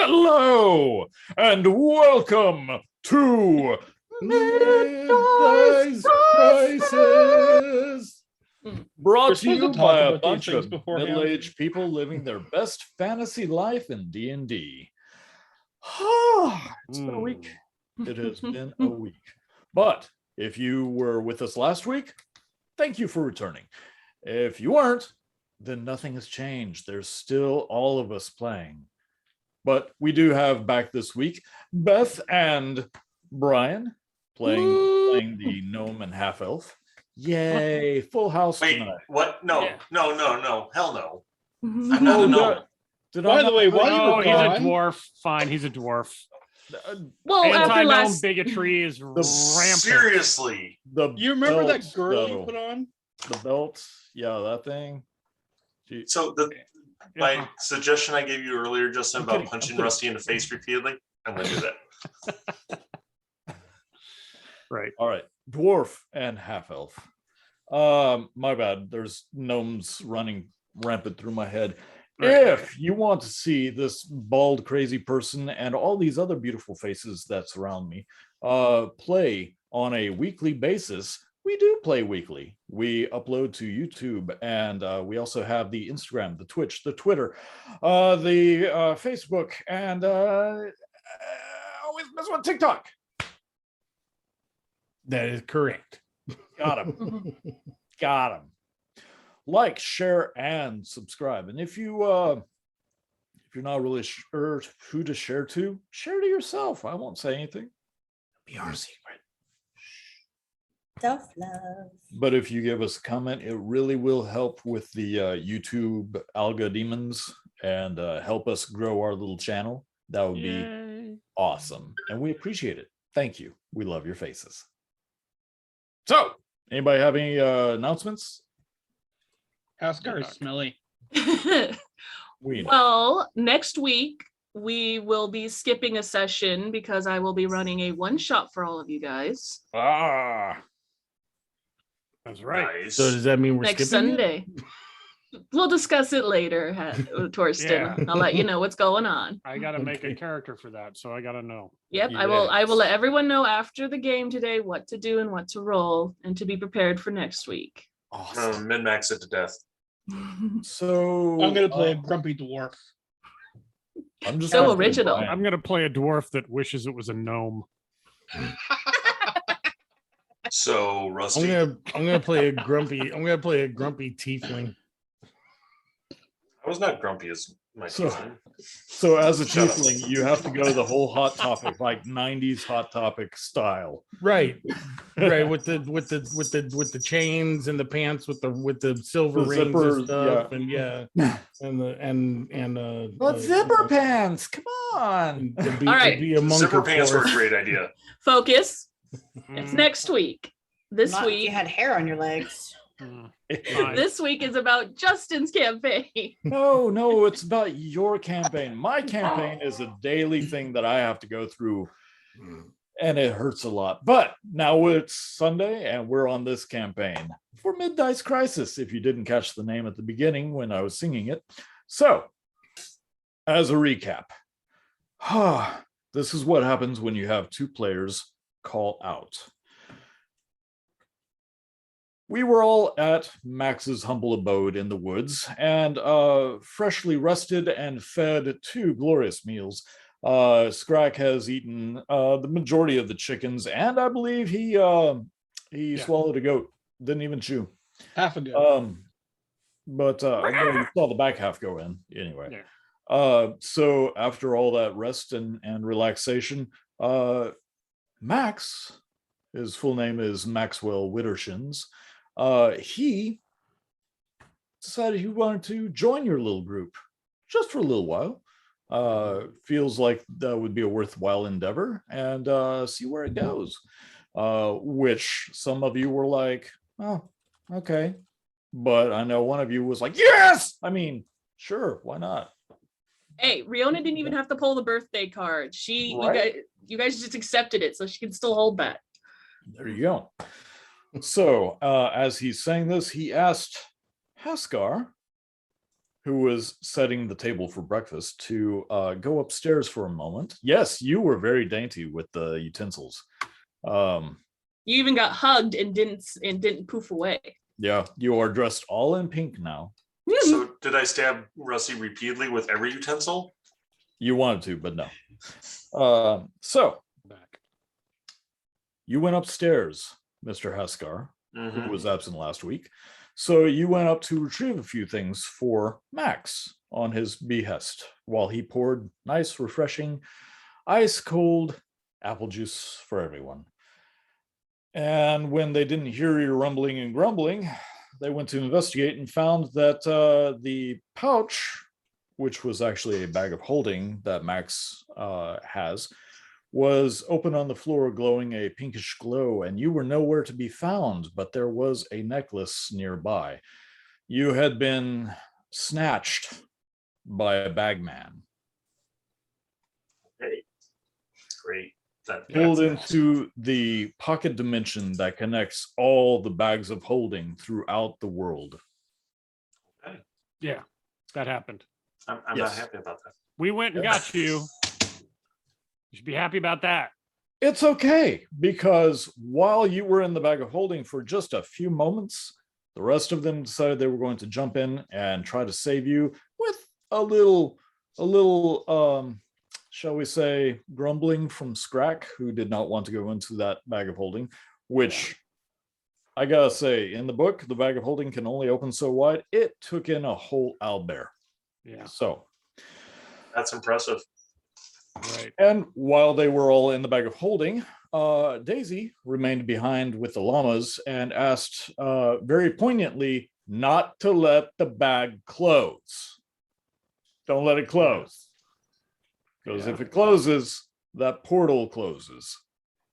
Hello and welcome to Middice Crisis. Brought to We're supposed you to talk by a about these bunch things of beforehand. middle-aged people living their best fantasy life in D&D. It's been a week. It has been a week. But if you were with us last week, thank you for returning. If you weren't, then nothing has changed. There's still all of us playing. But we do have back this week Beth and Brian playing the gnome and half elf. Yay! Full house tonight. What? No, Yeah. no. Hell no. I'm not a gnome. By the way, while you Oh, were he's gone, a dwarf. Fine, he's a dwarf. Well, after Anti-gnome last, bigotry is rampant. Seriously. you remember that belts, girdle though. you put on? The belt, yeah, that thing. Gee, So my suggestion I gave you earlier, Justin, I'm about kidding, punching I'm kidding. Rusty in the face repeatedly, I'm gonna do that. Right. All right, dwarf and half elf. My bad. There's gnomes running rampant through my head. Right. If you want to see this bald, crazy person and all these other beautiful faces that surround me play on a weekly basis, we do play weekly. We upload to YouTube, and we also have the Instagram, the Twitch, the Twitter, the Facebook, and always miss one, TikTok. That is correct. Got him. Got him. Like, share, and subscribe. And if you're not really sure who to share to yourself. I won't say anything. Be our secret. self-love. But if you give us a comment, it really will help with the YouTube alga demons and help us grow our little channel. That would be Yay. awesome. And we appreciate it. Thank you. We love your faces. So, anybody have any announcements? Asgard. Smelly. We know. Well, next week we will be skipping a session because I will be running a one-shot for all of you guys That's right. Nice. So does that mean we're next skipping it? Sunday. We'll discuss it later, Torsten. Yeah. I'll let you know what's going on. I gotta make Okay. a character for that, so I gotta know. Yep, I will Yes. let everyone know after the game today what to do and what to roll and to be prepared for next week. Awesome. Min-max it to death. So I'm gonna play a grumpy dwarf. I'm just So gonna play original. Brian. I'm gonna play a dwarf that wishes it was a gnome. So Rusty. I'm gonna play a grumpy tiefling. I was not grumpy as my So- team. So as a Shut up. tiefling, you have to go the whole Hot Topic, like 90s Hot Topic style. Right. Right, with the chains and the pants with the silver The rings zippers, and stuff, and zipper pants? Come on. to be, All right. to be a monk, Zipper of pants were a course. great idea. Focus. Mm, It's next week. This Not if you week. had hair on your legs. fine. This week is about Justin's campaign. No, it's about your campaign. My campaign is a daily thing that I have to go through, and it hurts a lot. But now it's Sunday, and we're on this campaign for Middice Crisis, if you didn't catch the name at the beginning when I was singing it. So, as a recap, this is what happens when you have two players call out. We were all at Max's humble abode in the woods, and freshly rested and fed 2 glorious meals. Scrack has eaten the majority of the chickens, and I believe he swallowed a goat. Didn't even chew. Half a go. But you saw the back half go in anyway. Yeah. So after all that rest and relaxation, Max, his full name is Maxwell Wittershins. He decided he wanted to join your little group just for a little while. Feels like that would be a worthwhile endeavor, and see where it goes. Which some of you were like, oh, okay. But I know one of you was like, yes! I mean, sure, why not? Hey, Riona didn't even have to pull the birthday card. Right. You guys just accepted it, so she can still hold that. There you go. So, as he's saying this, he asked Haskar, who was setting the table for breakfast, to go upstairs for a moment. Yes, you were very dainty with the utensils. You even got hugged and didn't poof away. Yeah, you are dressed all in pink now. So did I stab Rusty repeatedly with every utensil? You wanted to, but no. So Back. you went upstairs, Mr. Haskar, Mhm. who was absent last week. So you went up to retrieve a few things for Max on his behest while he poured nice, refreshing, ice cold apple juice for everyone. And when they didn't hear your rumbling and grumbling, they went to investigate and found that the pouch, which was actually a bag of holding that Max has, was open on the floor, glowing a pinkish glow, and you were nowhere to be found, but there was a necklace nearby. You had been snatched by a bagman, Hey, great. pulled That's- into the pocket dimension that connects all the bags of holding throughout the world. Yeah, that happened. I'm not Yes. happy about that. We went and got you. You should be happy about that. It's okay, because while you were in the bag of holding for just a few moments, the rest of them decided they were going to jump in and try to save you with a little, shall we say, grumbling from Scrack, who did not want to go into that bag of holding, which I gotta say, in the book, the bag of holding can only open so wide. It took in a whole owlbear. Yeah, So, That's impressive. right. and while they were all in the bag of holding, Daisy remained behind with the llamas and asked very poignantly not to let the bag close. Don't let it close. Because Yeah. if it closes, that portal closes.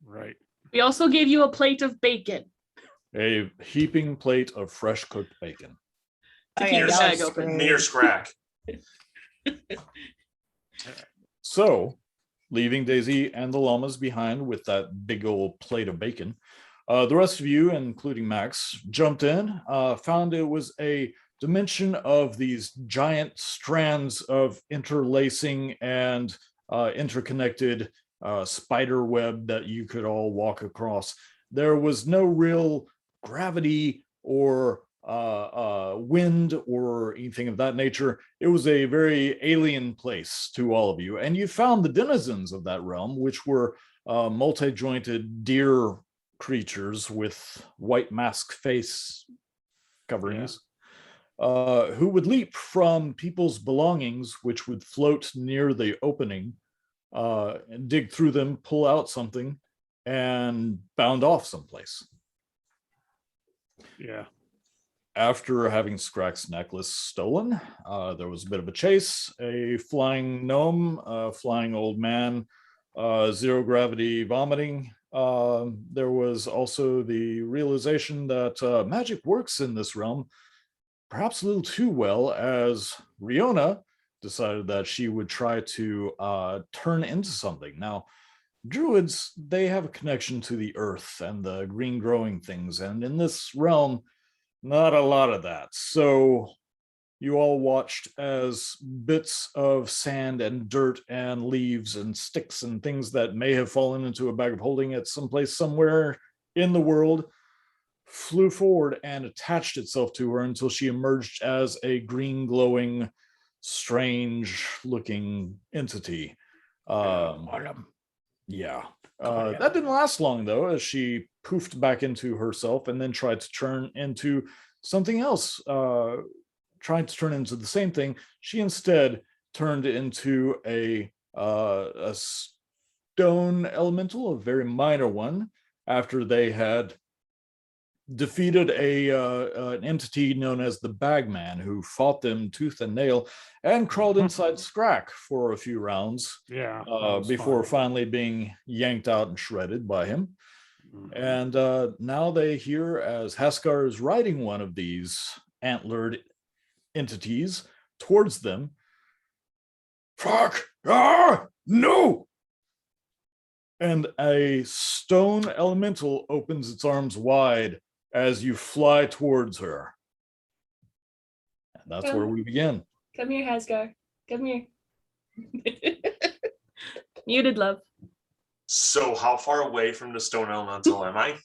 Right. We also gave you a plate of bacon A heaping plate of fresh cooked bacon. to Oh, keep yeah, the y'all bag are open. screwed. Me or Scrack. So, leaving Daisy and the llamas behind with that big old plate of bacon, the rest of you, including Max, jumped in, found it was a dimension of these giant strands of interlacing and interconnected spider web that you could all walk across. There was no real gravity or wind or anything of that nature. It was a very alien place to all of you. And you found the denizens of that realm, which were multi-jointed deer creatures with white mask face coverings, who would leap from people's belongings, which would float near the opening, and dig through them, pull out something, and bound off someplace. Yeah. After having Scrack's necklace stolen, there was a bit of a chase, a flying gnome, a flying old man, zero gravity vomiting. There was also the realization that magic works in this realm, perhaps a little too well, as Riona decided that she would try to turn into something. Now, druids, they have a connection to the earth and the green growing things, and in this realm, not a lot of that. So you all watched as bits of sand and dirt and leaves and sticks and things that may have fallen into a bag of holding at some place somewhere in the world flew forward and attached itself to her until she emerged as a green glowing, strange looking entity. Yeah. That didn't last long, though, as she poofed back into herself and then tried to turn into something else. Trying to turn into the same thing, she instead turned into a stone elemental, a very minor one, after they had defeated an entity known as the Bagman, who fought them tooth and nail and crawled inside Scrack for a few rounds. Yeah. that was Before fun. finally being yanked out and shredded by him. Mhm. And now they hear as Haskar is riding one of these antlered entities towards them. Fuck! Ah! No! And a stone elemental opens its arms wide as you fly towards her. And that's where we begin. Come here, Hasgar. Come here. Muted love. So how far away from the stone elemental am I?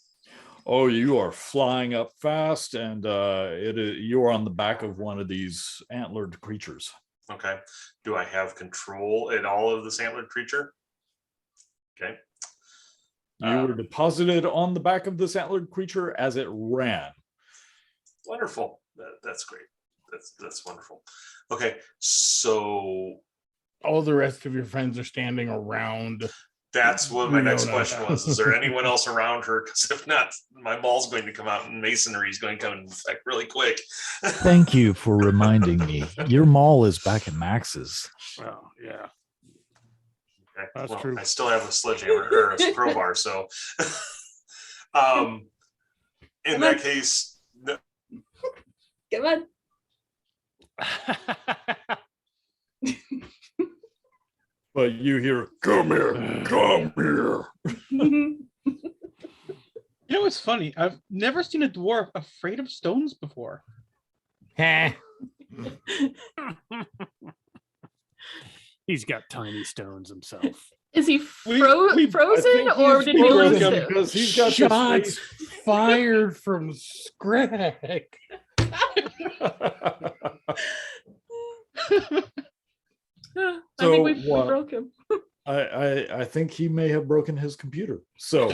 Oh, you are flying up fast, and you're on the back of one of these antlered creatures. Okay. Do I have control at all of this antlered creature? Okay. You were deposited on the back of this antlered creature as it ran. Wonderful. That's great. That's wonderful. Okay. So All the rest of your friends are standing around. that's what my next Leona. question was. Is there anyone else around her? Because if not, my ball's going to come out and masonry is going to come in effect really quick. Thank you for reminding me. Your mall is back at Max's. Well, yeah. Okay. That's Well, true. I still have a sledgehammer or a crowbar, so in that case, Come on. But you hear, come here, come here. You know what's funny? I've never seen a dwarf afraid of stones before. Heh. He's got tiny stones himself. Is he We- frozen or did we lose him? Because he's got Shots this fired from Scrag. I So think we what? broke him. I think he may have broken his computer. So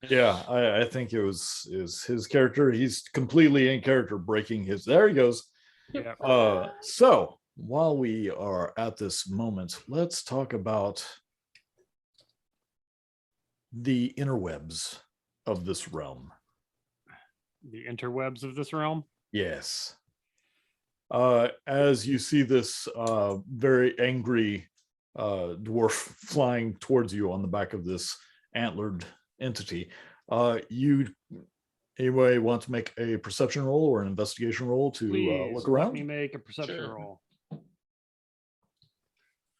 yeah, I think it was his character. He's completely in character breaking his. There he goes. Yeah. So while we are at this moment, let's talk about the interwebs of this realm. The interwebs of this realm. Yes. As you see this very angry dwarf flying towards you on the back of this antlered entity, you anyway want to make a perception roll or an investigation roll to Please look let around? me make a perception Sure. roll.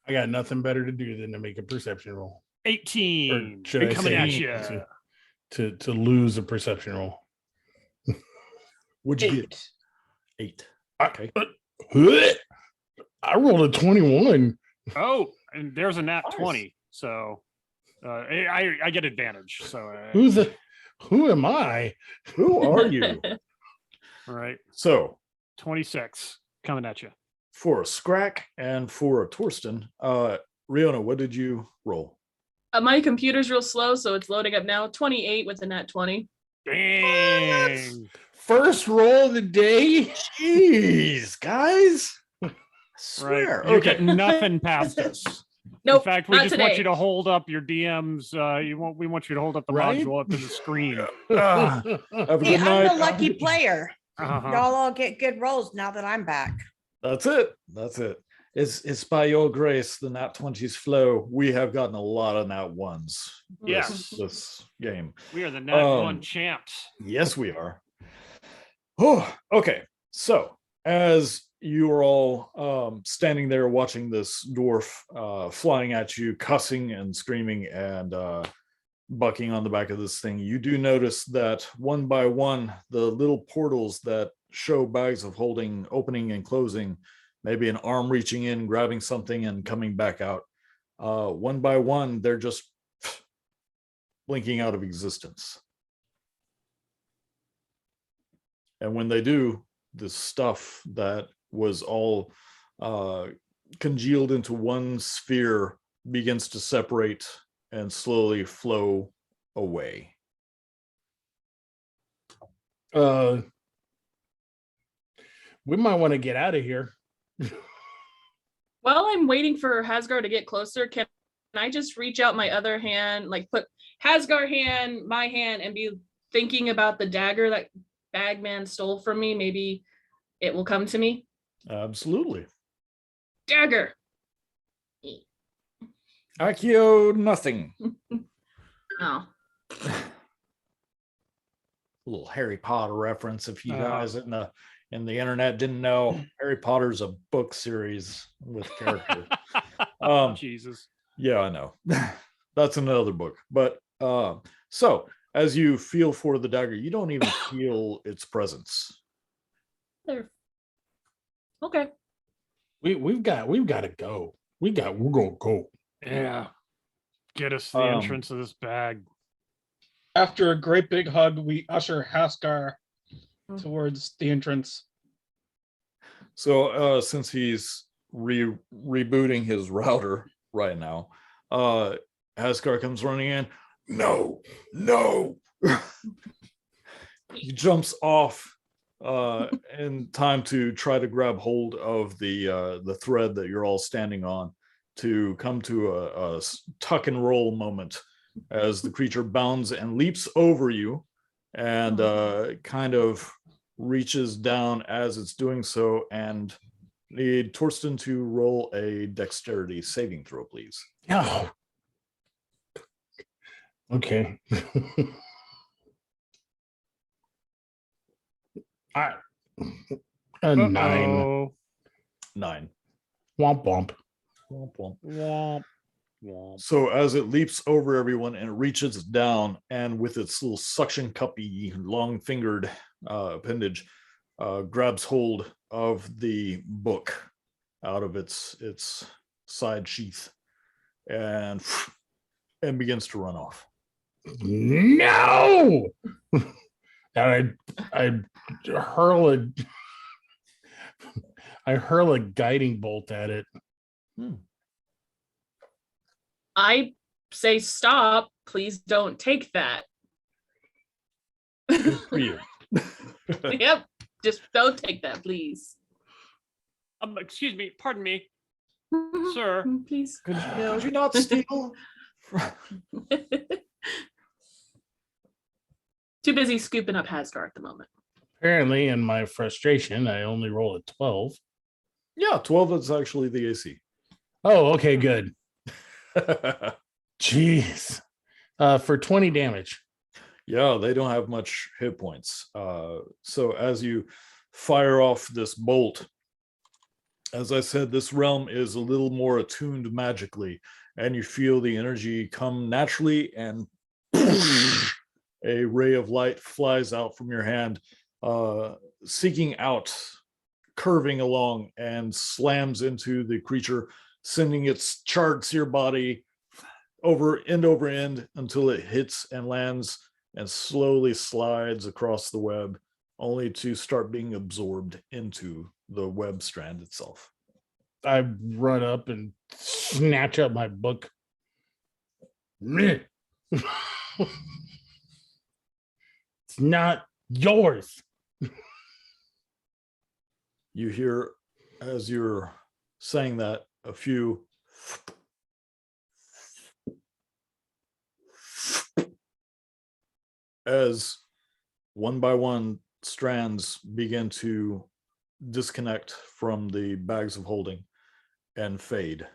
I got nothing better to do than to make a perception roll. 18. Or should I coming say at you. to lose a perception roll. What'd you get? 8. Okay. I rolled a 21. Oh, and there's a nat Nice. 20. So I get advantage. So Who am I? Who are you? all right. So 26 coming at you. for a Scrack and for a Torsten, Riona, what did you roll? My computer's real slow, so it's loading up now. 28 with a nat 20. Dang. First roll of the day. Jeez, guys. I Right. swear. You Okay. get nothing past us. Nope, In fact, we not just want today. you to hold up your DMs. We want you to hold up the Right? module up to the screen. Ah, have a See, good I'm night. the lucky player. Uh-huh. Y'all all get good rolls now that I'm back. That's it. That's it. It's by your grace the nat 20s flow. We have gotten a lot of nat 1s Yes. this game. We are the nat one Um, champs. Yes, we are. Oh, okay. So as you are all standing there watching this dwarf flying at you, cussing and screaming and bucking on the back of this thing, you do notice that one by one, the little portals that show bags of holding opening and closing, maybe an arm reaching in, grabbing something and coming back out. One by one, they're just blinking out of existence. And when they do, the stuff that was all congealed into one sphere begins to separate and slowly flow away. We might want to get out of here. While I'm waiting for Hasgar to get closer, can I just reach out my other hand, like put Hasgar hand, my hand, and be thinking about the dagger that Bagman stole from me? Maybe it will come to me. Absolutely. Dagger. Accio, nothing. Oh, A little Harry Potter reference if you guys in the internet didn't know. Harry Potter's a book series with characters. Jesus. Yeah, I know. That's another book. But so as you feel for the dagger, you don't even feel its presence. there. Okay. We've got to go. We're gonna go. Yeah. Get us to the entrance of this bag. After a great big hug, we usher Haskar Mm. towards the entrance. So since he's rebooting his router right now, Haskar comes running in. No. He jumps off in time to try to grab hold of the thread that you're all standing on to come to a tuck and roll moment as the creature bounds and leaps over you and kind of reaches down as it's doing so, and need Torsten to roll a dexterity saving throw, please. Oh. Okay. A 9. Uh-oh. 9. Womp womp. Womp womp. Womp, womp. So as it leaps over everyone and it reaches down, and with its little suction cuppy, long-fingered appendage, grabs hold of the book out of its side sheath and begins to run off. No. And I hurl a guiding bolt at it. I say stop. Please don't take that. Good for you. Yep. Just don't take that, please. Excuse me, pardon me, sir. Please. Could you not steal? Too busy scooping up Hasgar at the moment. Apparently, in my frustration, I only roll a 12. Yeah, 12 is actually the AC. Oh, okay, good. Jeez. For 20 damage. Yeah, they don't have much hit points. So as you fire off this bolt, as I said, this realm is a little more attuned magically, and you feel the energy come naturally, and a ray of light flies out from your hand, seeking out, curving along, and slams into the creature, sending its charred sear body over end until it hits and lands and slowly slides across the web, only to start being absorbed into the web strand itself. I run up and snatch up my book. It's not yours. You hear, as you're saying that, a few as one by one strands begin to disconnect from the bags of holding and fade.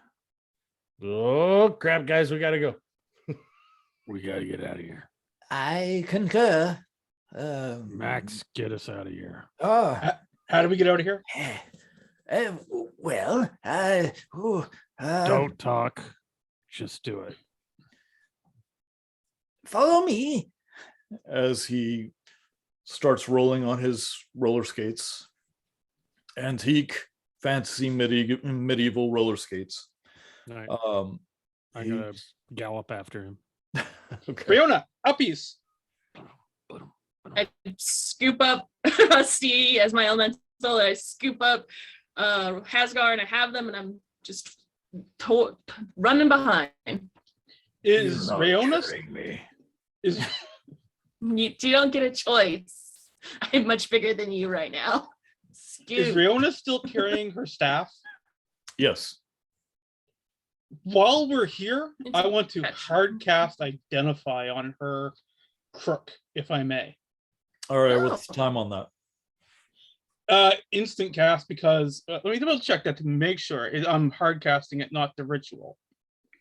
Oh, crap, guys, we got to go. We got to get out of here. I concur. Max, get us out of here. Oh, How do we get out of here? well, Don't talk. Just do it. follow me. As he starts rolling on his roller skates, antique fantasy medieval roller skates. All right. I'm he- going to gallop after him. okay. Riona, uppies. I scoop up Rusty as my elemental. I scoop up Hasgar, and I have them, and I'm just running behind. Is You're not Riona? carrying me. Is You don't get a choice. I'm much bigger than you right now. is Scoop. Riona still carrying her staff? Yes. While we're here, I want to Catch. hard cast identify on her crook, if I may. All right. What's the time on that? Instant cast, because let me double check that to make sure I'm hard casting it, not the ritual.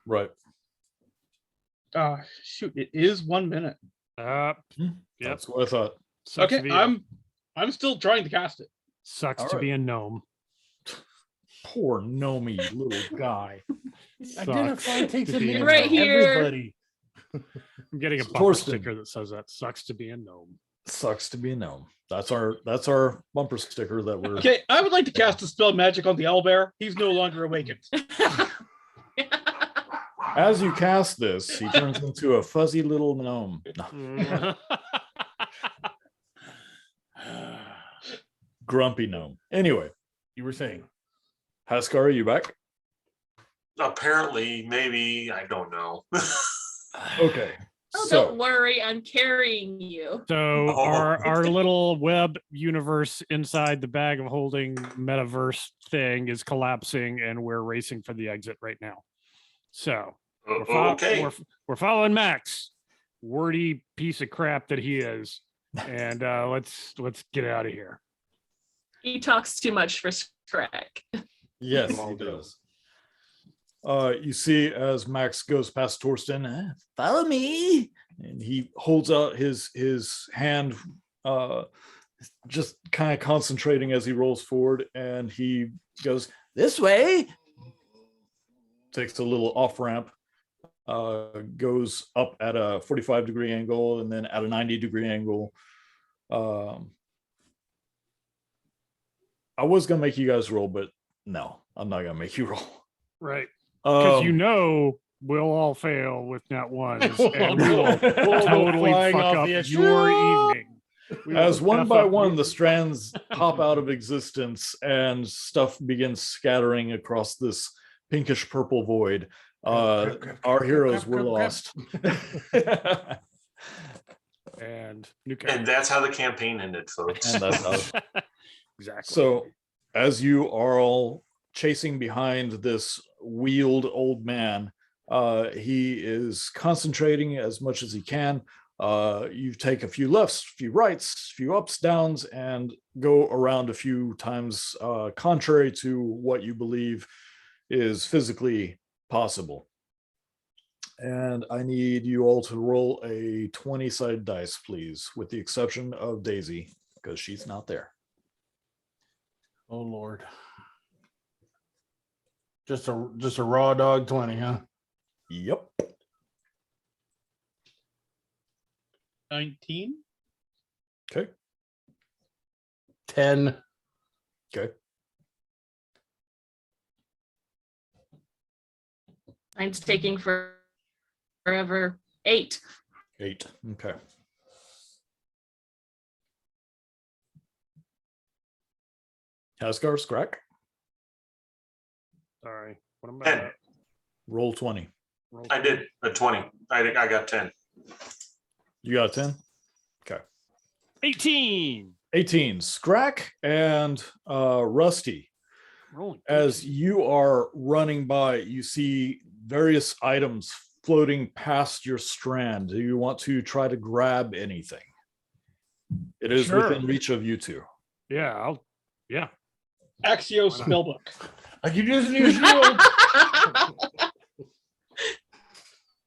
Right. Shoot, it is 1 minute. Yep. That's what I thought. Sucks Okay, to be I'm still trying to cast it. sucks All to right. be a gnome. Poor Nomi little guy. Identify Sucks takes to a be a minute Right for here. everybody. I'm getting a So bumper Torsten. sticker that says that sucks to be a gnome. Sucks to be a gnome. That's our bumper sticker that we're Okay, I would like to cast a spell magic on the owlbear. He's no longer awakened. as you cast this, he turns into a fuzzy little gnome. No, grumpy gnome. Anyway, You were saying. Haskar, are you back? Apparently, maybe, I don't know. Okay. Oh, So don't worry, I'm carrying you. So Oh. our little web universe inside the bag of holding metaverse thing is collapsing, and we're racing for the exit right now. So Okay. we're following Max, wordy piece of crap that he is, and let's get out of here. He talks too much for Scrack. yes, he does. You see as Max goes past Torsten, Follow me. and he holds out his hand, just kind of concentrating as he rolls forward, and he goes, This way. takes a little off ramp, goes up at a 45-degree angle and then at a 90-degree angle. I was gonna make you guys roll, but no, I'm not gonna make you roll. Right. Because Um, we'll all fail with nat ones, We'll and we will go totally flying fuck off up the edge. your evening. We as will one F by up one your- the strands pop out of existence and stuff begins scattering across this pinkish purple void, our heroes were lost. and And that's how the campaign ended, folks. And that's how. exactly. So as you are all chasing behind this wheeled old man, he is concentrating as much as he can. You take a few lefts, a few rights, a few ups, downs, and go around a few times, contrary to what you believe is physically possible. And I need you all to roll a 20-sided dice, please, with the exception of Daisy, because she's not there. Oh Lord. Just a raw dog 20, huh? Yep. 19. Okay. 10. Okay. Mine's taking forever. 8. 8. Okay. Haskar, Scrack, Sorry. What am 10. I? roll 20. I did a 20. I think I got 10. You got a 10? 18. 18. Scrack and Rusty, Rolling. as 13. you are running by, you see various items floating past your strand. Do you want to try to grab anything? It is Sure. within reach of you two. Yeah. Axio spellbook. I keep using your shield.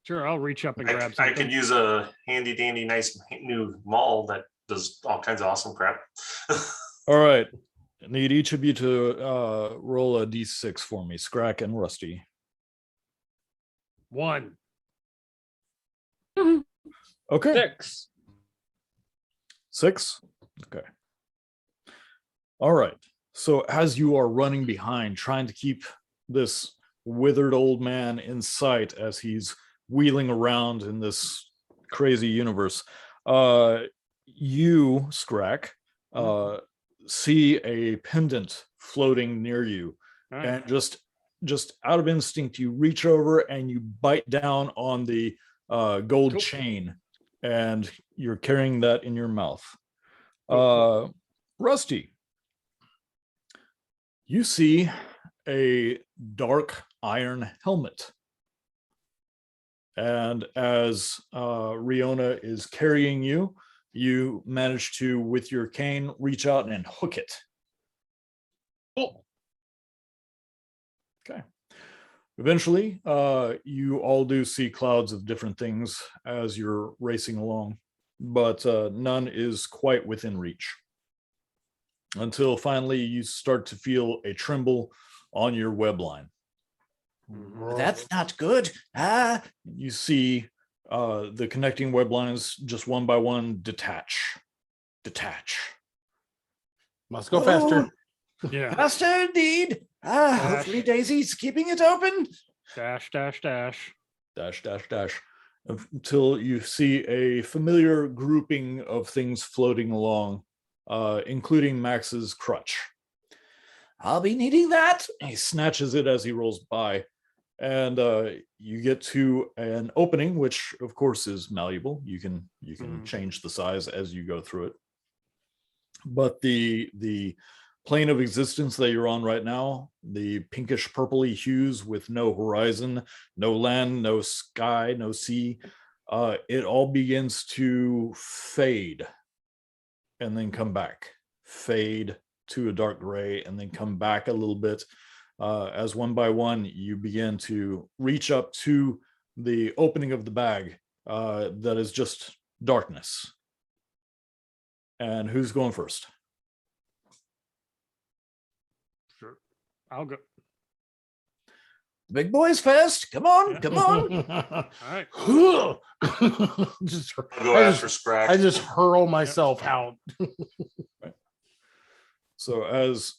Sure. I'll reach up and grab I something. could use a handy dandy nice new maul that does all kinds of awesome crap. All right. I need each of you to roll a d6 for me, Scrack and Rusty. 1. Okay. 6. 6. Okay. All right. So as you are running behind, trying to keep this withered old man in sight as he's wheeling around in this crazy universe, you, Scrack, see a pendant floating near you, All right. and just out of instinct, you reach over and you bite down on the gold Cool. chain, and you're carrying that in your mouth. Cool. Rusty, you see a dark iron helmet. And as Riona is carrying you, you manage to, with your cane, reach out and hook it. Cool. Okay. Eventually, you all do see clouds of different things as you're racing along, but none is quite within reach. Until finally you start to feel a tremble on your web line. That's not good. You see the connecting web lines just one by one detach detach. Must go faster. Yeah. Faster indeed. Hopefully Daisy's keeping it open. Dash, dash, dash. Dash, dash, dash, until you see a familiar grouping of things floating along, including Max's crutch. I'll be needing that. He snatches it as he rolls by, and you get to an opening, which of course is malleable. You can change the size as you go through it. But the plane of existence that you're on right now, the pinkish purpley hues with no horizon, no land, no sky, no sea, it all begins to fade and then come back, fade to a dark gray, and then come back a little bit. As one by one, you begin to reach up to the opening of the bag that is just darkness. And who's going first? Sure. I'll go. Big boys first. Come on, Yeah. come on. All right. Just, I'll go after Scratch. I just hurl myself out. So as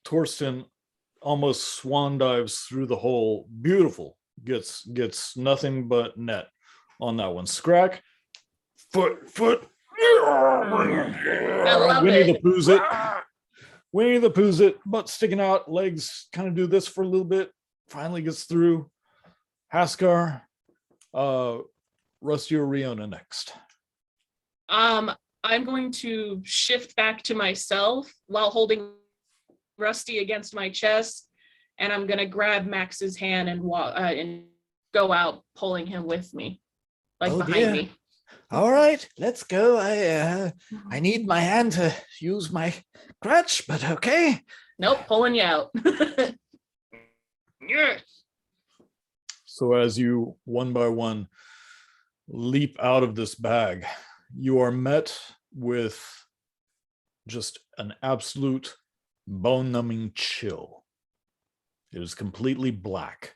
Torsten almost swan dives through the hole, beautiful, gets nothing but net on that one. Scrack, foot. I love Winnie it. the Pooh's it. Winnie the Pooh's it, butt sticking out, legs kind of do this for a little bit. Finally gets through. Haskar, Rusty or Riona next. I'm going to shift back to myself while holding Rusty against my chest, and I'm gonna grab Max's hand and walk and go out, pulling him with me, like Oh, behind dear. me. All right, let's go. I need my hand to use my crutch, but okay. Nope, pulling you out. Yes. So as you one by one leap out of this bag, you are met with just an absolute bone-numbing chill. It is completely black.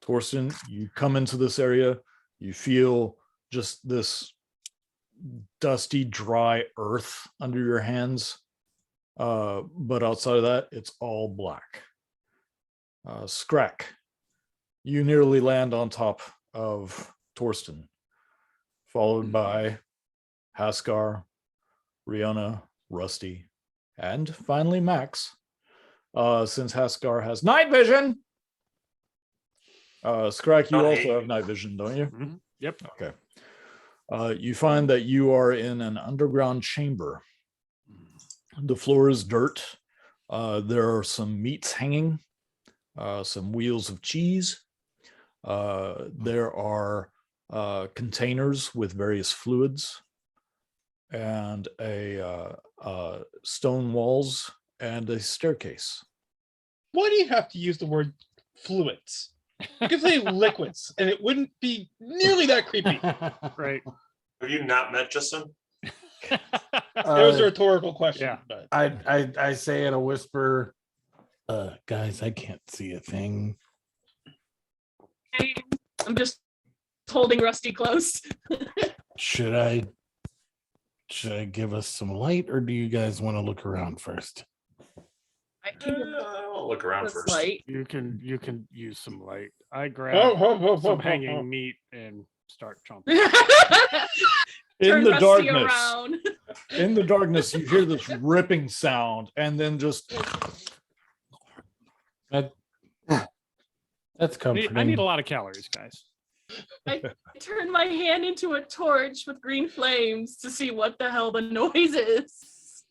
Torsten, you come into this area, you feel just this dusty, dry earth under your hands. But outside of that, it's all black. Scrack, you nearly land on top of Torsten, followed by Haskar, Riona, Rusty, and finally Max. Since Haskar has night vision, Scrack, you Don't also hate have me. night vision, don't you? Mhm. Yep. Okay. You find that you are in an underground chamber. The floor is dirt. There are some meats hanging, some wheels of cheese. There are containers with various fluids, and stone walls and a staircase. Why do you have to use the word fluids? You could say liquids, and it wouldn't be nearly that creepy. Right. Have you not met Justin? It was a rhetorical question. yeah. But I say in a whisper, guys, I can't see a thing. I'm just holding Rusty close. Should I give us some light, or do you guys want to look around first? I can give I'll look around this first. light. You can use some light. I grab oh, some hanging meat and start chomping. In Turn the Rusty darkness, around. in the darkness, you hear this ripping sound, and then just That's comforting. I need a lot of calories, guys. I turn my hand into a torch with green flames to see what the hell the noise is.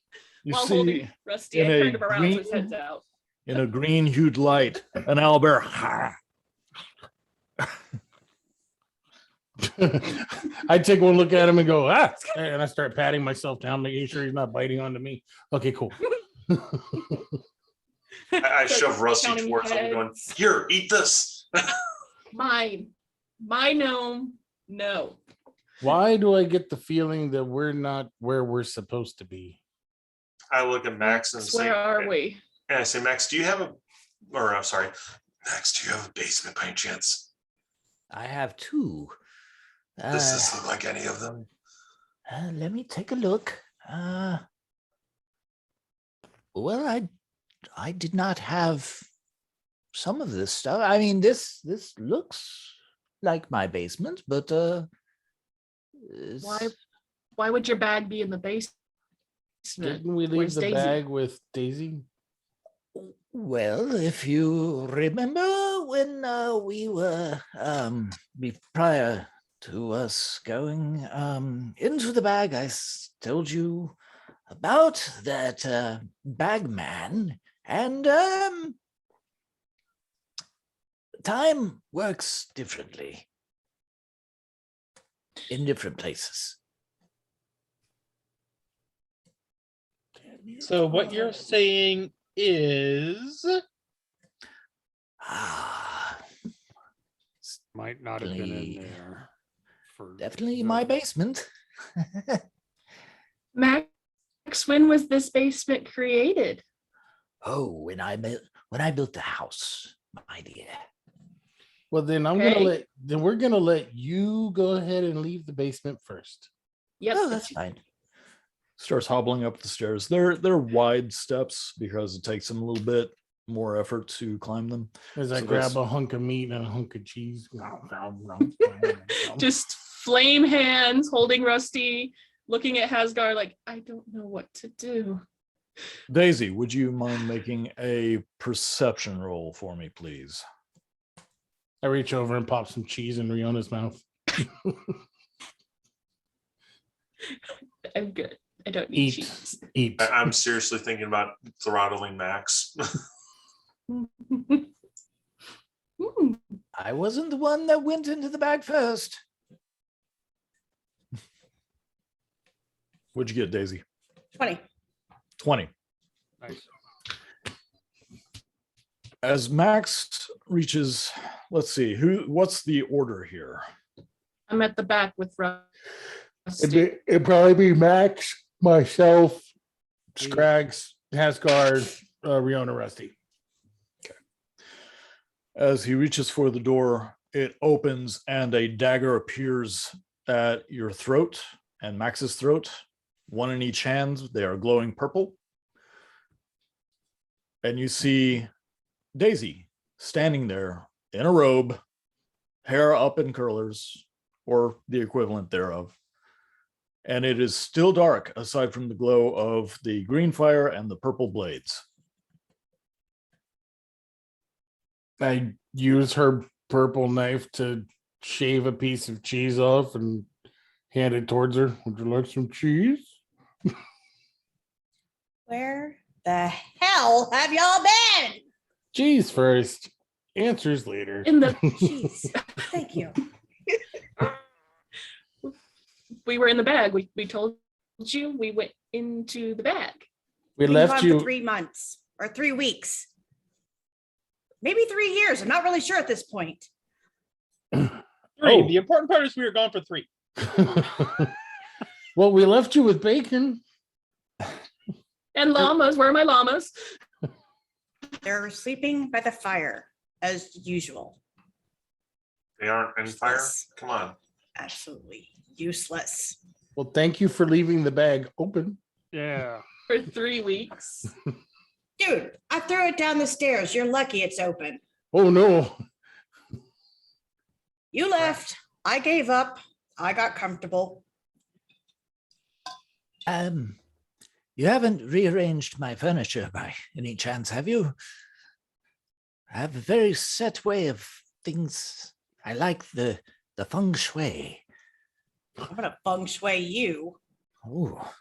you While see holding Rusty, I in a turned him around so his green- head's out. in a green-hued light an owlbear. I take one look at him and go, and I start patting myself down, making sure he's not biting onto me. Okay, cool. I shove Starts Rusty counting towards him, going, heads. "Here, eat this." Mine. My gnome. No. Why do I get the feeling that we're not where we're supposed to be? I look at Max and say, Where are we? and I say, Max, do you have a, or I'm sorry, Max, do you have a basement by any chance? I have two. Does this look like any of them? Let me take a look. Well, I did not have some of this stuff. I mean, this looks like my basement, but Why why would your bag be in the basement? Didn't we leave Where's the Daisy? bag with Daisy? Well, if you remember when we were prior to us going into the bag, I told you about that bag man, and time works differently in different places. So what you're saying is Might not have been in Definitely- there. For Definitely the- my basement. Max, when was this basement created? Oh, when I built the house, my dear. Well, then Okay. we're gonna let you go ahead and leave the basement first. Yep. Oh, that's fine. Starts hobbling up the stairs. They're wide steps because it takes him a little bit more effort to climb them. As I So grab that's- a hunk of meat and a hunk of cheese. Just flame hands holding Rusty, looking at Hasgar like, I don't know what to do. Daisy, would you mind making a perception roll for me, please? I reach over and pop some cheese in Riona's mouth. I'm good. I don't need Eat, cheese. eat. I'm seriously thinking about throttling Max. Hmm. I wasn't the one that went into the bag first. What'd you get, Daisy? 20. 20. Nice. As Max reaches, let's see, what's the order here? I'm at the back with Rusty. It'd probably be Max, myself, Scrags, Hasgard, Riona, Rusty. As he reaches for the door, it opens and a dagger appears at your throat and Max's throat, one in each hand. They are glowing purple. And you see Daisy standing there in a robe, hair up in curlers, or the equivalent thereof. And it is still dark aside from the glow of the green fire and the purple blades. I use her purple knife to shave a piece of cheese off and hand it towards her. Would you like some cheese? Where the hell have y'all been? Cheese first. Answers later. In the Jeez. Thank you. we were in the bag. We told you we went into the bag. We Been left gone for you. 3 months or 3 weeks. Maybe 3 years. I'm not really sure at this point. 3. Oh. The important part is we were gone for 3. Well, we left you with bacon. And llamas. Where are my llamas? They're sleeping by the fire as usual. They aren't in fire. Yes. Come on. Absolutely useless. Well, thank you for leaving the bag open. Yeah. For 3 weeks. Dude, I threw it down the stairs. You're lucky it's open. Oh no. You left. I gave up. I got comfortable. You haven't rearranged my furniture by any chance, have you? I have a very set way of things. I like the feng shui. I'm gonna feng shui you. Oh,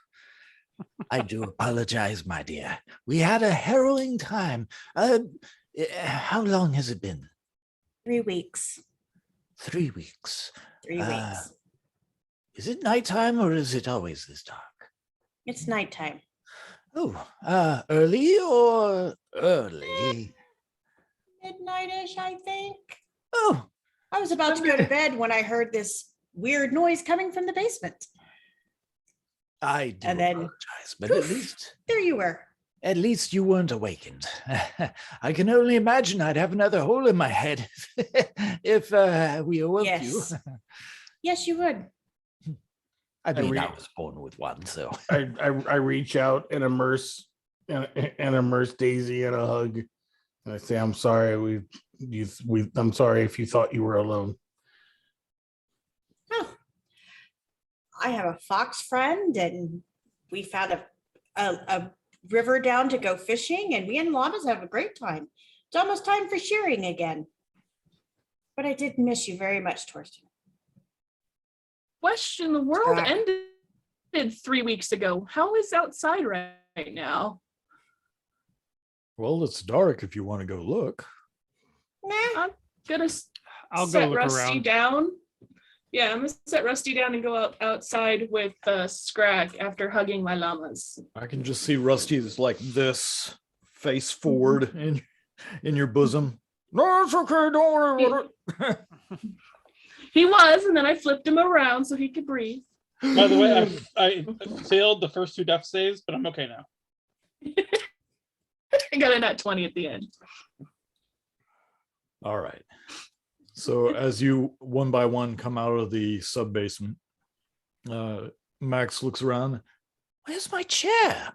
I do apologize, my dear. We had a harrowing time. How long has it been? 3 weeks. 3 weeks. 3 weeks. Is it nighttime or is it always this dark? It's nighttime. Oh, early or early? Midnight-ish, I think. Oh, I was about to go to bed when I heard this weird noise coming from the basement. I do And then, apologize, but poof. There you were. at least you weren't awakened. I can only imagine I'd have another hole in my head if we awoke Yes. you. Yes, you would. I mean, re- I was born with one, so I reach out and immerse Daisy in a hug, and I say, "I'm sorry. I'm sorry if you thought you were alone." Oh, I have a fox friend, and we found a river down to go fishing, and we and llamas have a great time. It's almost time for shearing again. But I did miss you very much, Torsten. Question: the world Scrag. ended 3 weeks ago. How is outside right now? Well, it's dark if you want to go look. Nah, I'm gonna I'll go set look Rusty around. down. Yeah, I'm gonna set Rusty down and go outside with Scrag after hugging my llamas. I can just see Rusty's like this, face forward in your bosom. No, it's okay. Don't worry about it. He was, and then I flipped him around so he could breathe. By the way, I failed the first 2 death saves, but I'm okay now. I got a nat 20 at the end. All right. So as you one by one come out of the sub basement, Max looks around. where's my chair?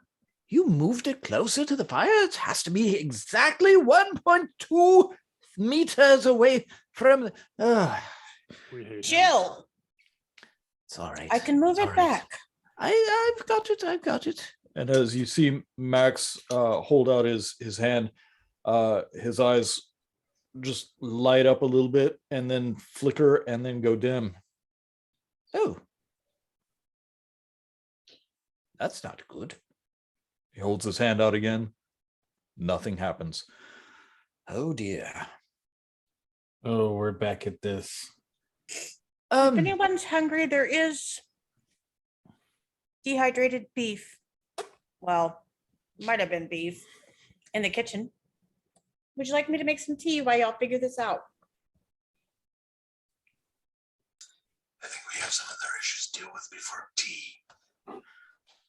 You moved it closer to the fire? It has to be exactly 1.2 meters away from We hate him. chill. It's all right. I can move It's all it right. back. I've got it. I've got it. And as you see Max hold out his hand, his eyes just light up a little bit and then flicker and then go dim. Oh. That's not good. He holds his hand out again. Nothing happens. Oh dear. Oh, we're back at this. If anyone's hungry, there is dehydrated beef. Well, might have been beef in the kitchen. Would you like me to make some tea while y'all figure this out? I think we have some other issues to deal with before tea.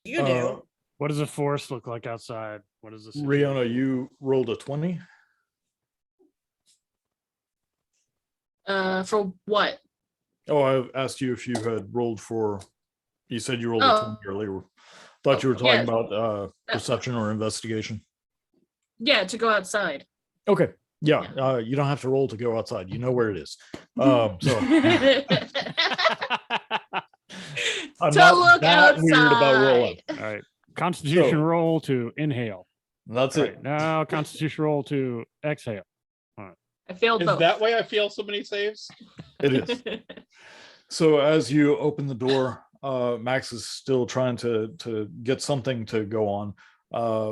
You do. What does the forest look like outside? What is this? Riona, you rolled a 20. For what? Oh, I asked you if you had rolled for. You said you rolled a Oh. 20 earlier. Thought you were talking Yeah. about perception or investigation. Yeah, to go outside. Okay. Yeah. You don't have to roll to go outside. You know where it is. So I'm To not look that weird about rolling. outside. All right. Constitution So- roll to inhale. That's All it. right, now Constitution roll to exhale. I failed Is both. that why I fail so many saves? It is. So as you open the door, Max is still trying to get something to go on,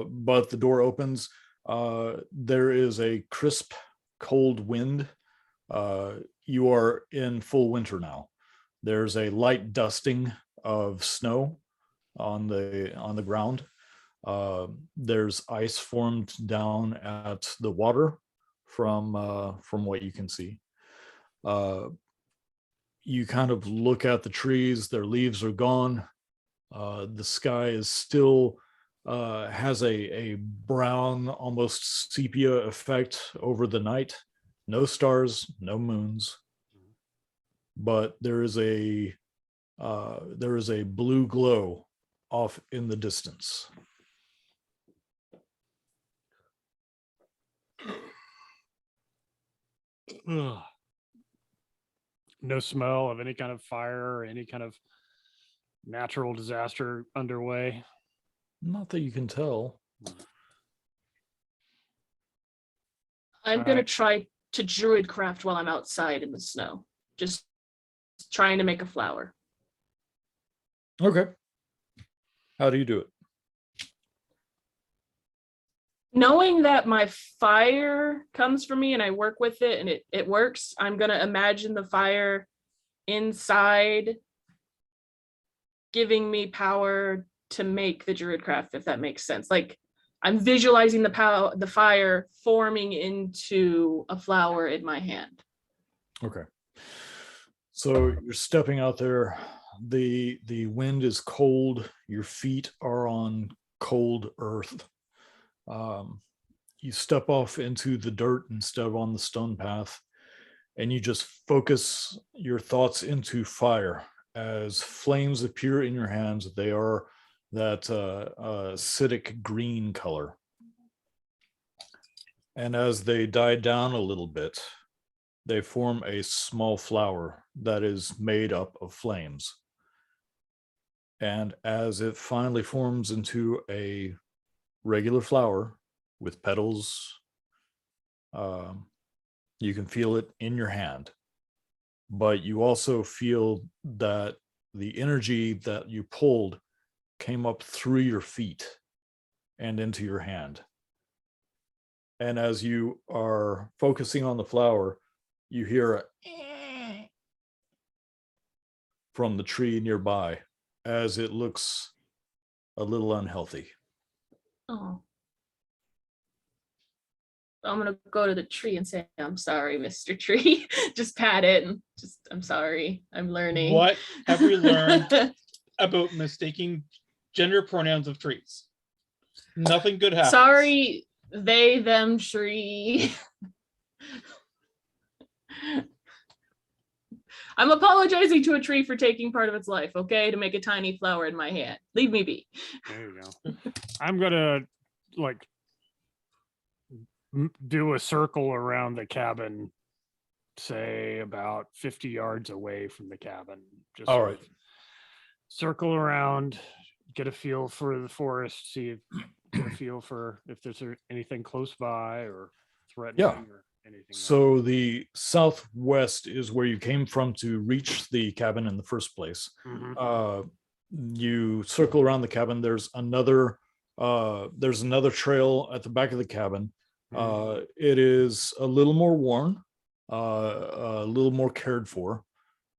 but the door opens. There is a crisp, cold wind. You are in full winter now. There's a light dusting of snow on the ground. There's ice formed down at the water from what you can see. You kind of look at the trees, their leaves are gone. The sky is still has a brown, almost sepia effect over the night. No stars, no moons, but there is a blue glow off in the distance. Ugh. No smell of any kind of fire or any kind of natural disaster underway. Not that you can tell. I'm All gonna right. try to druid craft while I'm outside in the snow. Just trying to make a flower. Okay. How do you do it? Knowing that my fire comes from me and I work with it and it works, I'm gonna imagine the fire inside giving me power to make the druid craft, if that makes sense. Like I'm visualizing the fire forming into a flower in my hand. Okay. So you're stepping out there. The wind is cold. Your feet are on cold earth. You step off into the dirt instead of on the stone path, and you just focus your thoughts into fire as flames appear in your hands. They are that acidic green color. And as they die down a little bit, they form a small flower that is made up of flames. And as it finally forms into a regular flower with petals, you can feel it in your hand. But you also feel that the energy that you pulled came up through your feet and into your hand. And as you are focusing on the flower, you hear a from the tree nearby as it looks a little unhealthy. Oh. I'm gonna go to the tree and say, I'm sorry, Mr. Tree. Just pat it and just, I'm sorry. I'm learning. What have we learned about mistaking gender pronouns of trees? Nothing good happens. Sorry, they, them, tree. I'm apologizing to a tree for taking part of its life, okay? To make a tiny flower in my hand. Leave me be. There you go. I'm gonna like do a circle around the cabin, say about 50 yards away from the cabin. Just All sort right. of circle around, get a feel for the forest, get a feel for if there's anything close by or threatening or anything. So the southwest is where you came from to reach the cabin in the first place. Mhm. You circle around the cabin. There's another trail at the back of the cabin. It is a little more worn, a little more cared for.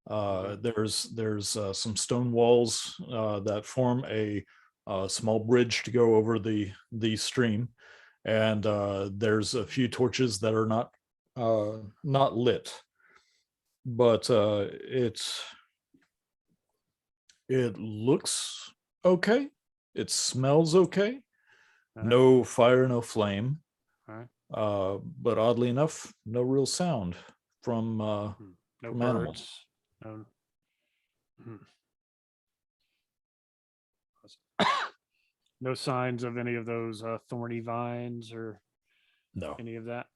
There's some stone walls that form a small bridge to go over the stream, and there's a few torches that are not lit, but it looks okay. It smells okay. No fire, no flame. But oddly enough, no real sound from No from birds. animals. No. No signs of any of those thorny vines or No, any of that.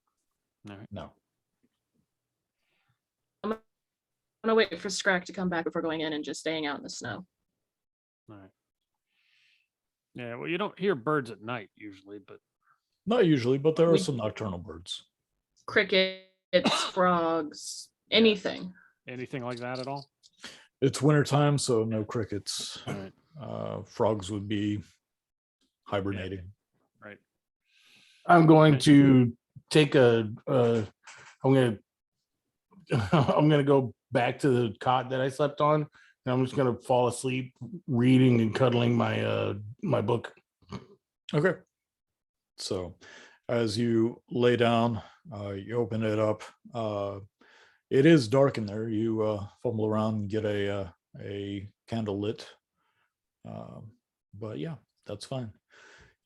All right. no. I'm gonna wait for Scrack to come back before going in and just staying out in the snow. All right. Yeah, well, you don't hear birds at night usually, but Not usually, but there are We- some nocturnal birds. Crickets, frogs, anything. anything like that at all? It's wintertime, so no crickets. All right. Frogs would be hibernating. Right. I'm going Okay. to take I'm gonna I'm gonna go back to the cot that I slept on, and I'm just gonna fall asleep reading and cuddling my my book. Okay. So as you lay down, you open it up. It is dark in there. You fumble around and get a candle lit. But yeah, that's fine.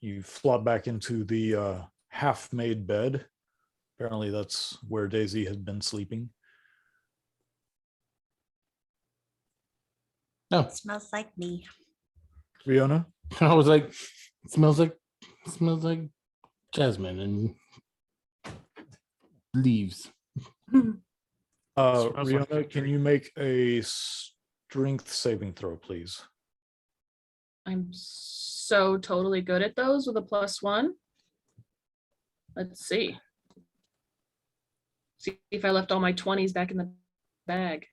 You flop back into the half-made bed. Apparently that's where Daisy had been sleeping. No, Smells like me. Fiona? I was like, it smells like jasmine and leaves. Smells like Rihanna, can victory. you make a strength saving throw, please? I'm so totally good at those with a +1. Let's see. See if I left all my 20s back in the bag.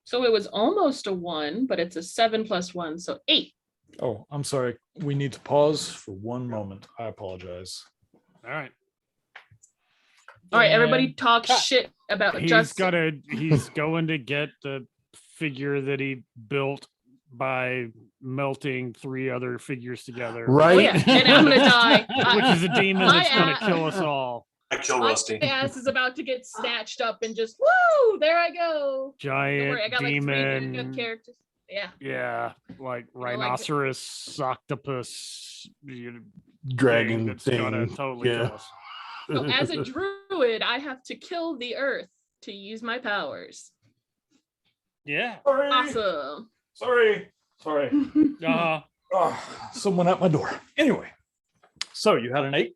So it was almost a 1, but it's a 7 + 1, so 8. Oh, I'm sorry. We need to pause for one moment. I apologize. All right. All right, everybody And talk cut. shit about He's Justin. he's going to get the figure that he built by melting 3 other figures together. Right? Oh, yeah, and I'm gonna die. Which is a demon My that's gonna ass- kill us all. I kill My Rusty. ass is about to get snatched up and just woo! There I go. Don't Giant worry, I got like 3 demon. backup characters. Yeah. Yeah, like like- rhinoceros, octopus, Dragon that's gonna thing. totally Yeah. kill us. So as a druid, I have to kill the earth to use my powers. Yeah. Sorry. Awesome. Sorry. Uh, Someone at my door. Anyway, so you had an 8.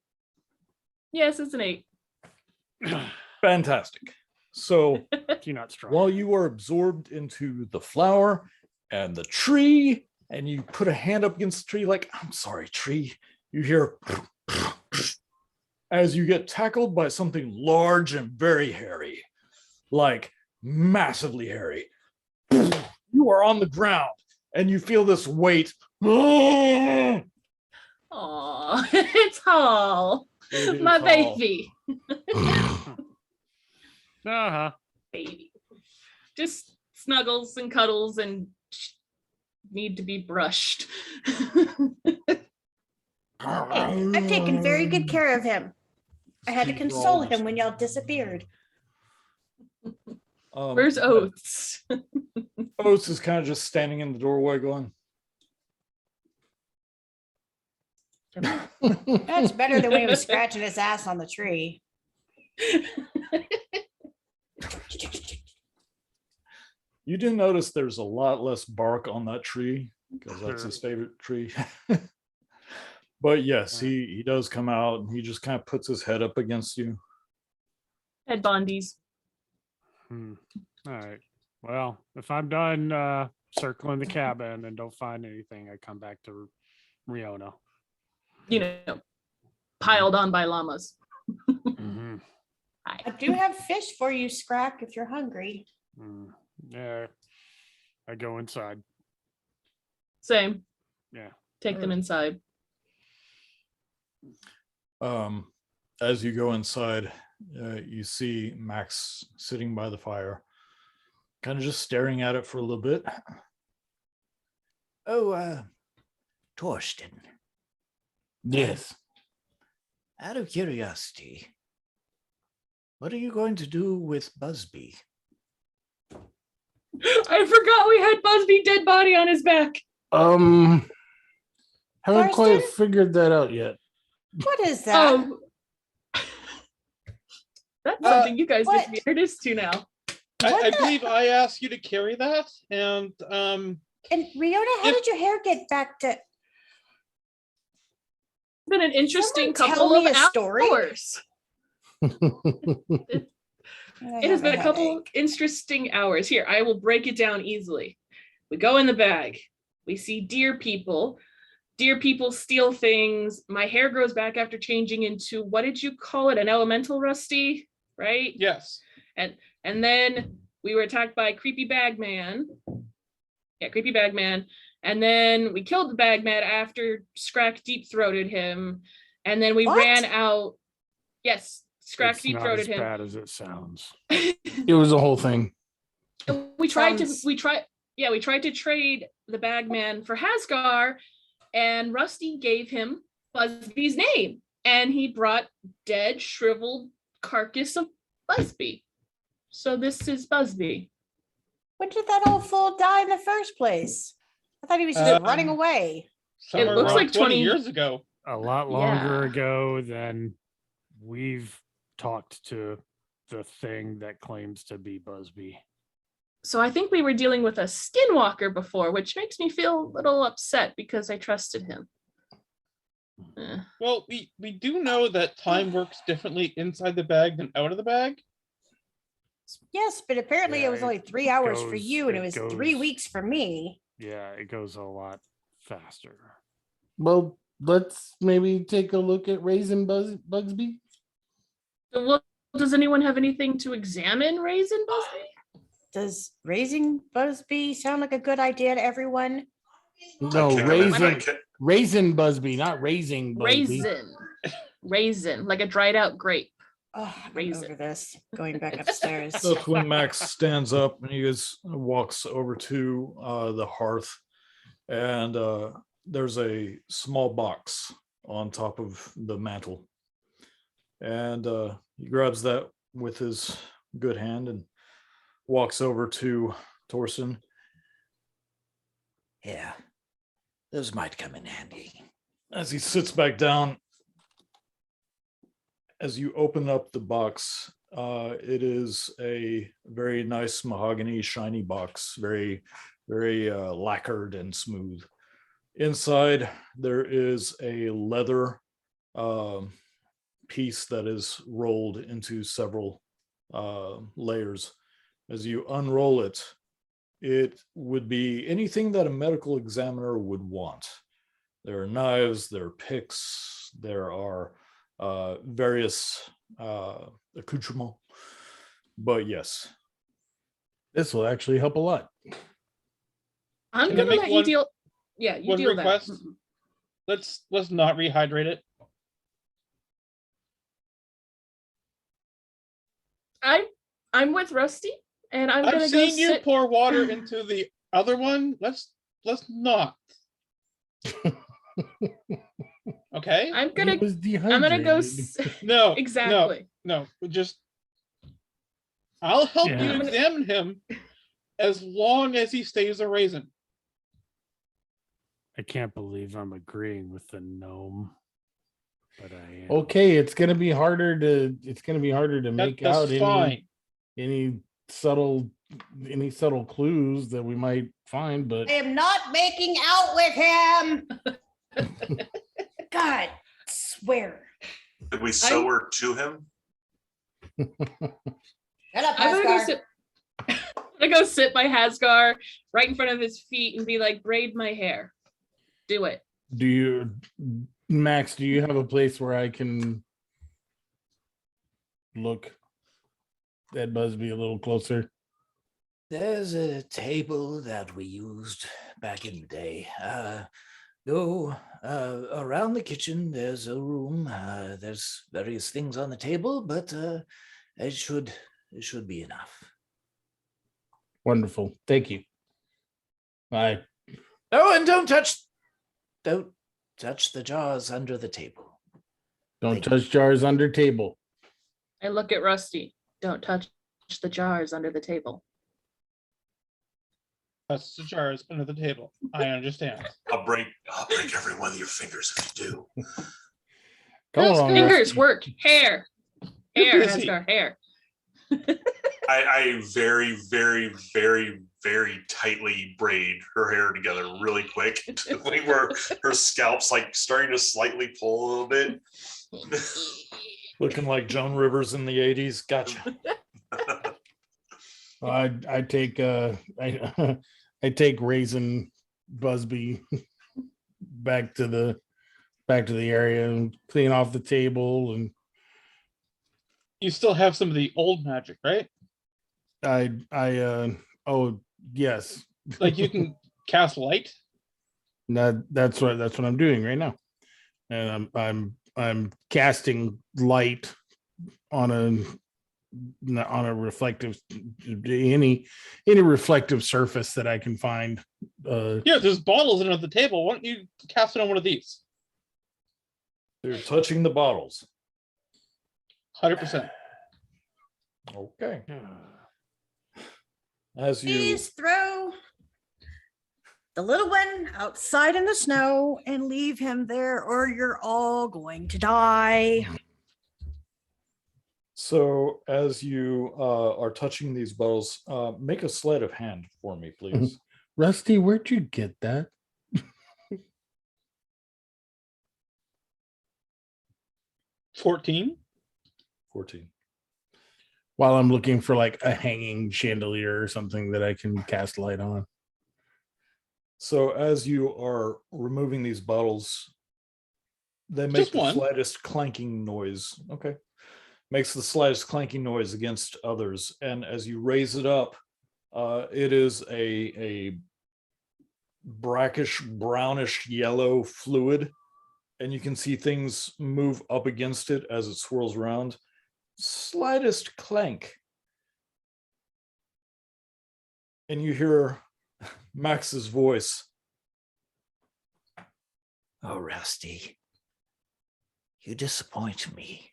Yes, it's an 8. Fantastic. So you're not strong. while you are absorbed into the flower and the tree, and you put a hand up against the tree, like, I'm sorry, tree, you hear as you get tackled by something large and very hairy, like massively hairy. You are on the ground and you feel this weight. It Aw, it's Hall. is My Hall. baby. Uh-huh. Baby. Just snuggles and cuddles and need to be brushed. I've taken very good care of him. I had to console him when y'all disappeared. Where's Oates? Oates is kind of just standing in the doorway going, That's better than when he was scratching his ass on the tree. you do notice there's a lot less bark on that tree because that's his favorite tree. But yes, he does come out and he just kind of puts his head up against you. Head bondies. All right. Well, if I'm done circling the cabin and don't find anything, I come back to Riona. You know, piled on by llamas. Mm-hmm. I do have fish for you, Scrack, if you're hungry. Yeah. I go inside. Same. Yeah. Take them inside. As you go inside, you see Max sitting by the fire, kind of just staring at it for a little bit. Oh, Torsten, Yes. out of curiosity, what are you going to do with Busby? I forgot we had Busby dead body on his back. Haven't quite Torsten? figured that out yet. What is that? That's something you guys what? need to be introduced to now. What I the- believe I asked you to carry that, and And Riona, how If- did your hair get back to? It's been an interesting Someone couple tell me of a story? hours. It has been a couple interesting hours. Here, I will break it down easily. We go in the bag. We see deer people. Deer people steal things. My hair grows back after changing into, what did you call it? An elemental, Rusty, right? yes, And then we were attacked by creepy bag man. Yeah, creepy bag man. And then we killed the bag man after Scrack deep throated him. And then we What? ran out. Yes, Scrack It's deep not throated as him. bad as it sounds. It was a whole thing. And we tried Sounds- we tried to trade the bagman for Hasgar, and Rusty gave him Busby's name, and he brought dead, shriveled carcass of Busby. So this is Busby. When did that old fool die in the first place? I thought he was just running away. somewhere looks around like 20 20 years ago. A lot longer Yeah. ago than we've talked to the thing that claims to be Busby. So I think we were dealing with a skinwalker before, which makes me feel a little upset because I trusted him. Well, we do know that time works differently inside the bag than out of the bag. Yes, but apparently Yeah, it was it only 3 hours for goes- you, and it it was 3 goes- weeks for me. Yeah, it goes a lot faster. Well, let's maybe take a look at Raisin Bugsby. So does anyone have anything to examine Raisin Busby? Does raising Busby sound like a good idea to everyone? No, Kick him in the Raisin, kick. Raisin Busby, not Raising Busby. Raisin, like a dried out grape. Oh, I'm Raisin. over this. Going back upstairs. That's when Max stands up and he walks over to the hearth, and there's a small box on top of the mantle, and he grabs that with his good hand and walks over to Torsten. Yeah, those might come in handy. As he sits back down as you open up the box, it is a very nice mahogany, shiny box, very, very lacquered and smooth. Inside, there is a leather piece that is rolled into several layers. As you unroll it, it would be anything that a medical examiner would want. There are knives, there are picks, there are various accoutrements. But yes, This will actually help a lot. I'm Can I gonna make let you one- deal. Yeah, you one deal request? that. Let's not rehydrate it. I'm with Rusty, and I'm I've gonna go seen you sit. pour water into the other one. Let's not. Okay. I'm He gonna. was I'm gonna go. dehydrated. No. Exactly. No. Just. I'll help you Yeah. examine him as long as he stays a raisin. I can't believe I'm agreeing with the gnome, but I am. Okay, it's gonna be harder to make That's out fine. any subtle clues that we might find, but I am not making out with him. God, swear. Did we sew her to him? Shut up, I'm gonna go Asgard. sit. I'm gonna go sit by Hasgar right in front of his feet and be like, braid my hair. Do it. do you, Max, do you have a place where I can look at Busby a little closer? There's a table that we used back in the day. Go around the kitchen. There's a room. There's various things on the table, but it should be enough. Wonderful. Thank you. I Oh, and don't touch the jars under the table. don't Thank touch jars under table. I look at Rusty. Don't touch the jars under the table. That's the jars under the table. I understand. I'll break every one of your fingers if you do. Come Those along, fingers Rusty. work. Hair. You're Hair, busy. Hasgar, hair. I very, very, very, very tightly braid her hair together really quick to the point where her scalp's like starting to slightly pull a little bit. looking like Joan Rivers in the 80s. Gotcha. I take I take Raisin Busby back to the area and clean off the table, and You still have some of the old magic, right? oh yes, Like you can cast light. that's what I'm doing right now, and I'm casting light on a reflective any reflective surface that I can find. Yeah, there's bottles under the table. Why don't you cast it on one of these? You're touching the bottles. 100%. Okay. As you Please throw the little one outside in the snow and leave him there, or you're all going to die. So as you are touching these bottles, make a sleight of hand for me, please. Rusty, where'd you get that? 14. 14. While I'm looking for like a hanging chandelier or something that I can cast light on. So as you are removing these bottles, they make Just the one. slightest clanking noise. Okay. Makes the slightest clanking noise against others. And as you raise it up, it is a brackish, brownish yellow fluid. And you can see things move up against it as it swirls around. Slightest clank. And you hear Max's voice. Oh, Rusty, you disappoint me.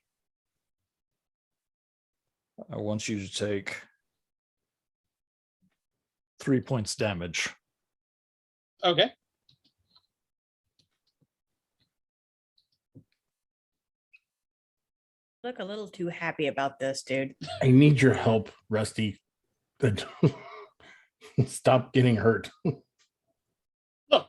I want you to take 3 points damage. Okay. Look a little too happy about this, dude. I need your help, Rusty. Stop getting hurt. Look,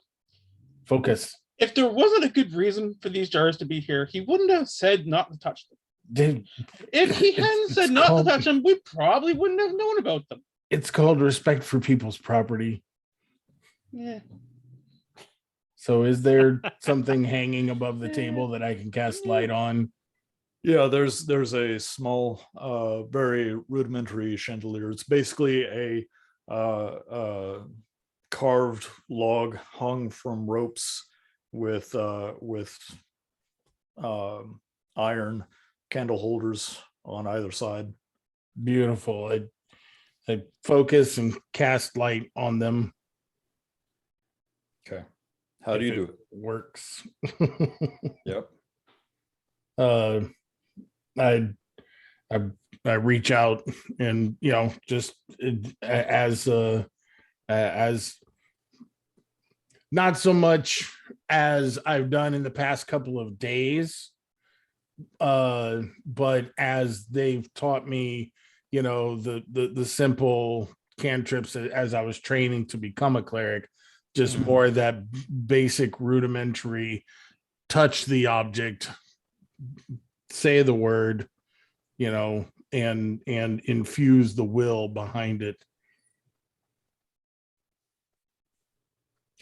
Focus. if there wasn't a good reason for these jars to be here, he wouldn't have said not to touch them. Dude, If he hadn't it's said not called- to touch them, we probably wouldn't have known about them. it's called respect for people's property. Yeah. So is there something hanging above the table that I can cast light on? Yeah, there's a small, very rudimentary chandelier. It's basically a carved log hung from ropes with iron candle holders on either side. Beautiful. I focus and cast light on them. Okay, how do you do it? Works. Yep. I reach out and just as not so much as I've done in the past couple of days, but as they've taught me, the simple cantrips as I was training to become a cleric, just more of that basic rudimentary touch the object, say the word, and infuse the will behind it.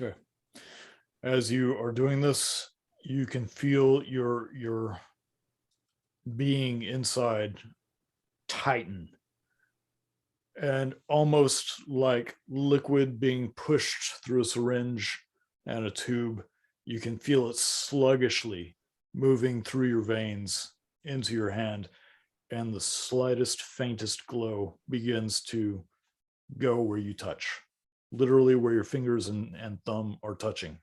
Okay. As you are doing this, you can feel your being inside tighten, and almost like liquid being pushed through a syringe and a tube, you can feel it sluggishly moving through your veins into your hand, and the slightest, faintest glow begins to go where you touch, literally where your fingers and thumb are touching.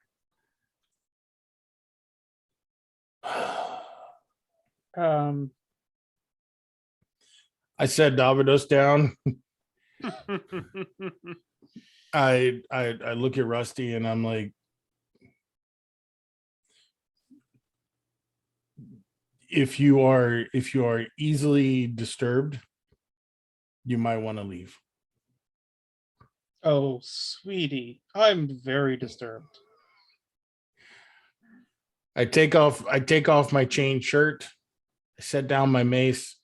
I said Davidos down. I look at Rusty and I'm like, if you are easily disturbed, you might want to leave. Oh, sweetie, I'm very disturbed. I take off my chain shirt. I set down my mace.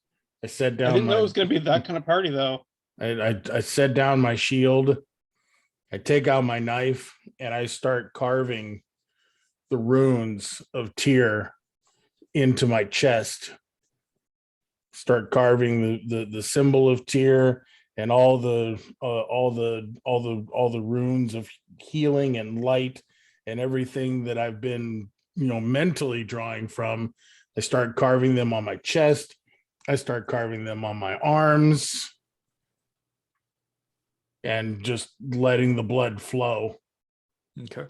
I set down I didn't know my it was going to be that kind of party, though. I set down my shield. I take out my knife and I start carving the runes of Tyr into my chest. Start carving the symbol of Tyr and all the runes of healing and light and everything that I've been mentally drawing from. I start carving them on my chest. I start carving them on my arms and just letting the blood flow. Okay.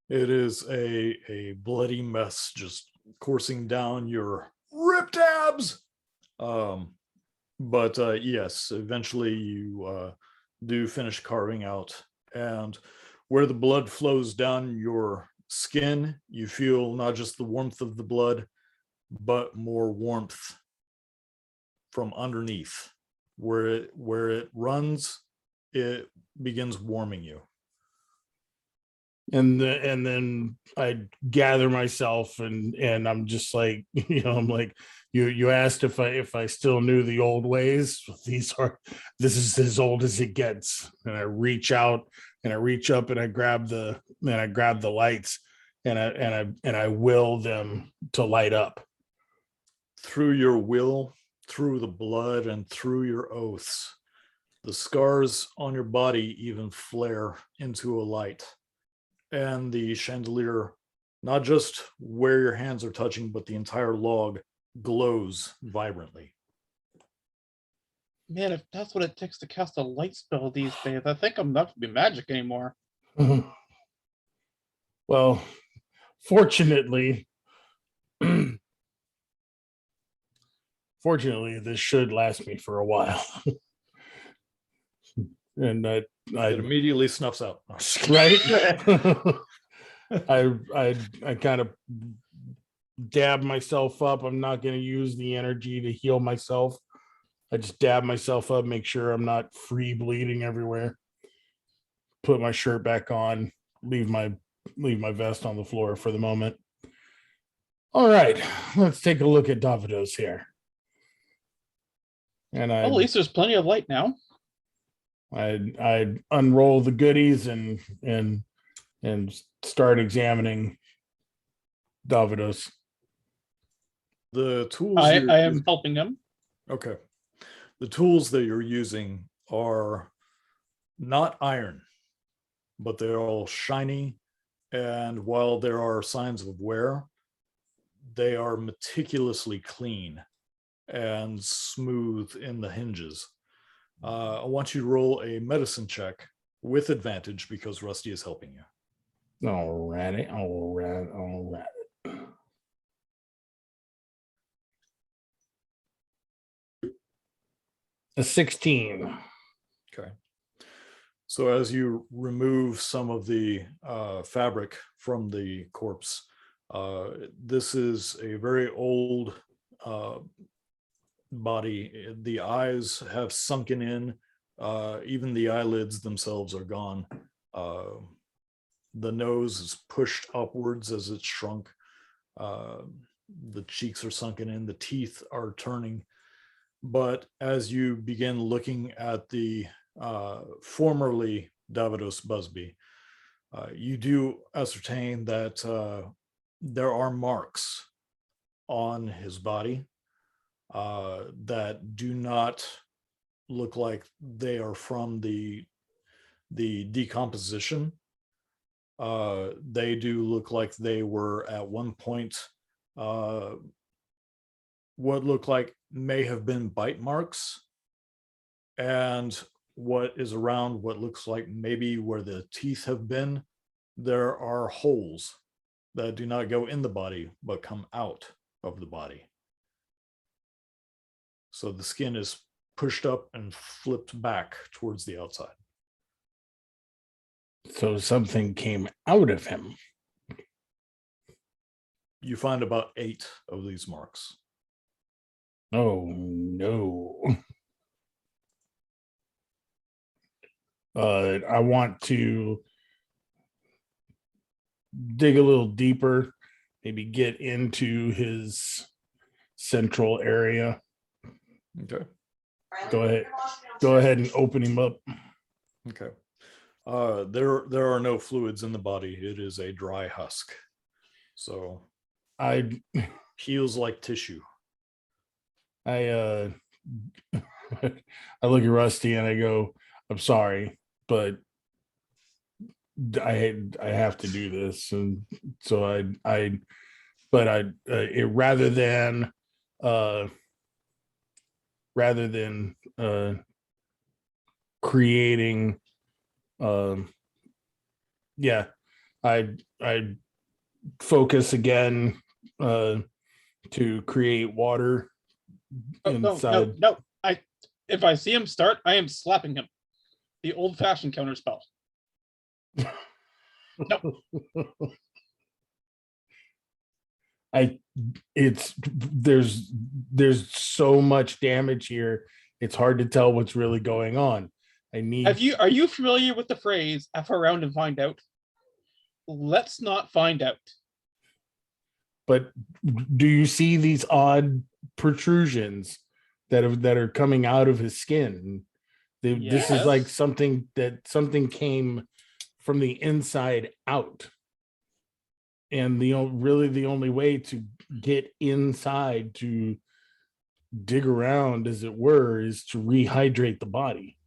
It is a bloody mess just coursing down your ripped abs. But yes, eventually you do finish carving out, and where the blood flows down your skin, you feel not just the warmth of the blood, but more warmth from underneath. Where it runs, it begins warming you. And then I gather myself and I'm just like, I'm like, you asked if I still knew the old ways. This is as old as it gets. And I reach out and I reach up and I grab the lights and I will them to light up. Through your will, through the blood, and through your oaths, the scars on your body even flare into a light. And the chandelier, not just where your hands are touching, but the entire log glows vibrantly. Man, if that's what it takes to cast a light spell these days, I think I'm not going to be magic anymore. Well, fortunately, this should last me for a while. And I It immediately snuffs out. right. I kind of dab myself up. I'm not going to use the energy to heal myself. I just dab myself up, make sure I'm not free bleeding everywhere. Put my shirt back on, leave my vest on the floor for the moment. All right, let's take a look at Davidos here. And Well, at least there's plenty of light now. I unroll the goodies and start examining Davidos. The tools I you're am using- helping him. Okay. The tools that you're using are not iron, but they're all shiny. And while there are signs of wear, they are meticulously clean and smooth in the hinges. I want you to roll a medicine check with advantage because Rusty is helping you. All right. A 16. Okay. So as you remove some of the fabric from the corpse, this is a very old body. The eyes have sunken in. Even the eyelids themselves are gone. The nose is pushed upwards as it's shrunk. The cheeks are sunken in. The teeth are turning. But as you begin looking at the formerly Davidos Busby, you do ascertain that there are marks on his body that do not look like they are from the decomposition. They do look like they were at one point what looked like may have been bite marks, and what is around what looks like maybe where the teeth have been, there are holes that do not go in the body but come out of the body. So the skin is pushed up and flipped back towards the outside. So something came out of him. You find about 8 of these marks. Oh no. I want to dig a little deeper, maybe get into his central area. Okay. Go ahead and open him up. Okay. There are no fluids in the body. It is a dry husk. So I heals like tissue. I look at Rusty and I go, I'm sorry, but I have to do this. And so rather than creating, I focus again to create water inside. No. If I see him start, I am slapping him. The old-fashioned counter spell. No. There's so much damage here. It's hard to tell what's really going on. Are you familiar with the phrase "F around and find out"? Let's not find out. But do you see these odd protrusions that are coming out of his skin? This is like something came from the inside out. And the only way to get inside, to dig around, as it were, is to rehydrate the body.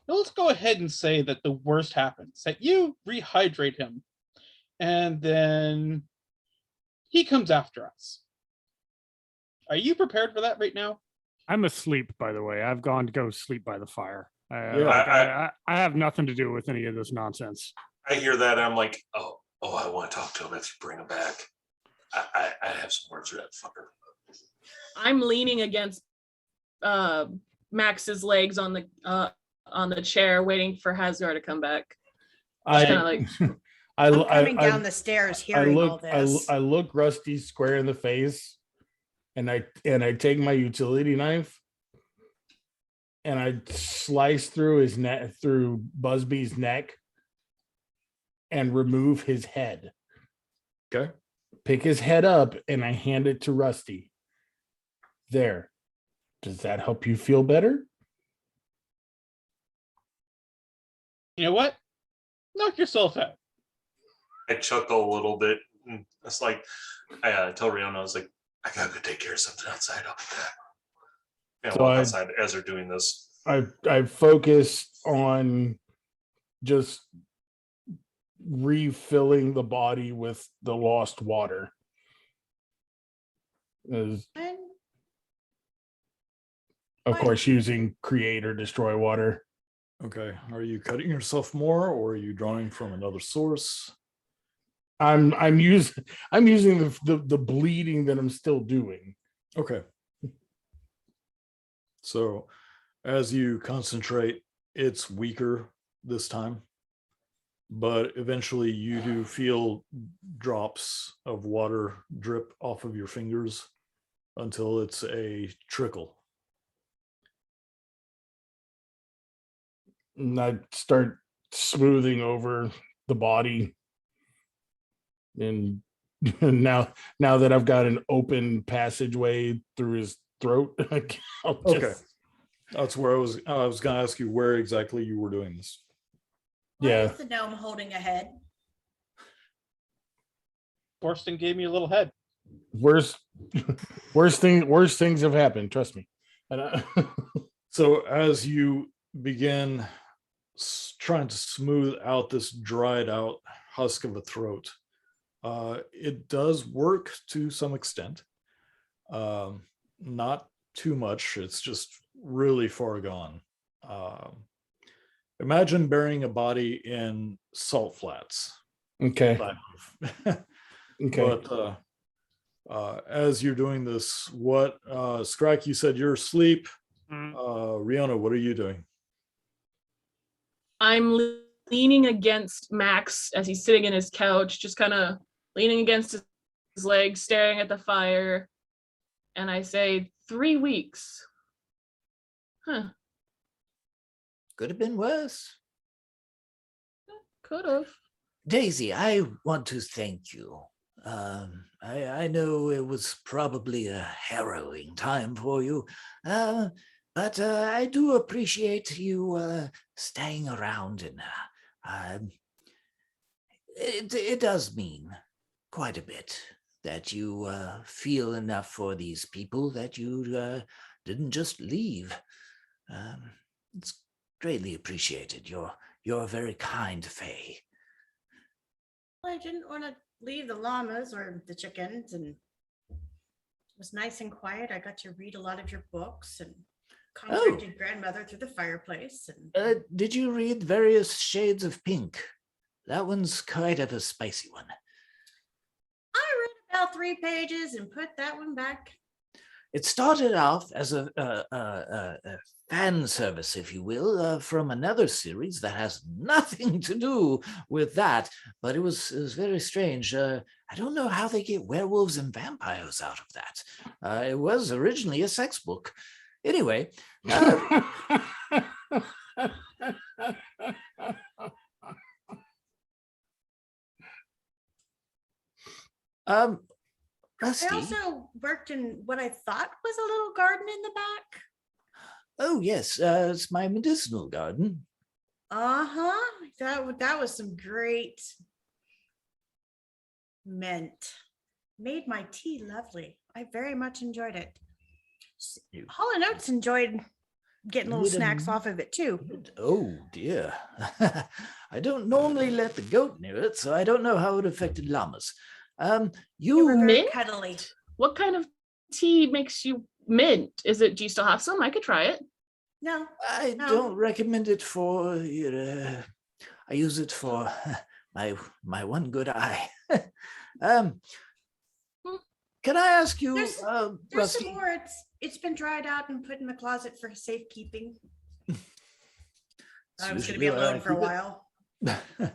Now let's go ahead and say that the worst happens, that you rehydrate him, and then he comes after us. Are you prepared for that right now? I'm asleep, by the way. I've gone to go sleep by the fire. Yeah. I have nothing to do with any of this nonsense. I hear that. I'm like, oh, I want to talk to him if you bring him back. I have some words for that fucker. I'm leaning against Max's legs on the chair, waiting for Hasgar to come back. Just kinda like I, I'm l- coming I- down the stairs I hearing all look, this. I look Rusty square in the face, and I take my utility knife, and I slice through his neck, through Busby's neck, and remove his head. Okay. Pick his head up, and I hand it to Rusty. There. Does that help you feel better? You know what? Knock yourself out. I chuckle a little bit. It's like I tell Rihanna, I was like, I gotta go take care of something outside. I'll be back. And I So walk I- outside as they're doing this. I focus on just refilling the body with the lost water. As, And of Why? course, using create or destroy water. Okay. Are you cutting yourself more, or are you drawing from another source? I'm using the bleeding that I'm still doing. Okay. So as you concentrate, it's weaker this time, but eventually you do feel drops of water drip off of your fingers until it's a trickle. And I start smoothing over the body. And now that I've got an open passageway through his throat, I'll just, Okay. That's where I was going to ask you where exactly you were doing this. why Yeah. is the gnome holding a head? Borston gave me a little head. worst things have happened. Trust me. And So as you begin trying to smooth out this dried out husk of a throat, it does work to some extent. Not too much. It's just really far gone. Imagine burying a body in salt flats. okay. Okay. But as you're doing this, what Scrike, you said you're asleep. Rihanna, what are you doing? I'm leaning against Max as he's sitting in his couch, just kind of leaning against his legs, staring at the fire. And I say, 3 weeks. Huh, Could have been worse. could have. Daisy, I want to thank you. I know it was probably a harrowing time for you, but I do appreciate you staying around, and it does mean quite a bit that you feel enough for these people that you didn't just leave. It's greatly appreciated. You're a very kind Fae. I didn't want to leave the llamas or the chickens, and it was nice and quiet. I got to read a lot of your books and contacted grandmother through the fireplace. And Did you read Various Shades of Pink? That one's quite of a spicy one. I read about 3 pages and put that one back. It started off as a fan service, if you will, from another series that has nothing to do with that, but it was very strange. I don't know how they get werewolves and vampires out of that. It was originally a sex book. Anyway, Rusty. I also worked in what I thought was a little garden in the back. Oh yes, it's my medicinal garden. Uh-huh. That was some great mint. Made my tea lovely. I very much enjoyed it. You- Hall and Oates enjoyed getting little Made a snacks m- off of it too. Oh dear. I don't normally let the goat near it, so I don't know how it affected llamas. They were You very Mint? cuddly. What kind of tea makes you mint? Do you still have some? I could try it. No, I No. don't recommend it for I use it for my one good eye. um can I ask you, There's- there's Rusty? some more. It's been dried out and put in the closet for safekeeping. I was going to be Usually alone for a keep it- while.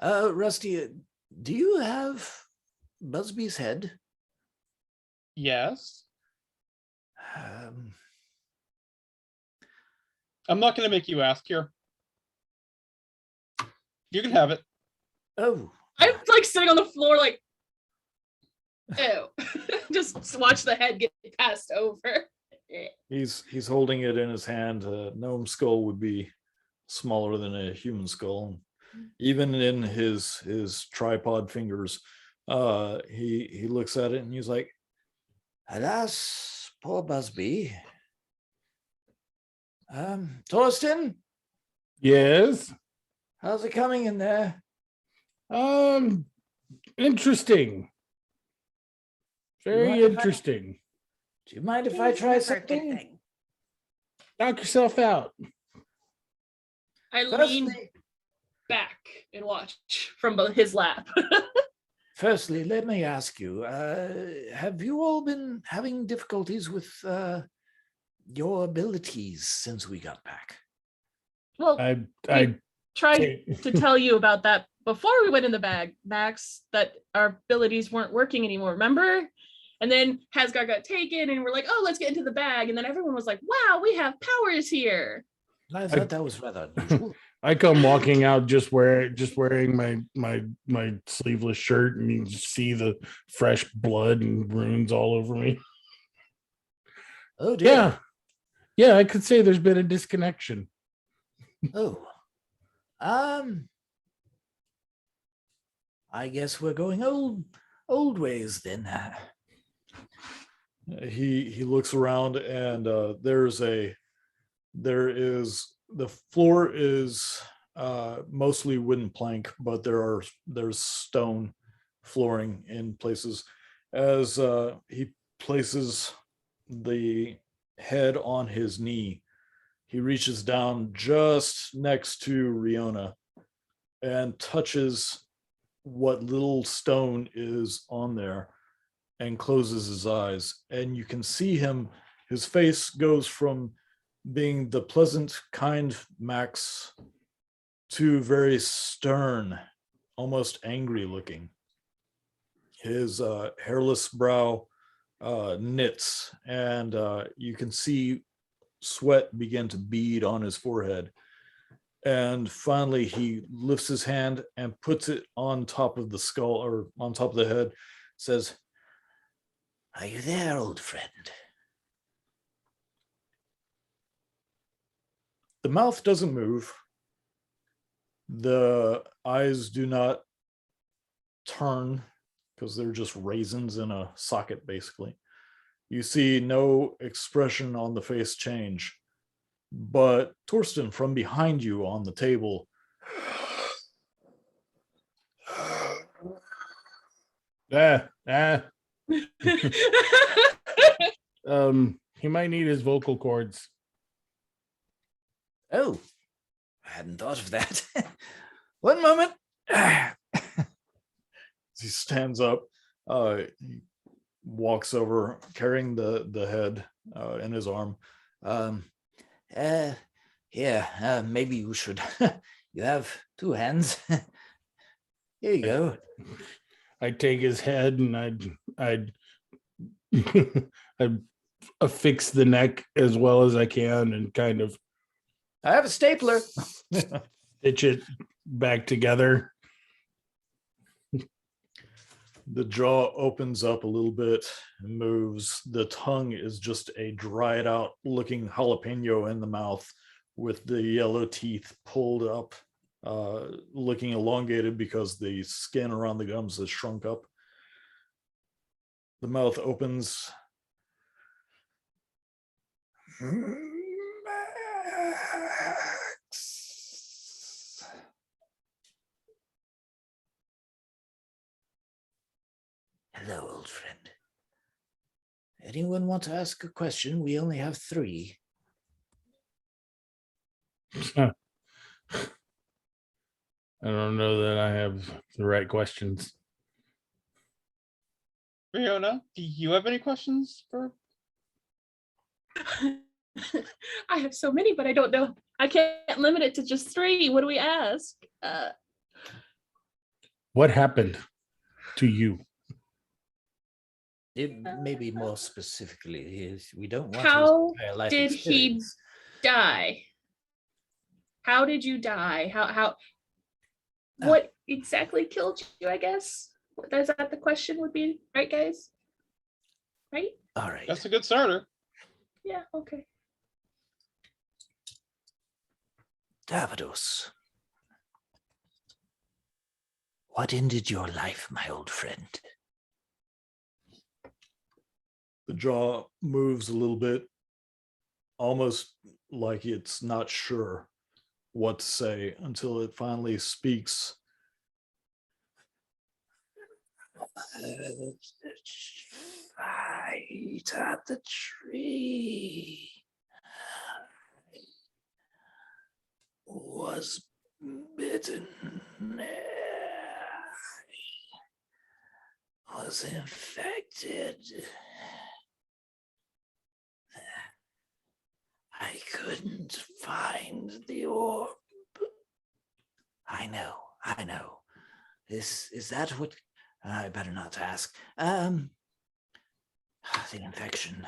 Rusty, do you have Busby's head? Yes. Um, I'm not going to make you ask here. You can have it. oh, I'm like sitting on the floor, like, ew. Just watch the head get passed over. He's holding it in his hand. A gnome skull would be smaller than a human skull. Even in his tripod fingers, he looks at it and he's like, alas, poor Busby. Torsten, Yes. how's it coming in there? Interesting. Very mind if I- interesting. Do you mind if I It's try never a good something? thing. Knock yourself out. I lean Firstly, back and watch from his lap. firstly, let me ask you, have you all been having difficulties with your abilities since we got back? Well, I tried to tell you about that before we went in the bag, Max, that our abilities weren't working anymore, remember? And then Hasgar got taken and we're like, oh, let's get into the bag. And then everyone was like, wow, we have powers here. I thought that was rather unusual. I come walking out just wearing my sleeveless shirt, and you just see the fresh blood and runes all over me. Oh dear. Yeah, I could say there's been a disconnection. Oh. I guess we're going old ways then. he looks around and there is the floor is mostly wooden plank, but there's stone flooring in places. As he places the head on his knee, he reaches down just next to Riona and touches what little stone is on there and closes his eyes. And you can see his face goes from being the pleasant, kind Max to very stern, almost angry looking. His hairless brow knits, and you can see sweat begin to bead on his forehead. And finally, he lifts his hand and puts it on top of the skull, or on top of the head, says, Are you there, old friend? the mouth doesn't move. The eyes do not turn because they're just raisins in a socket, basically. You see no expression on the face change. But Torsten, from behind you on the table, He might need his vocal cords. Oh, I hadn't thought of that. One moment. he stands up, he walks over carrying the head in his arm. Maybe you should. You have two hands. Here you go. I take his head and I'd affix the neck as well as I can and kind of I have a stapler. stitch it back together. The jaw opens up a little bit and moves. The tongue is just a dried out looking jalapeno in the mouth with the yellow teeth pulled up, looking elongated because the skin around the gums has shrunk up. The mouth opens. Hello, old friend. Anyone want to ask a question? We only have 3. I don't know that I have the right questions. Riona, do you have any questions for? I have so many, but I don't know. I can't limit it to just 3. What do we ask? What happened to you? It maybe more specifically is we don't want How his entire life did he experience. die? How did you die? Ah. What exactly killed you, I guess? Is that the question would be, right, guys? Right? All right. That's a good starter. Yeah, okay. Davados. What ended your life, my old friend? The jaw moves a little bit, almost like it's not sure what to say until it finally speaks. Fight at the tree. Was bitten. Was infected. I couldn't find the orb. I know. Is that what I better not ask. The infection.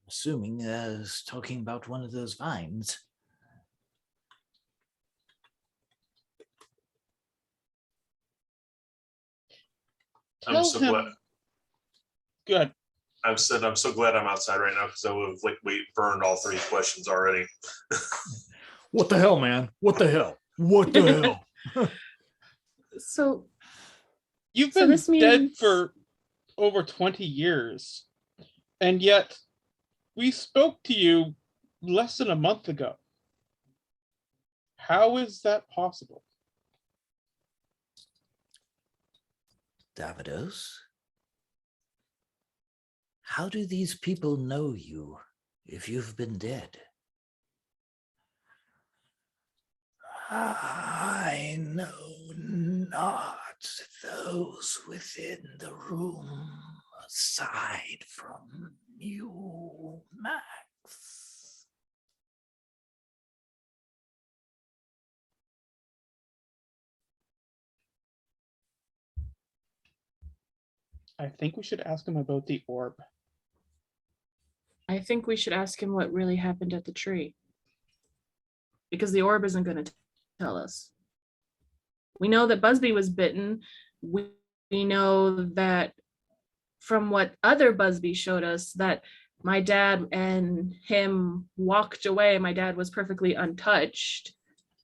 Assuming is talking about one of those vines. I'm Tell so him. glad. Good. I'm so glad I'm outside right now because I would have we burned all 3 questions already. What the hell, man? What the hell? What the hell? So You've So been this dead means- for over 20 years, and yet we spoke to you less than a month ago. How is that possible? Davados? How do these people know you if you've been dead? I know not those within the room aside from you, Max. I think we should ask him about the orb. I think we should ask him what really happened at the tree. Because the orb isn't going to tell us. We know that Busby was bitten. We know that from what other Busby showed us, that my dad and him walked away. My dad was perfectly untouched.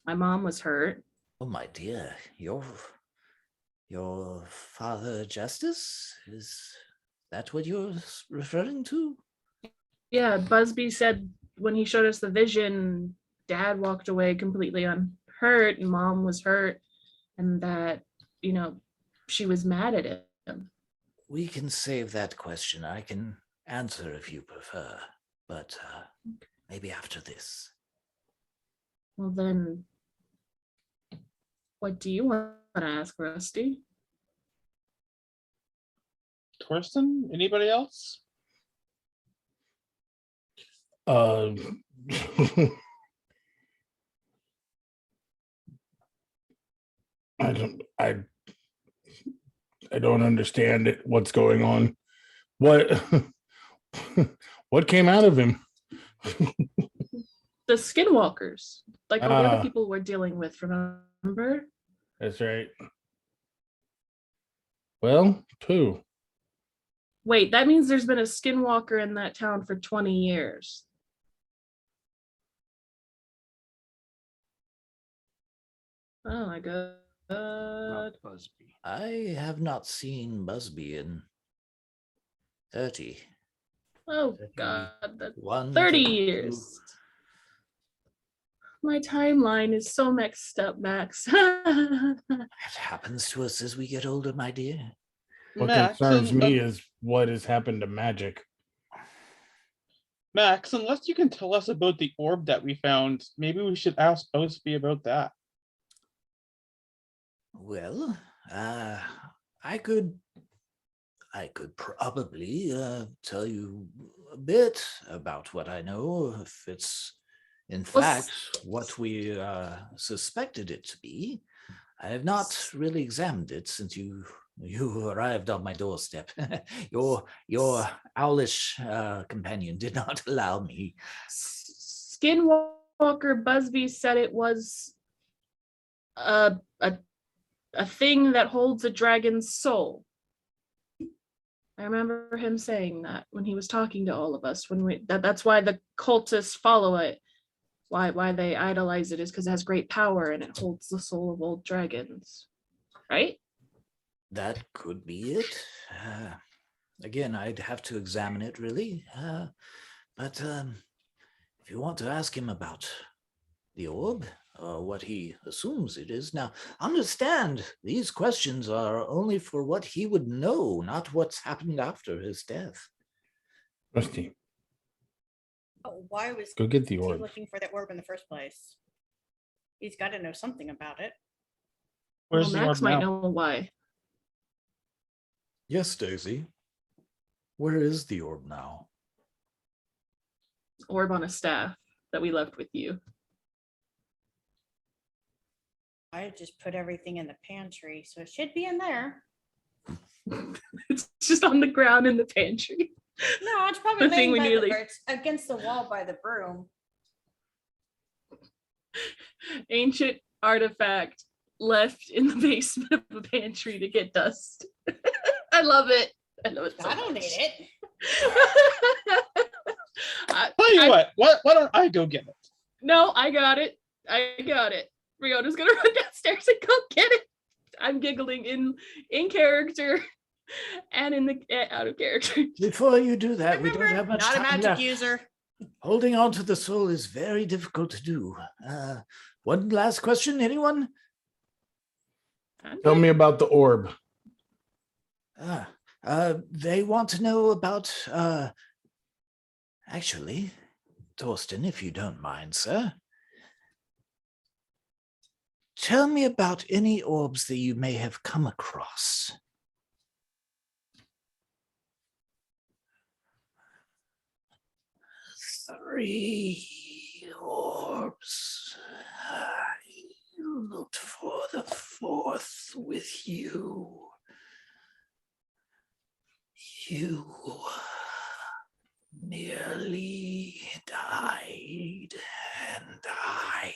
My mom was hurt. Oh, my dear, your father Justice? Is that what you're referring to? Yeah, Busby said when he showed us the vision, dad walked away completely unhurt and mom was hurt, and that, she was mad at him. We can save that question. I can answer if you prefer, but maybe after this. Well, then, what do you want to ask, Rusty? Torsten? Anybody else? I don't understand it. What's going on? What what came out of him? The skinwalkers, like all the other Ah. people we're dealing with, remember? That's right. Well, 2. Wait, that means there's been a skinwalker in that town for 20 years. Oh my god. Busby. I have not seen Busby in 30. Oh god, that's 1, 30 32. years. My timeline is so mixed up, Max. It happens to us as we get older, my dear. What Max, concerns unle- me is what has happened to magic. Max, unless you can tell us about the orb that we found, maybe we should ask Busby about that. Well, I could probably tell you a bit about what I know, if it's in Well, fact what we suspected it to be. I have not really examined it since you arrived on my doorstep. your owlish companion did not allow me. Skinwalker Busby said it was a thing that holds a dragon's soul. I remember him saying that when he was talking to all of us. That's why the cultists follow it. Why they idolize it is because it has great power and it holds the soul of old dragons. Right? That could be it. Again, I'd have to examine it, really. But if you want to ask him about the orb, or what he assumes it is. Now, understand, these questions are only for what he would know, not what's happened after his death. Rusty, Oh, why was go get the he orb. looking for the orb in the first place? He's got to know something about it. Where's Well, the Max orb might now? know why. Yes, Daisy. Where is the orb now? Orb on a staff that we left with you. I just put everything in the pantry, so it should be in there. It's just on the ground in the pantry. No, it's probably The thing laying we by nearly- or it's against the wall by the broom. Ancient artifact left in the basement of the pantry to get dust. I love it. I love it so I don't much. need it. Tell you what, why don't I go get it? No, I got it. Riona's gonna run downstairs and go get it. I'm giggling in character and in the out of character. Before you do that, we don't Remember, have much not a time magic left. user. Holding on to the soul is very difficult to do. One last question, anyone? Tell me about the orb. They want to know about, actually, Torsten, if you don't mind, sir. Tell me about any orbs that you may have come across. Three orbs. I looked for the fourth with you. You nearly died, and I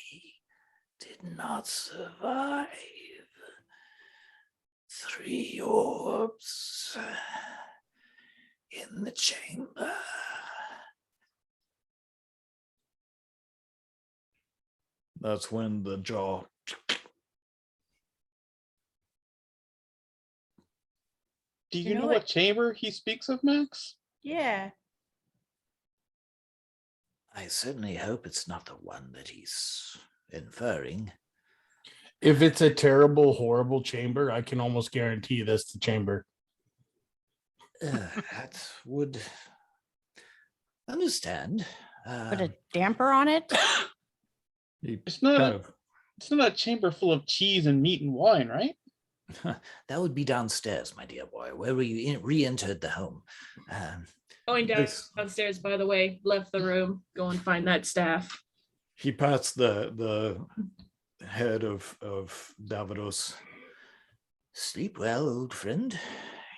did not survive. 3 orbs in the chamber. That's when the jaw. Do You you know know what- what chamber he speaks of, Max? Yeah. I certainly hope it's not the one that he's inferring. If it's a terrible, horrible chamber, I can almost guarantee that's the chamber. That would understand. Put a damper on it. He It's not kind a, of it's not a chamber full of cheese and meat and wine, right? That would be downstairs, my dear boy, where we re-entered the home. Going This- downstairs, by the way, left the room, go and find that staff. he pats the head of Davidos. Sleep well, old friend.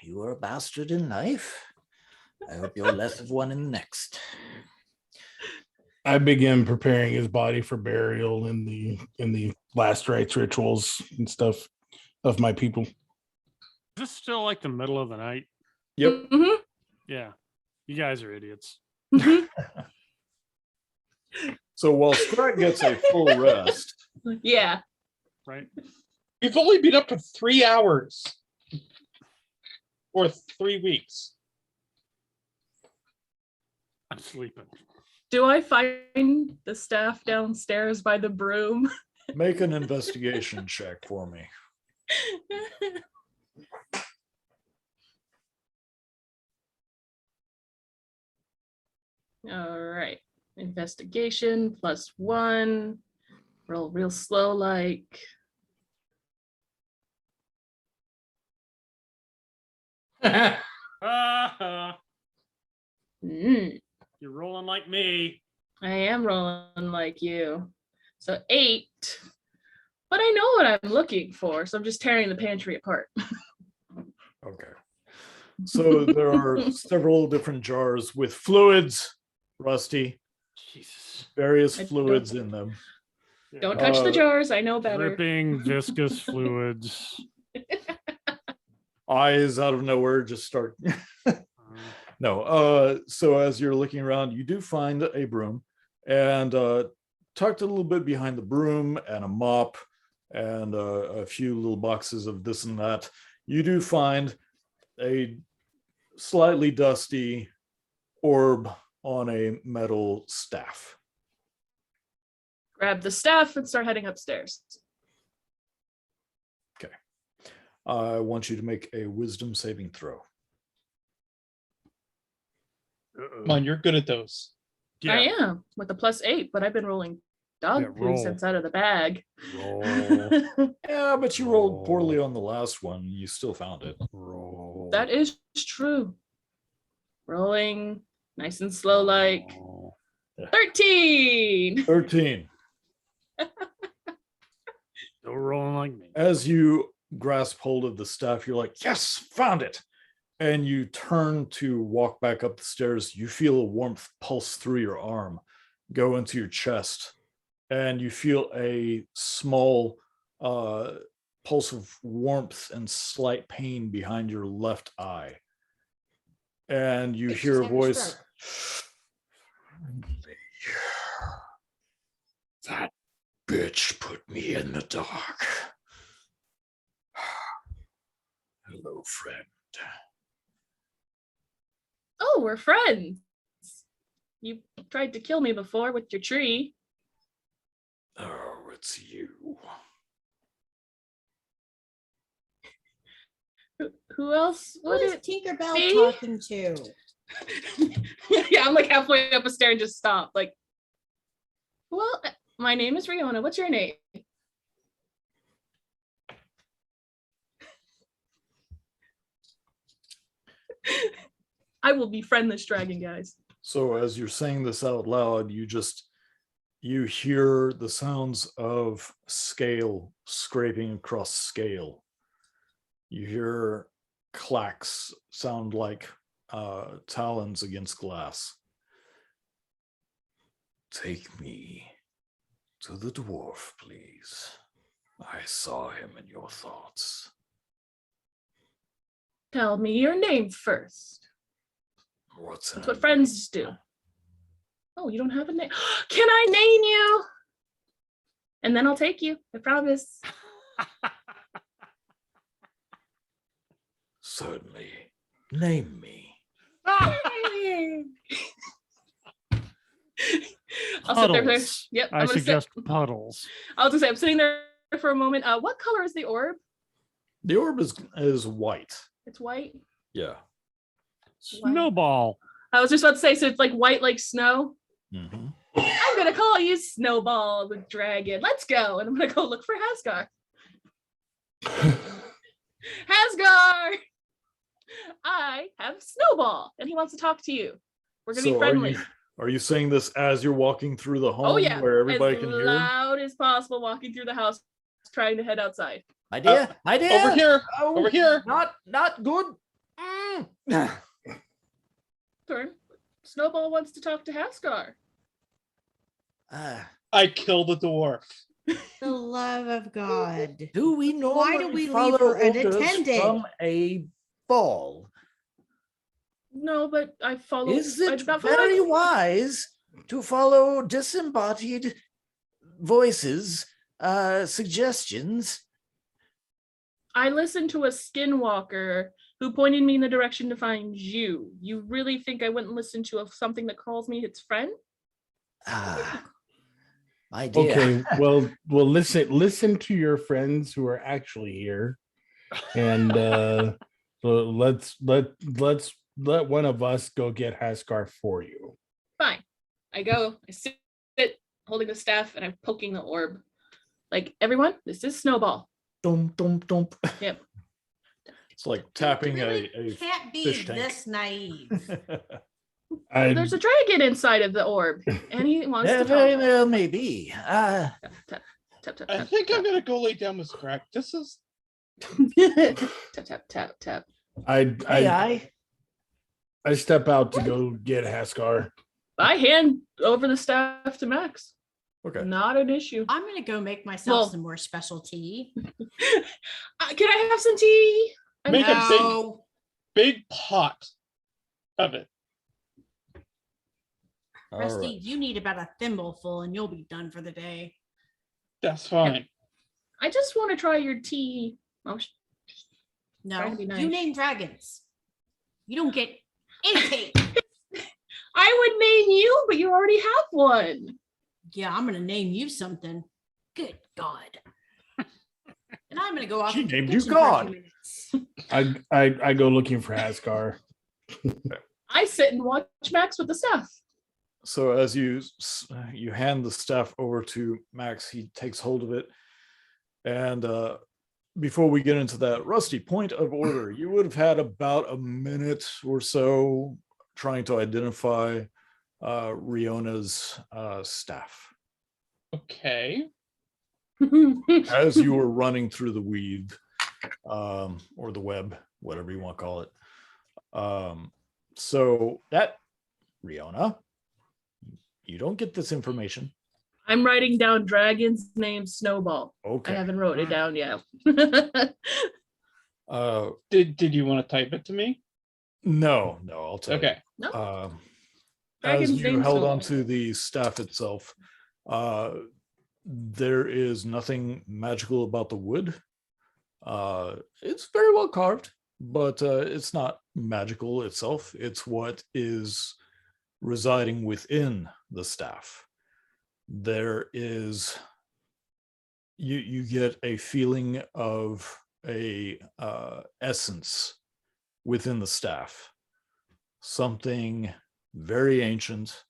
You were a bastard in life. I hope you're less of one in the next. I begin preparing his body for burial in the last rites rituals and stuff of my people. Is this still like the middle of the night? Yep. Mhm, Yeah. You guys are idiots. mhm. So while Scrat gets a full rest, Yeah. Right? We've only been up for 3 hours. Or 3 weeks. I'm sleeping. Do I find the staff downstairs by the broom? make an investigation check for me. All right. Investigation +1. Roll real slow like. Ah, Mm, you're rolling like me. I am rolling like you. So 8 But I know what I'm looking for, so I'm just tearing the pantry apart. Okay. So there are several different jars with fluids, Rusty, Jesus. various I fluids in them. Don't touch the jars. I know better. Dripping viscous fluids. Eyes out of nowhere just start. No. So as you're looking around, you do find a broom, and tucked a little bit behind the broom and a mop and a few little boxes of this and that, you do find a slightly dusty orb on a metal staff. Grab the staff and start heading upstairs. I want you to make a wisdom saving throw. Come on, you're good at those. Yeah. I am with a +8, but I've been rolling dog Yeah, food roll. since out of the bag. Roll. Yeah, but you rolled poorly on the last one. You still found it. Roll. That is true. Rolling nice and slow, like Roll. 13. 13. Still rolling like me. As you grasp hold of the staff, you're like, yes, found it. And you turn to walk back up the stairs. You feel a warmth pulse through your arm, go into your chest, and you feel a small pulse of warmth and slight pain behind your left eye. And you It's hear a just having a voice. That bitch put me in the dark. Hello, friend. Oh, we're friends. You tried to kill me before with your tree. Oh, it's you. Who else Who would is it? Tinkerbell be? talking to? Yeah, I'm like halfway up a stair and just stop. Like, well, my name is Riona. What's your name? I will befriend this dragon, guys. So as you're saying this out loud, you hear the sounds of scale scraping across scale. You hear clacks sound like talons against glass. Take me to the dwarf, please. I saw him in your thoughts. Tell me your name first. What's That's her what friends do. Oh, you don't have a name? Can I name you? And then I'll take you. I promise. Certainly. Name me. I'll sit there. Puddles. Yep. I suggest puddles. I'll just say I'm sitting there for a moment. What color is the orb? The orb is white. It's white. Yeah. Snowball. I was just about to say, so it's like white like snow. Mm-hmm. I'm gonna call you Snowball the dragon. Let's go. And I'm gonna go look for Hasgar. Hasgar! I have Snowball, and he wants to talk to you. We're gonna be friendly. Are you saying this as you're walking through the home Oh yeah, where everybody as can hear? loud as possible, walking through the house, trying to head outside. My dear, my dear. Over here. Oh, Over here. Not good. Turn. Snowball wants to talk to Hasgar. I killed the dwarf. The love of God. Do we normally Why do we leave follow her orders unattended? from a ball? No, but I follow. Is I it not follow- very wise to follow disembodied voices, suggestions? I listened to a skinwalker who pointed me in the direction to find you. You really think I wouldn't listen to something that calls me its friend? Ah, my dear. Okay, well, listen to your friends who are actually here, and so let's let one of us go get Haskar for you. Fine. I go, I sit holding the staff, and I'm poking the orb. Like, everyone, this is Snowball. Dum, dum, dum. Yep. It's like tapping Really a can't be fish tank. this naive. There's a dragon inside of the orb, and he wants Yeah, to very talk. well, maybe. Tap tap I tap. think I'm tap. gonna go lay down with Scrack. This is Tap tap tap tap. I step out to go get Haskar. I hand over the staff to Max. Okay. Not an issue. I'm gonna go make myself Well- some more special tea. Can I have some tea? Make a big- No, big pot of it. All Rusty, right. you need about a thimble full and you'll be done for the day. That's fine. I just want to try your tea. Oh, No, Trying to be you nice. name dragons. You don't get anything. I would name you, but you already have one. Yeah, I'm gonna name you something. Good God. And I'm gonna go off. She to the named you kitchen for a God. few minutes. I go looking for Haskar. I sit and watch Max with the staff. So as you hand the staff over to Max, he takes hold of it, and before we get into that, Rusty, point of order. You would have had about a minute or so trying to identify Riona's staff Okay. as you were running through the weed or the web, whatever you want to call it. So that Riona, you don't get this information. I'm writing down dragon's name Snowball. I Okay. haven't wrote it down yet. Did you want to type it to me? No, I'll tell you. Okay. As Dragon's you name's held Snowball. onto the staff itself, there is nothing magical about the wood. It's very well carved, but it's not magical itself. It's what is residing within the staff. There is you get a feeling of a essence within the staff, something very ancient,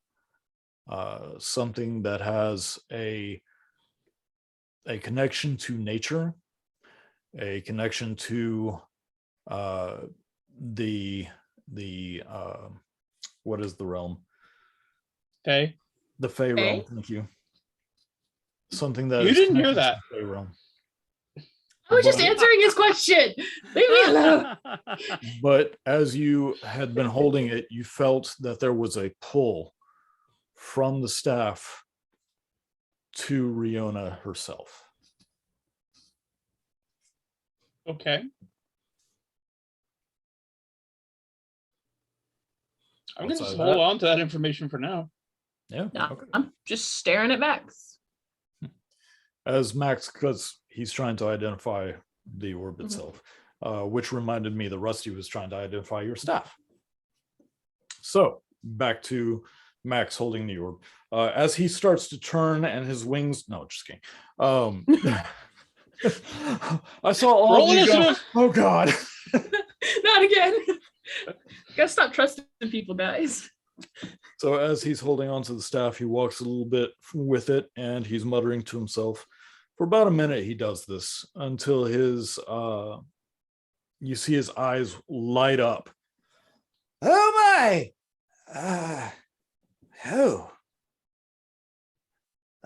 something that has a connection to nature, a connection to the what is the realm? Okay. The Fey realm. Fae? Thank you. Something that You is didn't hear connected to that. the Fey realm. I was just But- answering his question. Leave me alone. But as you had been holding it, you felt that there was a pull from the staff to Riona herself. Okay. I'm gonna Outside just of hold that- on to that information for now. Yeah. No, Okay. I'm just staring at Max. As Max, because he's trying to identify the orb Mhm. itself, which reminded me that Rusty was trying to identify your staff. So back to Max holding the orb. As he starts to turn and his wings, no, just kidding. I saw all Roll of you go, initiative. oh God. Not again. Gotta stop trusting people, guys. So as he's holding onto the staff, he walks a little bit with it and he's muttering to himself. For about a minute, he does this until his you see his eyes light up. Oh my!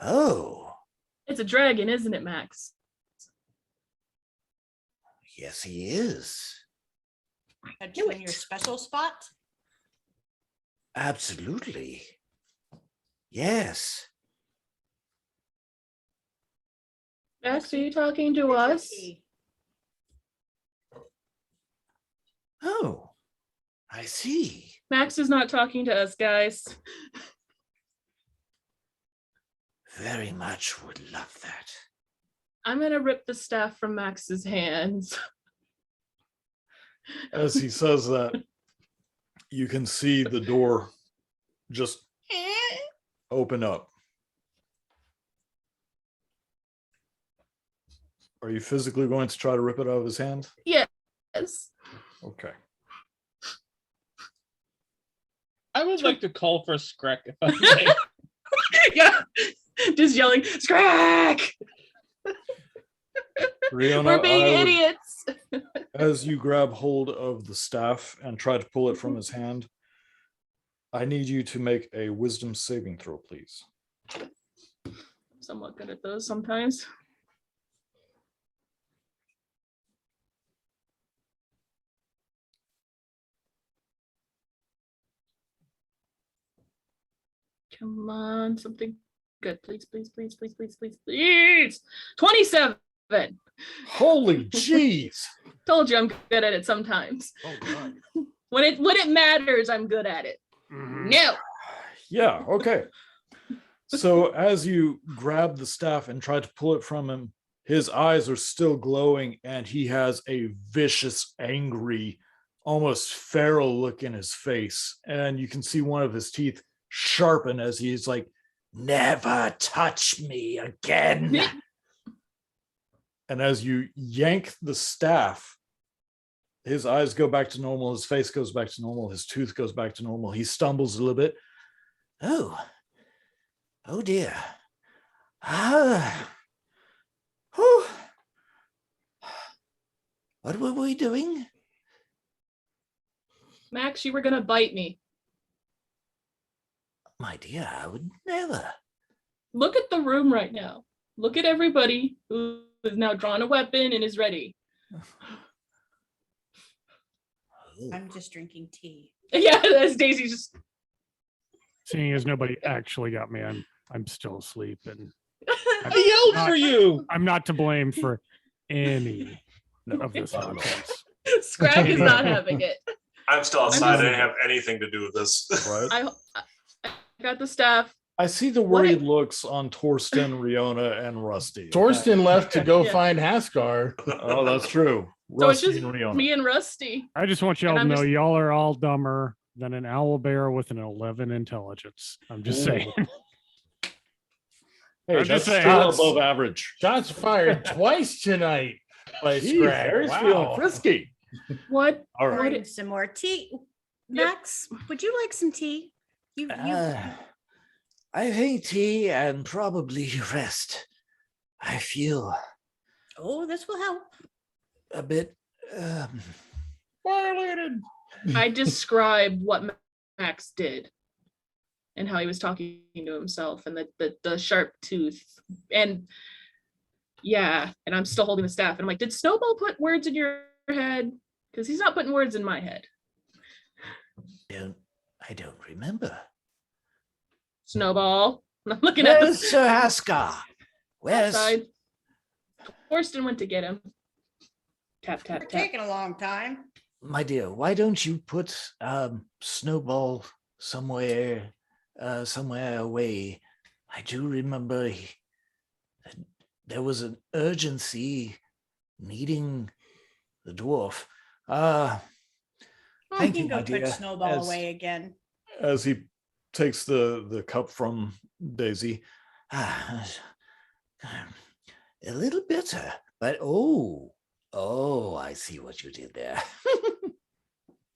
Oh, It's a dragon, isn't it, Max? yes, he is. Had you in your special spot? Absolutely. Yes. Max, are you talking to Here's your us? tea. Oh, I see. Max is not talking to us, guys. Very much would love that. I'm gonna rip the staff from Max's hands. as he says that, you can see the door just open up. Are you physically going to try to rip it out of his hand? Yes. Okay. I would like to call for Scrack if I may. Yeah. Just yelling, Scrack! Riona, We're being I would- idiots. as you grab hold of the staff and try to pull it from his hand, I need you to make a wisdom saving throw, please. somewhat good at those sometimes. Come on, something good. Please, please, please, please, please, please, please. 27. Holy jeez. Told you I'm good at it sometimes. Oh god. When it matters, I'm good at it. No. Yeah, okay. So as you grab the staff and try to pull it from him, his eyes are still glowing and he has a vicious, angry, almost feral look in his face. And you can see one of his teeth sharpen as he's like, "Never touch me again." And as you yank the staff, his eyes go back to normal, his face goes back to normal, his tooth goes back to normal. He stumbles a little bit. Oh dear. Whew. What were we doing? Max, you were gonna bite me. My dear, I would never. Look at the room right now. Look at everybody who has now drawn a weapon and is ready. I'm just drinking tea. Yeah, as Daisy just Seeing as nobody actually got me, I'm still asleep, and I yelled for you. I'm not to blame for any of this nonsense. Scrag is not having it. I'm still outside. I didn't have anything to do with this. Right? I got the staff. I see the worried looks on Torsten, Riona, and Rusty. Torsten left to go Yeah. find Haskar. Oh, that's true. So it's Rusty just and Riona. me and Rusty. I just want y'all And to I'm know just- y'all are all dumber than an owl bear with an 11 intelligence. I'm just Ooh. saying. Hey, I'm just that's saying. still above average. Shots fired twice tonight by Gee, Scrag. Harry's Wow. feeling frisky. What? All right. Bring some more tea. Max, would you like some tea? You I think tea and probably rest. I feel oh, this will help. a bit Violated. I describe what Max did and how he was talking to himself and the sharp tooth. And yeah, and I'm still holding the staff. And I'm like, did Snowball put words in your head? Because he's not putting words in my head. I don't remember. Snowball. I'm looking at Where's the Sir Haskar? Where's side. Torsten went to get him. Tap, tap, It's tap. taking a long time. my dear? Why don't you put Snowball somewhere away? I do remember there was an urgency needing the dwarf. Oh, Thank you you, can my go put dear. Snowball As- away again. As he takes the cup from Daisy. A little bitter, but oh, I see what you did there.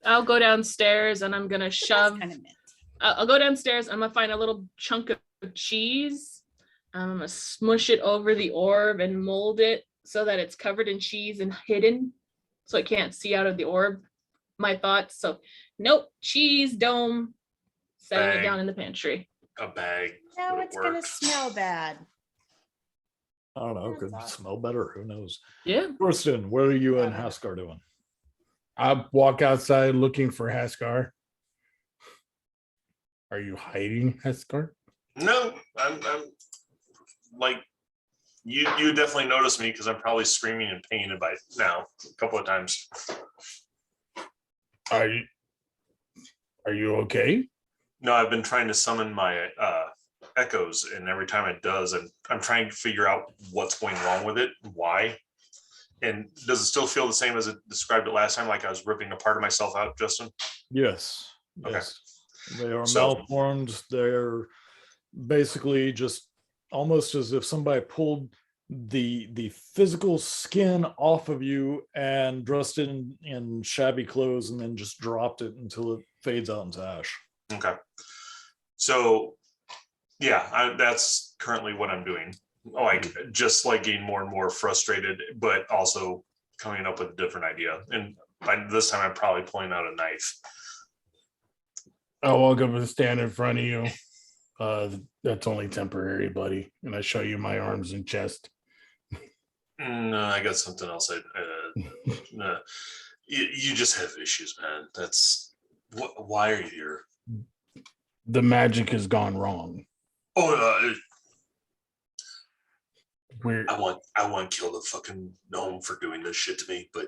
I'll go downstairs and I'm gonna That's shove. kind of mint. I'll go downstairs. I'm gonna find a little chunk of cheese. I'm gonna smush it over the orb and mold it so that it's covered in cheese and hidden, so it can't see out of the orb. My thoughts. So, nope, cheese dome. Setting it Bang. down in the pantry. A bag. No, would it's gonna work. smell bad. I don't know. That's Could awesome. smell better. Who knows? Yeah. Torsten, what are you and Yeah. Haskar doing? I walk outside looking for Haskar. Are you hiding, Haskar? No, I'm like you definitely noticed me because I'm probably screaming in pain by now a couple of times. Are you okay? No, I've been trying to summon my echoes, and every time it does, I'm trying to figure out what's going wrong with it, why. And does it still feel the same as it described it last time, like I was ripping a part of myself out, Justin? Yes. Okay. Yes. They are So- malformed. They're basically just almost as if somebody pulled the physical skin off of you and dressed it in shabby clothes and then just dropped it until it fades out into ash. Okay. So, yeah, that's currently what I'm doing. Like, just like getting more and more frustrated, but also coming up with a different idea. And by this time, I'm probably pulling out a knife. I'll walk up and stand in front of you. That's only temporary, buddy. And I show you my arms and chest. No, I got something else. No, you just have issues, man. That's why are you here? The magic has gone wrong. Oh, We're I want to kill the fucking gnome for doing this shit to me, but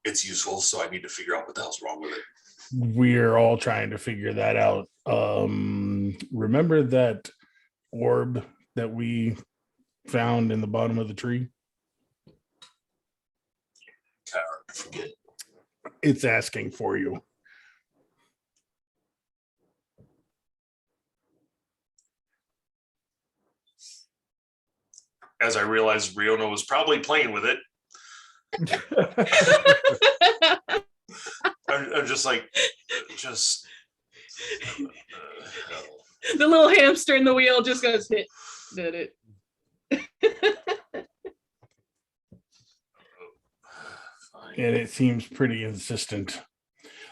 it's useful, so I need to figure out what the hell's wrong with it. we're all trying to figure that out. Remember that orb that we found in the bottom of the tree? Kind of hard to forget. It's asking for you. As I realized Riona was probably playing with it, I'm just like, just hell. The little hamster in the wheel just goes hit. Did it. Fine. And it seems pretty insistent.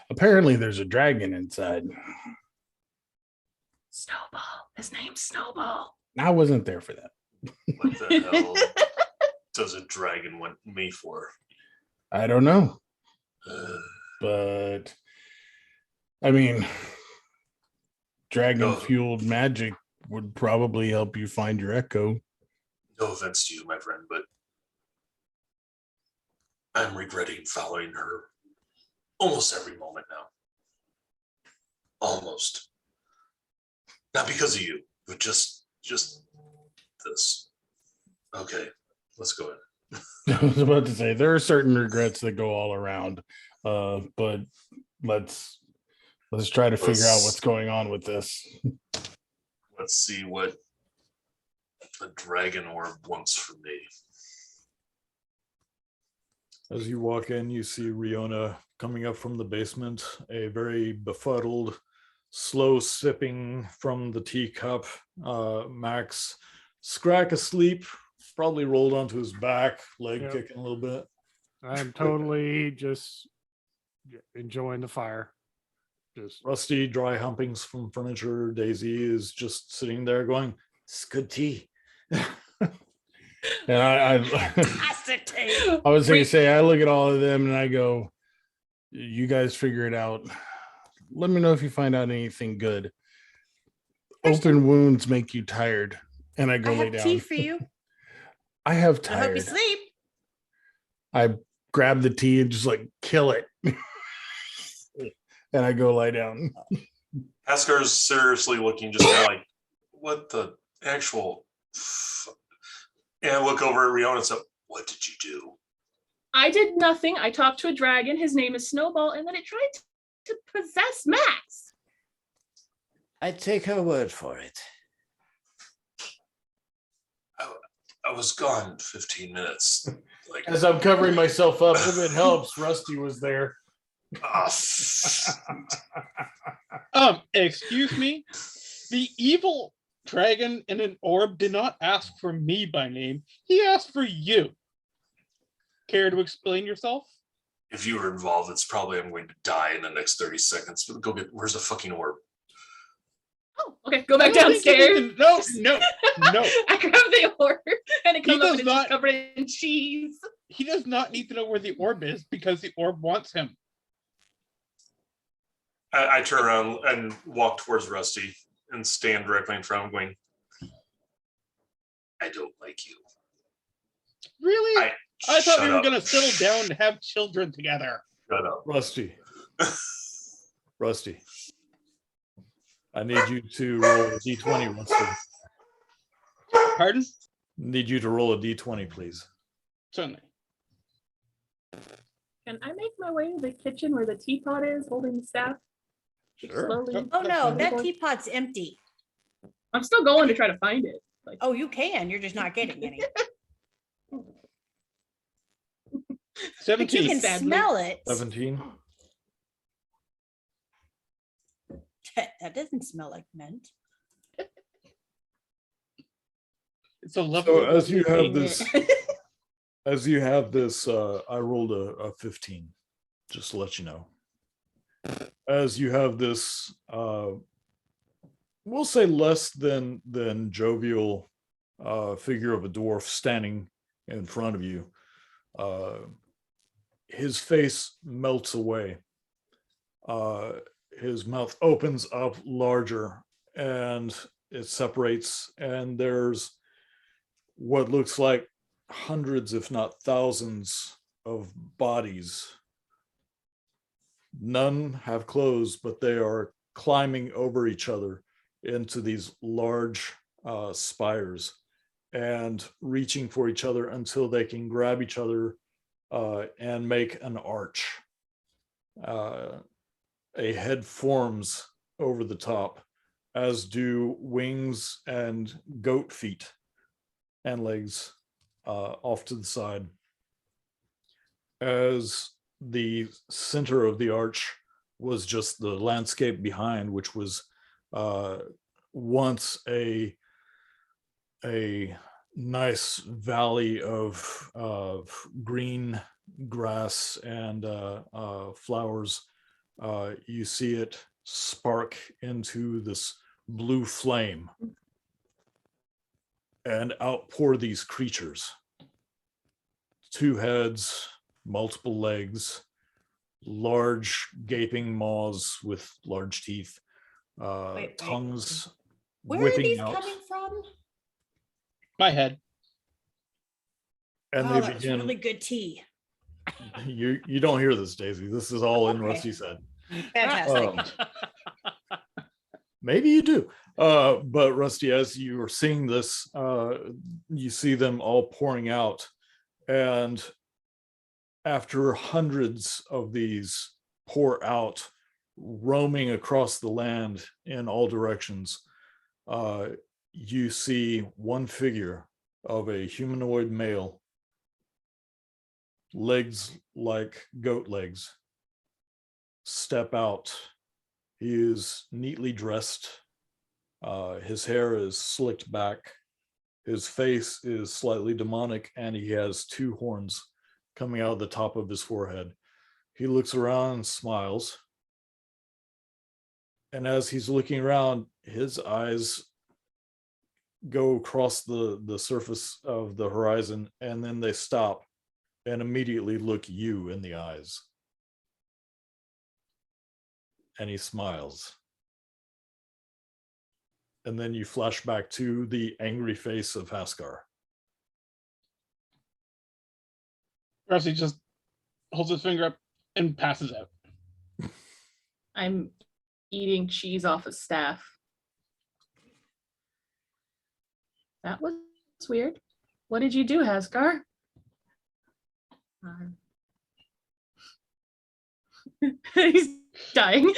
Apparently, there's a dragon inside. Snowball. His name's Snowball. I wasn't there for that. What the hell does a dragon want me for? I don't know. Uh, But I mean, dragon fueled magic would probably help you find your echo. no offense to you, my friend, but I'm regretting following her almost every moment now. Almost. Not because of you, but just this. Okay, let's go in. I was about to say there are certain regrets that go all around. But let's try to figure out what's going on with this. Let's see what the dragon orb wants from me. As you walk in, you see Riona coming up from the basement, a very befuddled, slow sipping from the teacup. Max, Scrack asleep, probably rolled onto his back, leg Yep. kicking a little bit. I'm totally just enjoying the fire. Just Rusty, dry humpings from furniture. Daisy is just sitting there going, "It's good tea." And I was going to say, I look at all of them and I go, you guys figure it out. Let me know if you find out anything good. Open wounds make you tired. And I go I lay have down. tea for you. I have I hope you tired. sleep. I grab the tea and just like kill it. And I go lie down. Askar's seriously looking just kind of like, what the actual and I look over at Riona and say, what did you do? I did nothing. I talked to a dragon. His name is Snowball, and then it tried to possess Max. I take her word for it. I was gone 15 minutes. Like, As I'm covering myself up, if it helps, Rusty was there. Excuse me. The evil dragon in an orb did not ask for me by name. He asked for you. Care to explain yourself? if you were involved, it's probably I'm going to die in the next 30 seconds. But go get, where's the fucking orb? Oh, okay. Go back I don't think you downstairs. need to- No. I grab the orb and it comes up does and it's not- just covered in cheese. He does not need to know where the orb is because the orb wants him. I turn around and walk towards Rusty and stand directly in front of him going, I don't like you. Really? I thought Shut we were up. going to settle down and have children together. Shut up. Rusty. Rusty. I need you to roll a d20, Rusty. Pardon? Need you to roll a d20, please. Certainly. Can I make my way to the kitchen where the teapot is holding the staff? Sure. Slowly. Oh no, that teapot's empty. I'm still going to try to find it. Like, Oh, you can. You're just not getting any. But you 17. can Sadly. smell it. 17. That doesn't smell like mint. It's a lovely. So as you have Dang this, it. as you have this, I rolled a 15, just to let you know. As you have this we'll say less than jovial figure of a dwarf standing in front of you. His face melts away. His mouth opens up larger and it separates, and there's what looks like hundreds, if not thousands, of bodies. None have clothes, but they are climbing over each other into these large spires and reaching for each other until they can grab each other and make an arch. A head forms over the top, as do wings and goat feet and legs off to the side. As the center of the arch was just the landscape behind, which was once a nice valley of green grass and flowers. You see it spark into this blue flame and outpour these creatures. 2 heads, multiple legs, large gaping maws with large teeth, Wait. tongues Where are whipping these out, coming from? My head. and Oh, they that was begin. really good tea. You don't hear this, Daisy. This is all in Okay. Rusty's head. Fantastic. Maybe you do. But Rusty, as you are seeing this, you see them all pouring out. And after hundreds of these pour out, roaming across the land in all directions, you see one figure of a humanoid male, legs like goat legs, step out. He is neatly dressed. His hair is slicked back. His face is slightly demonic, and he has 2 horns coming out of the top of his forehead. He looks around and smiles. And as he's looking around, his eyes go across the surface of the horizon, and then they stop and immediately look you in the eyes. And he smiles. And then you flash back to the angry face of Haskar. Rusty just holds his finger up and passes out. I'm eating cheese off a staff. That was weird. What did you do, Haskar? He's dying.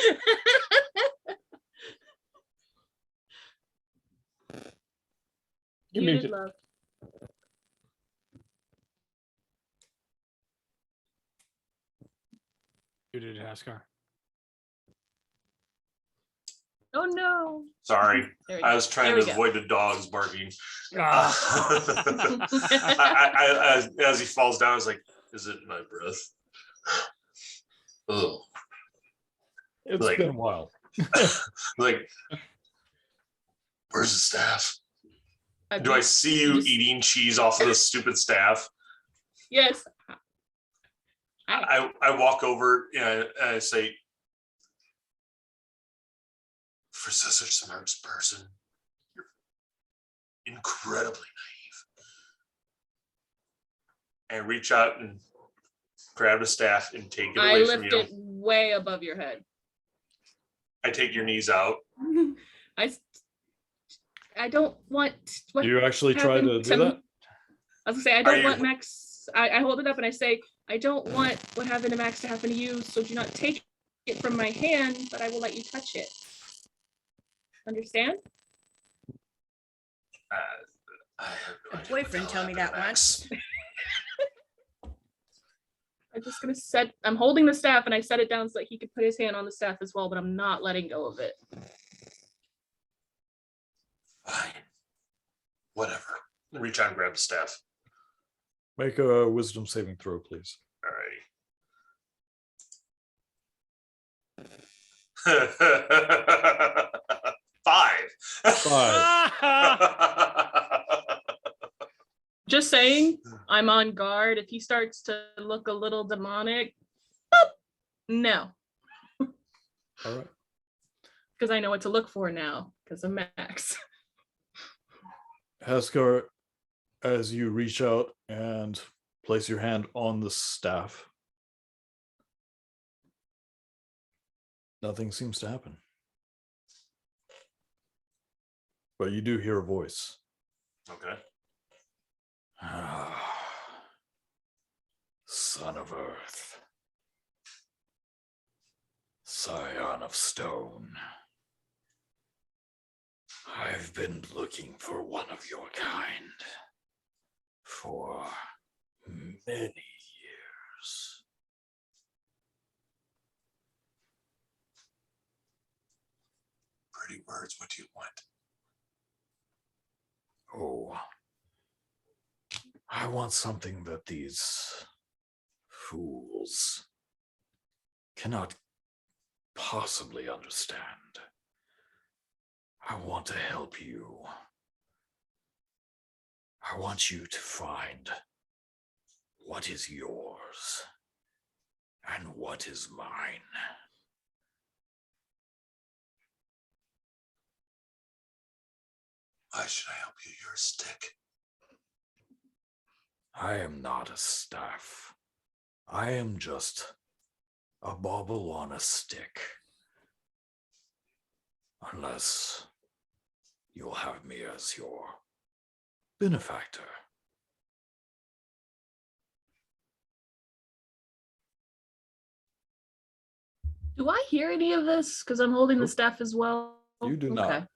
You're Muted muted. love. You did, Haskar. Oh no. Sorry, There we I go. was trying There we to go. avoid the dogs barking. Ah. As he falls down, I was like, "Is it my breath?" Oh, It's Like- been a while. like, where's the staff? I've Do I eat- see you just- eating cheese off of this stupid staff? Yes. I walk over and I say, for such a smart person, you're incredibly naive. And reach out and grab the staff and take it I away from lift you. it way above your head. I take your knees out. I don't want what Do you actually try to happened do that? I was gonna say, I Are don't you- want Max. I hold it up and I say, I don't want what happened to Max to happen to you. So do not take it from my hand, but I will let you touch it. Understand? I have no A idea what boyfriend the told hell me that happened to once. Max. I'm just gonna set. I'm holding the staff and I set it down so that he could put his hand on the staff as well, but I'm not letting go of it. Fine. Whatever. Reach out and grab the staff. Make a wisdom saving throw, please. All right. 5. 5. Just saying, I'm on guard. If he starts to look a little demonic, boop, no, All right. because I know what to look for now because of Max. Haskar, as you reach out and place your hand on the staff, nothing seems to happen. But you do hear a voice. Okay. Son of Earth, Scion of Stone, I've been looking for one of your kind for many years. Pretty words. What do you want? Oh, I want something that these fools cannot possibly understand. I want to help you. I want you to find what is yours and what is mine. Why should I help you? You're a stick. I am not a staff. I am just a bauble on a stick. Unless you'll have me as your benefactor. Do I hear any of this? Because I'm holding the Nope. staff as well. You do not.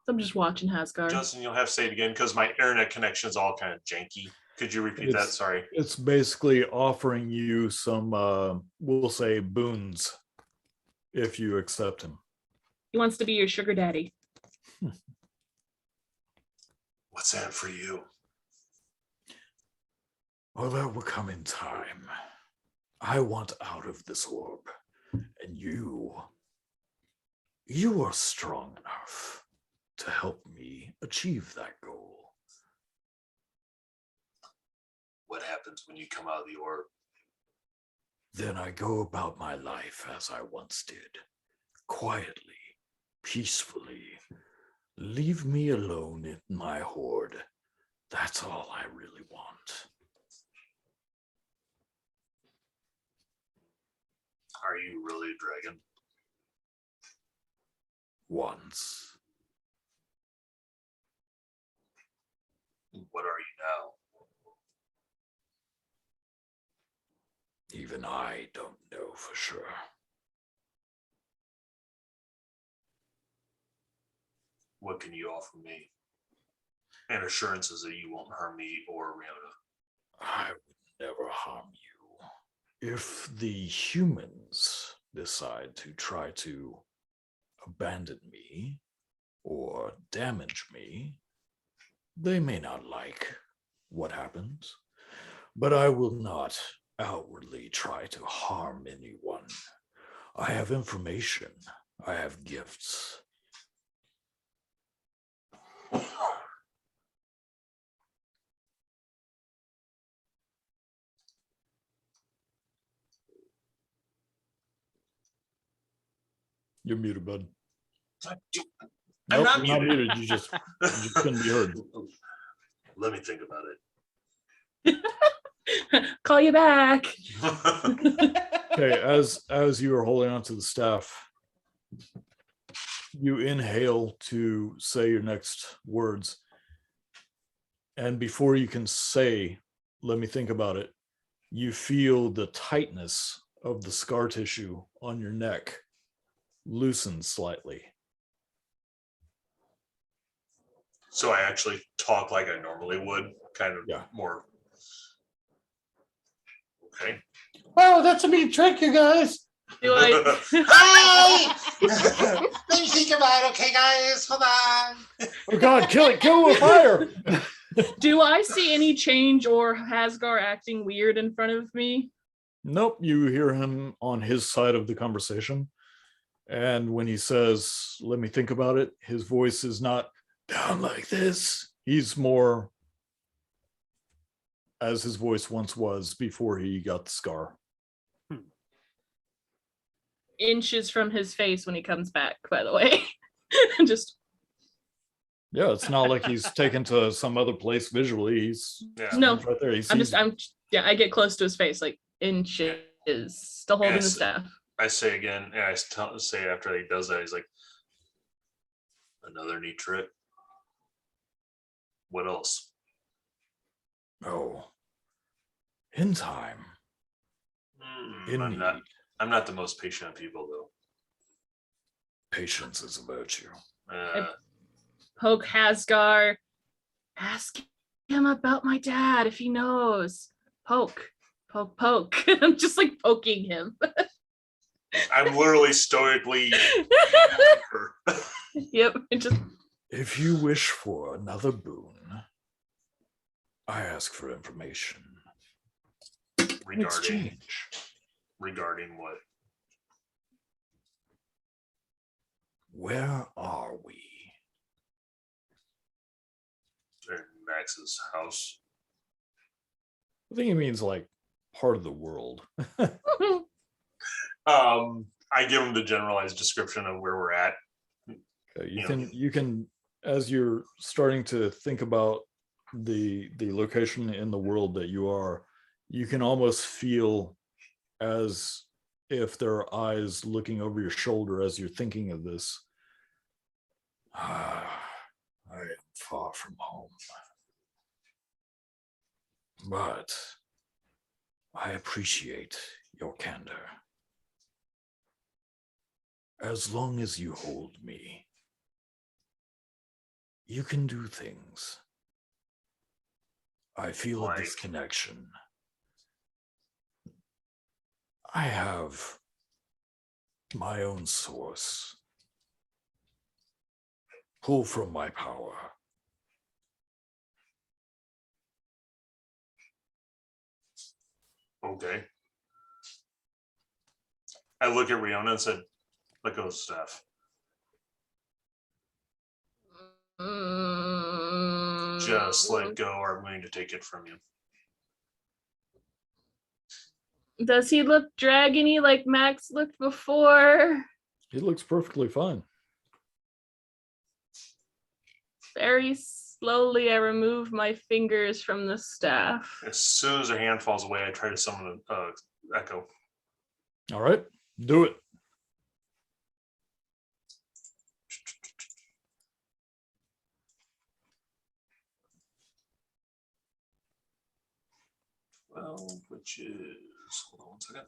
I'm just watching Hasgard. Justin, you'll have to say it again because my internet connection is all kind of janky. Could you repeat that? It's- Sorry. It's basically offering you some, we'll say, boons if you accept him. He wants to be your sugar daddy. What's that for you? Well, that will come in time. I want out of this orb, and you are strong enough to help me achieve that goal. What happens when you come out of the orb? Then I go about my life as I once did, quietly, peacefully. Leave me alone in my horde. That's all I really want. Are you really a dragon? Once. What are you now? Even I don't know for sure. What can you offer me? And assurances that you won't harm me or Rihanna. I would never harm you. If the humans decide to try to abandon me or damage me, they may not like what happens, but I will not outwardly try to harm anyone. I have information. I have gifts. You're muted, bud. I'm Nope, not you're muted. You just couldn't be heard. Let me think about Call you back. it. Okay, as you are holding onto the staff, you inhale to say your next words. And before you can say, let me think about it, you feel the tightness of the scar tissue on your neck loosen slightly. So I actually talk like I normally would, kind of Yeah. more. Okay. Oh, that's a neat trick, you guys. Do I? Let me think about it, okay, guys. Hold on. Oh God, kill it with fire. Do I see any change or Hasgar acting weird in front of me? Nope, you hear him on his side of the conversation. And when he says, let me think about it, his voice is not down like this. He's more as his voice once was before he got the scar. Inches from his face when he comes back, by the way. Just Yeah, it's not like he's taken to some other place visually. He's Yeah. no. right there. He sees I get close to his face, like inches, still holding the Yes. staff. I say again, and I say after he does that, he's like, another neat trick. What else? Oh, in time. In I'm need. not the most patient of people, though. Patience is a virtue. Poke Hasgar. Ask him about my dad if he knows. Poke. I'm just like poking him. I'm literally stoically. Yep. Just If you wish for another boon, I ask for information. In exchange. Regarding what? Where are we? In Max's house. I think he means like part of the world. I give him the generalized description of where we're at. Okay, Yeah. you can as you're starting to think about the location in the world that you are, you can almost feel as if there are eyes looking over your shoulder as you're thinking of this. I am far from home, but I appreciate your candor. As long as you hold me, you can do things. I feel a disconnection. I have my own source. Pull from my power. Okay. I look at Riona and said, let go of the staff. Just let go, or I'm going to take it from you. Does he look dragony like Max looked before? He looks perfectly fine. Very slowly, I remove my fingers from the staff. As soon as her hand falls away, I try to summon an echo. All right, do it. Well, which is, hold on one second.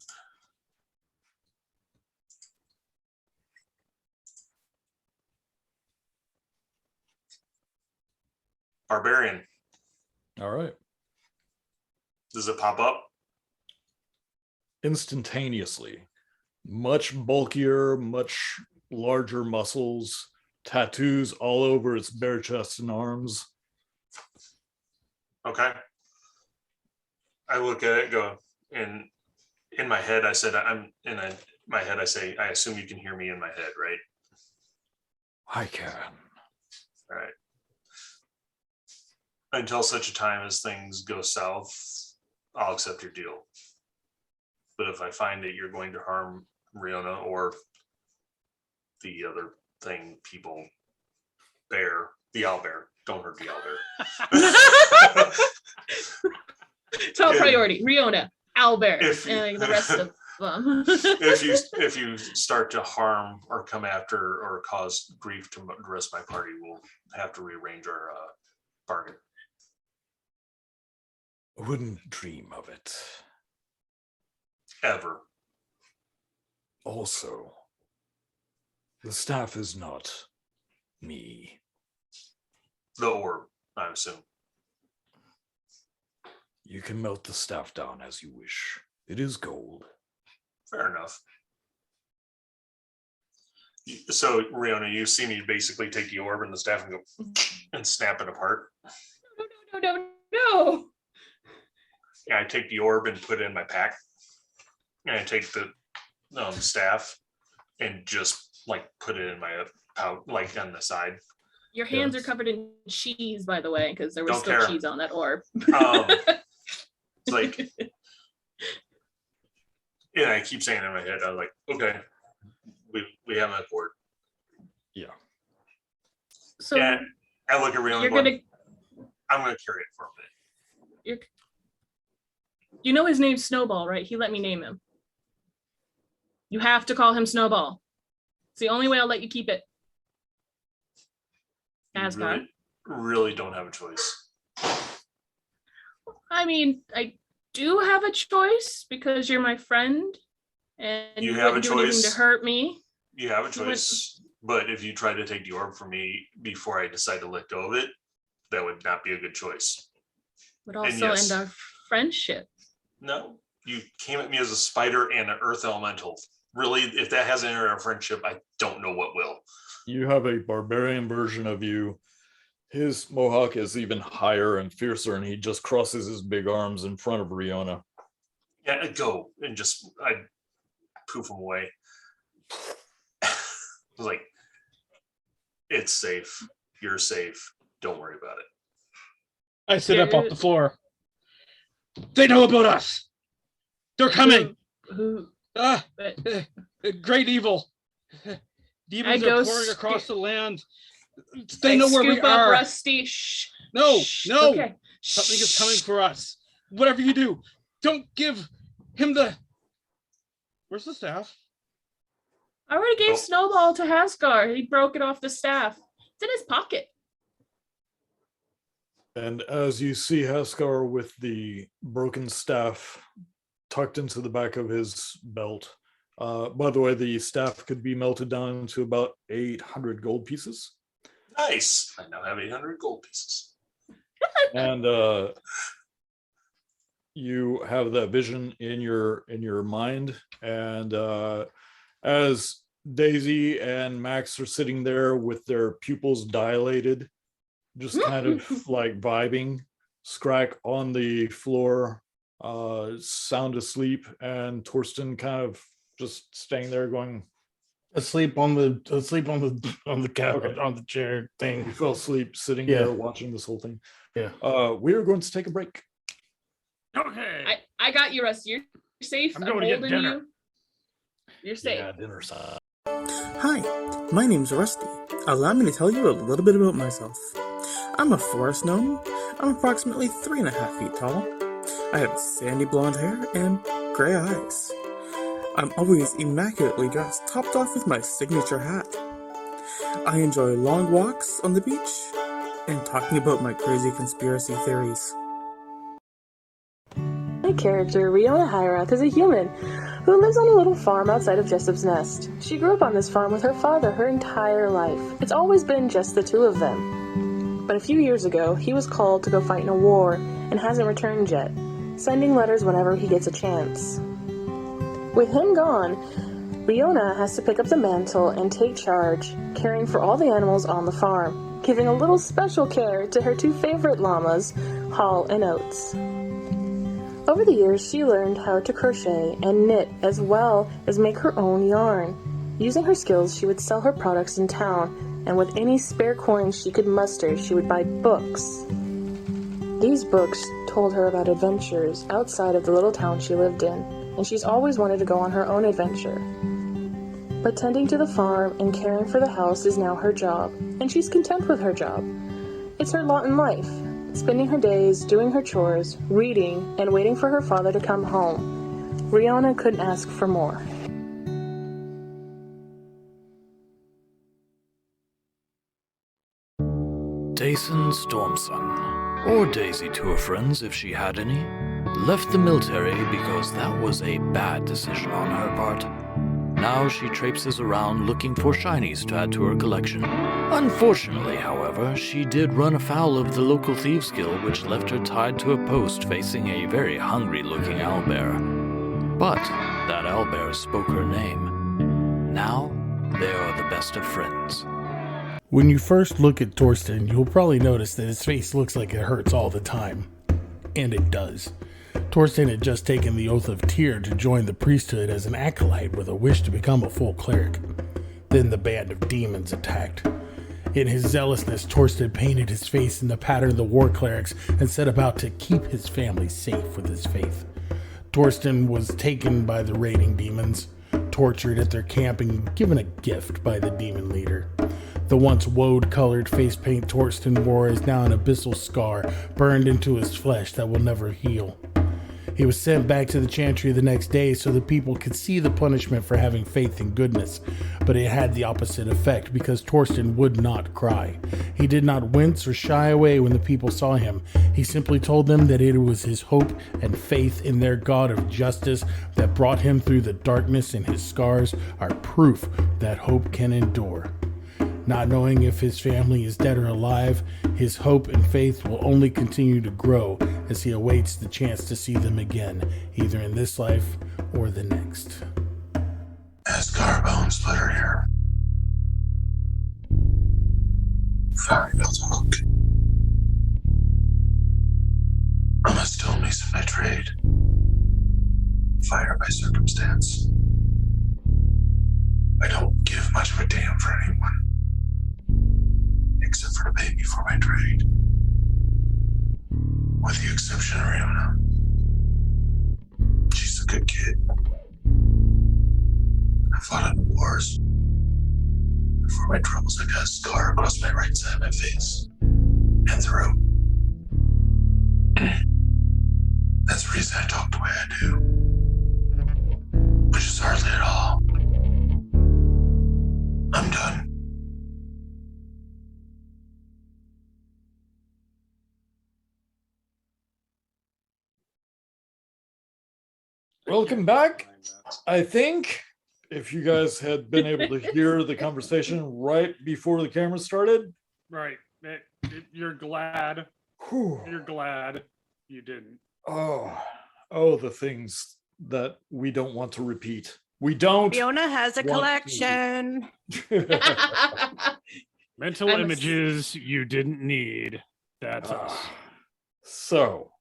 Barbarian. All right. Does it pop up? Instantaneously. Much bulkier, much larger muscles, tattoos all over its bare chest and arms. Okay. I look at it, go, and in my head, I said, my head, I say, I assume you can hear me in my head, right? I can. All right. Until such a time as things go south, I'll accept your deal. But if I find that you're going to harm Riona or the other thing, people, bear, the owlbear, don't hurt the owlbear. Top And priority, Riona, Albert, if you- and the rest of them. if you start to harm or come after or cause grief to the rest of my party, we'll have to rearrange our bargain. I wouldn't dream of it. Ever. Also, the staff is not me. The orb, I assume. You can melt the staff down as you wish. It is gold. Fair enough. So, Riona, you see me basically take the orb and the staff and go and snap it apart. No. Yeah, I take the orb and put it in my pack. And I take the staff and just like put it in my pouch, like on the side. Your hands Yes. are covered in cheese, by the way, because there was Don't still care. cheese on that orb. It's like, yeah, I keep saying it in my head. I'm like, okay, we have an accord. So And I look at Riona you're going, gonna, I'm gonna carry it for a minute. you know his name's Snowball, right? He let me name him. You have to call him Snowball. It's the only way I'll let you keep it. You Asgard. really don't have a choice. I mean, I do have a choice because you're my friend, and You you have wouldn't a do anything to choice. hurt me. You have a You went- choice, but if you try to take the orb from me before I decide to let go of it, that would not be a good choice. Would also yes. end our friendship. No, you came at me as a spider and an earth elemental. Really, if that hasn't entered our friendship, I don't know what will. You have a barbarian version of you. His mohawk is even higher and fiercer, and he just crosses his big arms in front of Riona. Yeah, I'd go and just I poof him away. Like, it's safe. You're safe. Don't worry about it. I sit up off the floor. They know about us. They're coming. Who? Ah, But great evil. Demons I are go pouring scoop- across the land. They I know where we scoop up are. Rusty. Shh. No, Shh. no. Okay. Something is coming Shh. for us. Whatever you do, don't give him the. Where's the staff? I already gave Oh. Snowball to Hasgar. He broke it off the staff. It's in his pocket. And as you see Haskar with the broken staff tucked into the back of his belt, by the way, the staff could be melted down into about 800 gold pieces. Nice. I now have 800 gold pieces. And you have that vision in your mind. And as Daisy and Max are sitting there with their pupils dilated, just kind of like vibing, Scrack on the floor, sound asleep, and Torsten kind of just staying there going, Asleep on the couch, Okay. on the chair he thing. fell asleep sitting Yeah. there watching this whole thing. Yeah. We are going to take a break. Okay. I got you, Rusty. You're safe. I'm I'm going to get holding dinner. you. You're safe. Yeah, dinner time. Hi, my name's Rusty. Allow me to tell you a little bit about myself. I'm a forest gnome. I'm approximately 3.5 feet tall. I have sandy blonde hair and gray eyes. I'm always immaculately dressed, topped off with my signature hat. I enjoy long walks on the beach and talking about my crazy conspiracy theories. My character, Riona Hyrath, is a human who lives on a little farm outside of Jessup's Nest. She grew up on this farm with her father her entire life. It's always been just the two of them. But a few years ago, he was called to go fight in a war and hasn't returned yet, sending letters whenever he gets a chance. With him gone, Riona has to pick up the mantle and take charge, caring for all the animals on the farm, giving a little special care to her two favorite llamas, Hall and Oats. Over the years, she learned how to crochet and knit as well as make her own yarn. Using her skills, she would sell her products in town, and with any spare coins she could muster, she would buy books. These books told her about adventures outside of the little town she lived in, and she's always wanted to go on her own adventure. But tending to the farm and caring for the house is now her job, and she's content with her job. It's her lot in life, spending her days doing her chores, reading, and waiting for her father to come home. Riona couldn't ask for more. Dason Stormson, or Daisy to her friends if she had any, left the military because that was a bad decision on her part. Now she traipses around looking for shinies to add to her collection. Unfortunately, however, she did run afoul of the local thieves guild, which left her tied to a post facing a very hungry-looking owlbear. But that owlbear spoke her name. Now, they are the best of friends. When you first look at Torsten, you'll probably notice that his face looks like it hurts all the time. And it does. Torsten had just taken the oath of Tyr to join the priesthood as an acolyte with a wish to become a full cleric. Then the band of demons attacked. In his zealousness, Torsten painted his face in the pattern of the war clerics and set about to keep his family safe with his faith. Torsten was taken by the raiding demons, tortured at their camp, and given a gift by the demon leader. The once woad-colored face paint Torsten wore is now an abyssal scar burned into his flesh that will never heal. He was sent back to the chantry the next day so the people could see the punishment for having faith in goodness, but it had the opposite effect because Torsten would not cry. He did not wince or shy away when the people saw him. He simply told them that it was his hope and faith in their God of justice that brought him through the darkness, and his scars are proof that hope can endure. Not knowing if his family is dead or alive, his hope and faith will only continue to grow as he awaits the chance to see them again, either in this life or the next. Asgar Bone Splitter here. Fire built a hook. I'm a stonemason by trade. Fire by circumstance. I don't give much of a damn for anyone. Except for to pay me for my trade. With the exception of Riona. She's a good kid. I fought in wars. For my troubles, I got a scar across my right side of my face. And throat. That's the reason I talk the way I do. Which is hardly at all. I'm done. Welcome back. I think if you guys had been able to hear the conversation right before the camera started. Right. You're glad. Whew. You're glad you didn't. Oh, the things that we don't want to repeat. We don't. Fiona has a want to. collection. Mental images you didn't need. That's us. So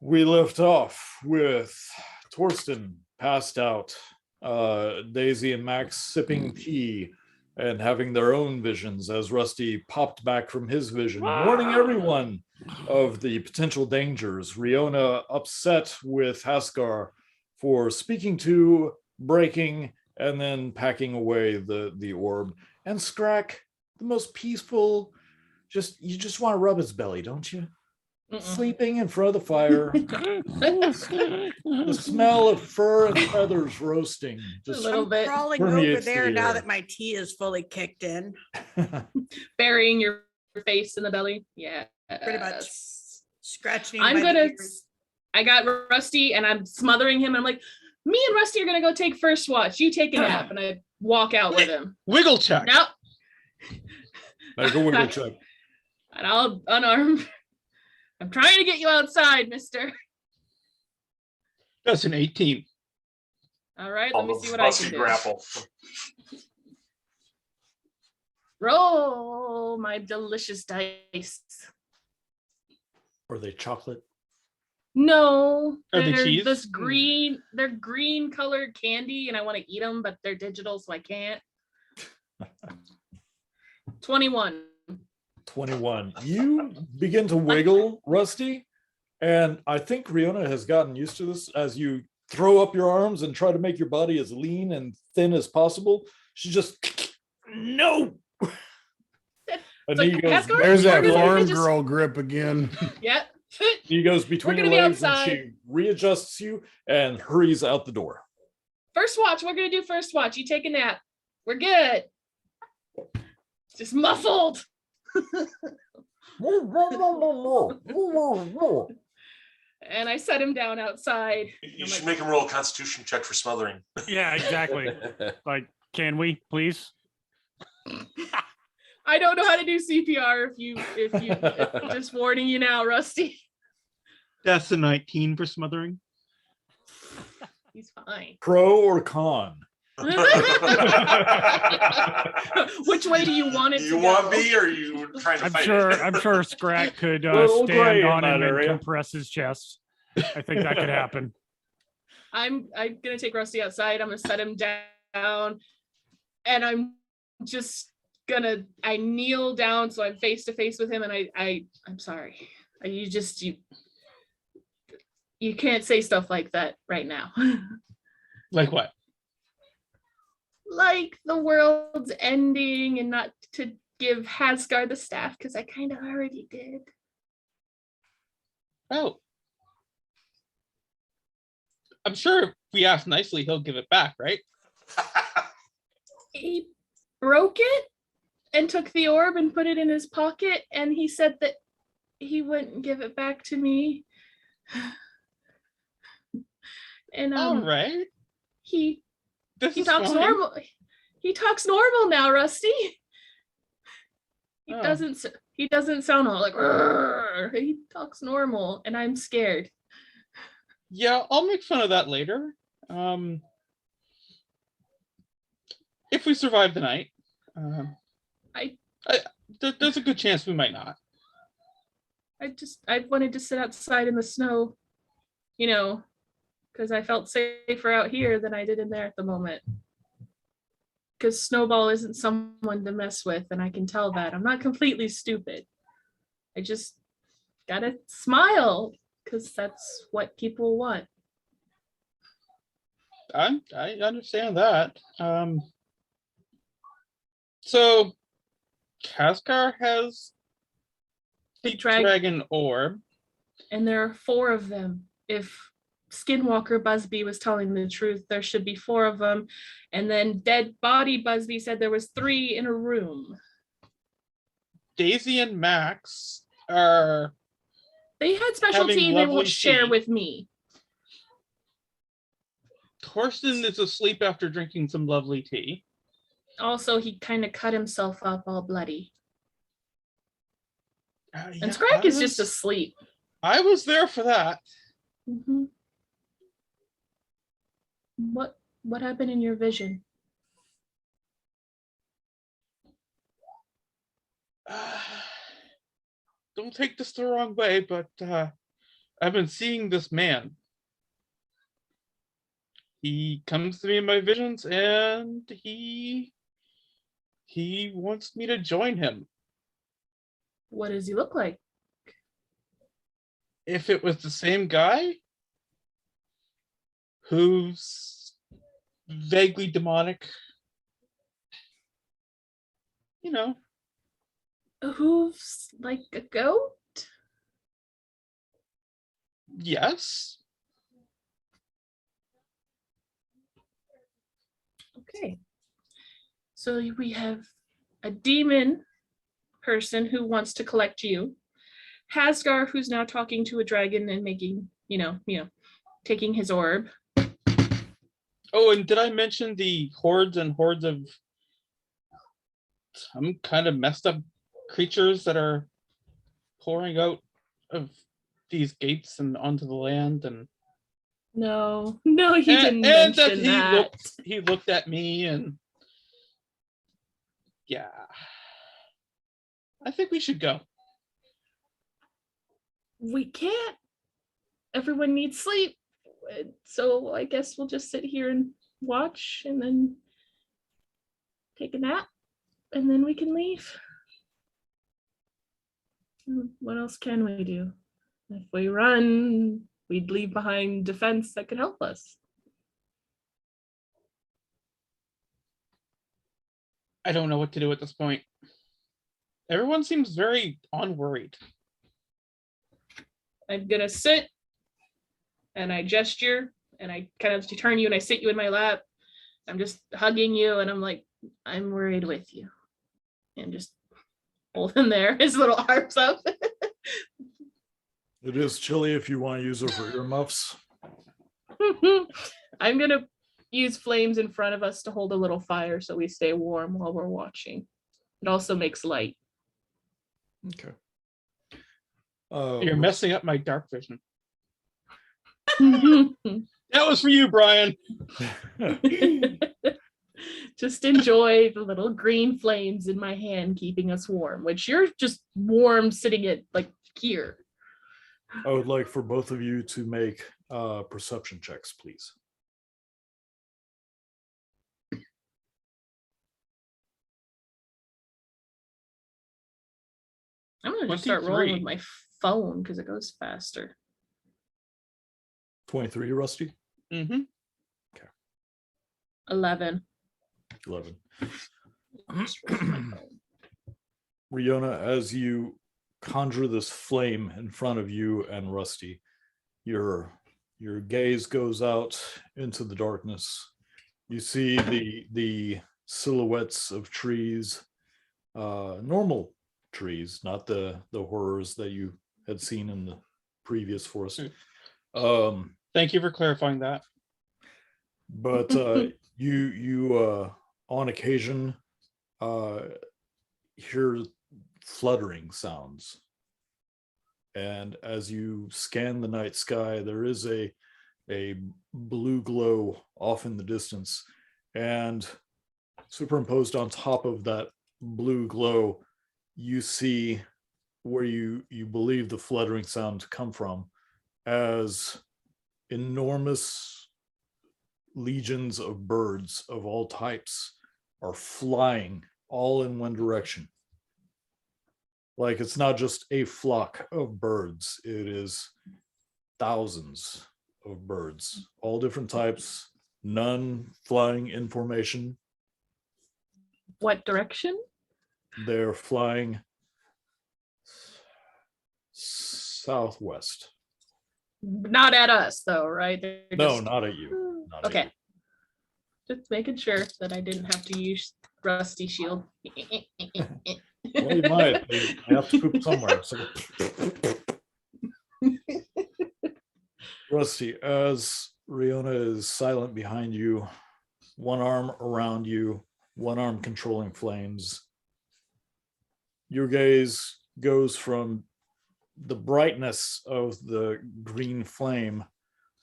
we left off with Torsten passed out, Daisy and Max sipping tea and having their own visions as Rusty popped back from his vision, warning everyone of the potential dangers. Riona upset with Haskar for speaking to, breaking, and then packing away the orb. And Scrack, the most peaceful, you just want to rub his belly, don't you? Sleeping in front of the fire. The smell of fur and feathers roasting. Just a little bit. Crawling over permeates there the now air. that my tea is fully kicked in. Burying your face in the belly. Yeah. Pretty much. Scratching. I'm by the gonna. ears. I got Rusty and I'm smothering him. And I'm like, me and Rusty are gonna go take first watch. You take a nap, and I walk out with him. Wiggle check. Nope. Like a wiggle check. And I'll unarm. I'm trying to get you outside, mister. That's an 18. All right, let me see what I Rusty can do. grapple. Roll my delicious dice. Are they chocolate? No, Are they they're cheese? this green. They're green colored candy, and I want to eat them, but they're digital, so I can't. 21. 21. You begin to wiggle, Rusty, and I think Riona has gotten used to this. As you throw up your arms and try to make your body as lean and thin as possible, she just no. And like, he goes, Haskar? There's that We're gonna farm just- girl grip again. Yeah. he goes between We're your gonna be legs and outside. she readjusts you and hurries out the door. First watch. We're gonna do first watch. You take a nap. We're good. Just muffled. And I set him down outside. You should make him roll a constitution check for smothering. Yeah, exactly. Like, can we please? I don't know how to do CPR if you just warning you now, Rusty. That's a 19 for smothering. He's fine. Pro or con? Which way do you want it Do to you go? want me or are you trying to I'm fight sure. it? I'm sure Scrack could Little gray stand in on that him and area. compress his chest. I think that could happen. I'm gonna take Rusty outside. I'm gonna set him down, and I'm just I kneel down so I'm face to face with him, and I'm sorry. You can't say stuff like that right now. Like what? Like the world's ending, and not to give Hasgar the staff, because I kind of already did. Oh. I'm sure if we ask nicely, he'll give it back, right? He broke it and took the orb and put it in his pocket, and he said that he wouldn't give it back to me. And All right. he This is talks fine. normal. He talks normal now, Rusty. He Oh. doesn't sound all like "Rrr." He talks normal, and I'm scared. Yeah, I'll make fun of that later. If we survive the night. There's a good chance we might not. I wanted to sit outside in the snow, because I felt safer out here than I did in there at the moment. Because Snowball isn't someone to mess with, and I can tell that. I'm not completely stupid. I just gotta smile, because that's what people want. I understand that. So Kaskar has the dragon orb. And there are 4 of them. If Skinwalker Busby was telling the truth, there should be 4 of them. And then Dead Body Busby said there was 3 in a room. Daisy and Max are... They had specialty they won't share with me. Torsten is asleep after drinking some lovely tea. Also, he kind of cut himself up all bloody. Yeah, and Scrack is just asleep. I was there for that. Mm-hmm. What happened in your vision? Don't take this the wrong way, but I've been seeing this man. He comes to me in my visions, and he wants me to join him. What does he look like? If it was the same guy who's vaguely demonic, Who's like a goat? Yes. Okay. So we have a demon person who wants to collect you. Hasgar, who's now talking to a dragon and making, taking his orb. Oh, and did I mention the hordes and hordes of some kind of messed up creatures that are pouring out of these gates and onto the land? And no, he didn't mention that. He looked at me, and yeah, I think we should go. We can't. Everyone needs sleep. So I guess we'll just sit here and watch and then take a nap, and then we can leave. What else can we do? If we run, we'd leave behind defense that could help us. I don't know what to do at this point. Everyone seems very unworried. I'm gonna sit, and I gesture, and I kind of turn you, and I sit you in my lap. I'm just hugging you, and I'm like, I'm worried with you. And just hold him there, his little arms up. It is chilly if you want to use it for earmuffs. I'm gonna use flames in front of us to hold a little fire so we stay warm while we're watching. It also makes light. Okay. You're messing up my dark vision. That was for you, Brian. Just enjoy the little green flames in my hand keeping us warm, which you're just warm sitting at like here. I would like for both of you to make perception checks, please. I'm gonna just start rolling with 23. my phone because it goes faster. 23, Rusty? Mm-hmm. 11. 11. Just roll with my phone. Riona, as you conjure this flame in front of you and Rusty, your gaze goes out into the darkness. You see the silhouettes of trees, normal trees, not the horrors that you had seen in the previous forest. Thank you for clarifying that. But you on occasion hear fluttering sounds, and as you scan the night sky, there is a blue glow off in the distance, and superimposed on top of that blue glow, you see where you believe the fluttering sound to come from, as enormous legions of birds of all types are flying all in one direction. Like, it's not just a flock of birds, it is thousands of birds, all different types, none flying in formation. What direction? They're flying southwest. Not at us, though, right? They're No, just- not at you. Not at Okay. you. Just making sure that I didn't have to use Rusty Shield. Well, you might. They have to poop somewhere. So. Rusty, as Riona is silent behind you, one arm around you, one arm controlling flames, your gaze goes from the brightness of the green flame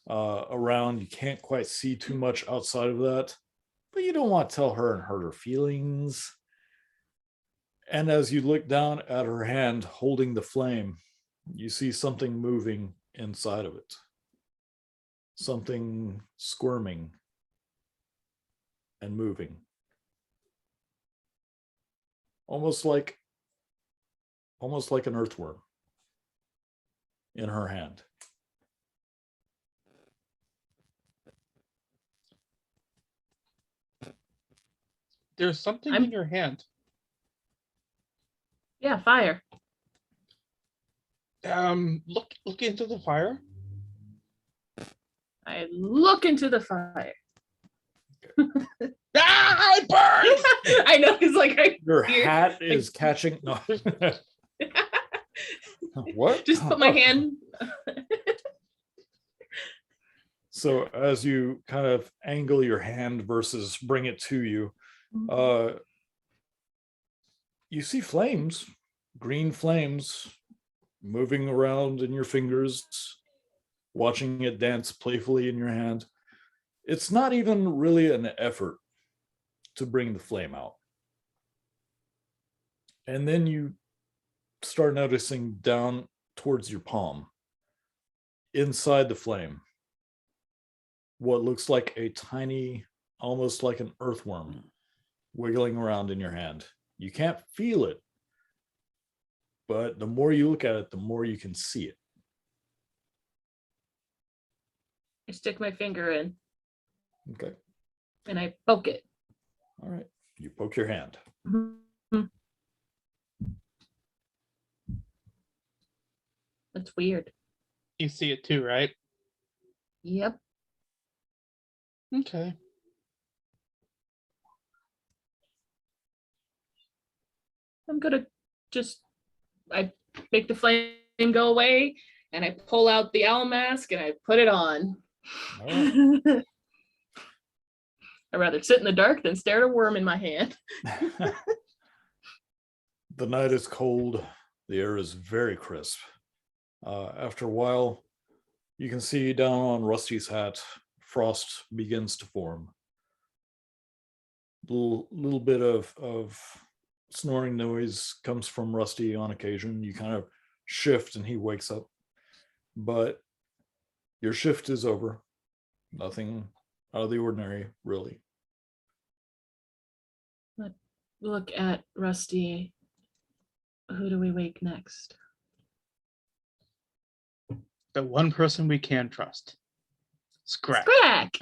around. You can't quite see too much outside of that, but you don't want to tell her and hurt her feelings. And as you look down at her hand holding the flame, you see something moving inside of it. Something squirming and moving. Almost like an earthworm in her hand. There's something I'm- in your hand. Yeah, fire. Look into the fire. I look into the fire. Ah, it burns! I know, it's like Your Here. hat is catching. No. What? just put my hand. So as you kind of angle your hand versus bring it to you, you see flames, green flames, moving around in your fingers, watching it dance playfully in your hand. It's not even really an effort to bring the flame out. And then you start noticing down towards your palm, inside the flame, what looks like a tiny, almost like an earthworm, wiggling around in your hand. You can't feel it, but the more you look at it, the more you can see it. I stick my finger in Okay. and I poke it. All right. You poke your hand. That's weird. You see it too, right? Yep. Okay. I'm gonna I make the flame go away and I pull out the owl mask and I put it on. All right. I'd rather sit in the dark than stare at a worm in my hand. The night is cold. The air is very crisp. After a while, you can see down on Rusty's hat, frost begins to form. Little bit of snoring noise comes from Rusty on occasion. You kind of shift and he wakes up. but your shift is over. Nothing out of the ordinary, really. Look at Rusty. Who do we wake next? The one person we can trust. Scrap. Crack.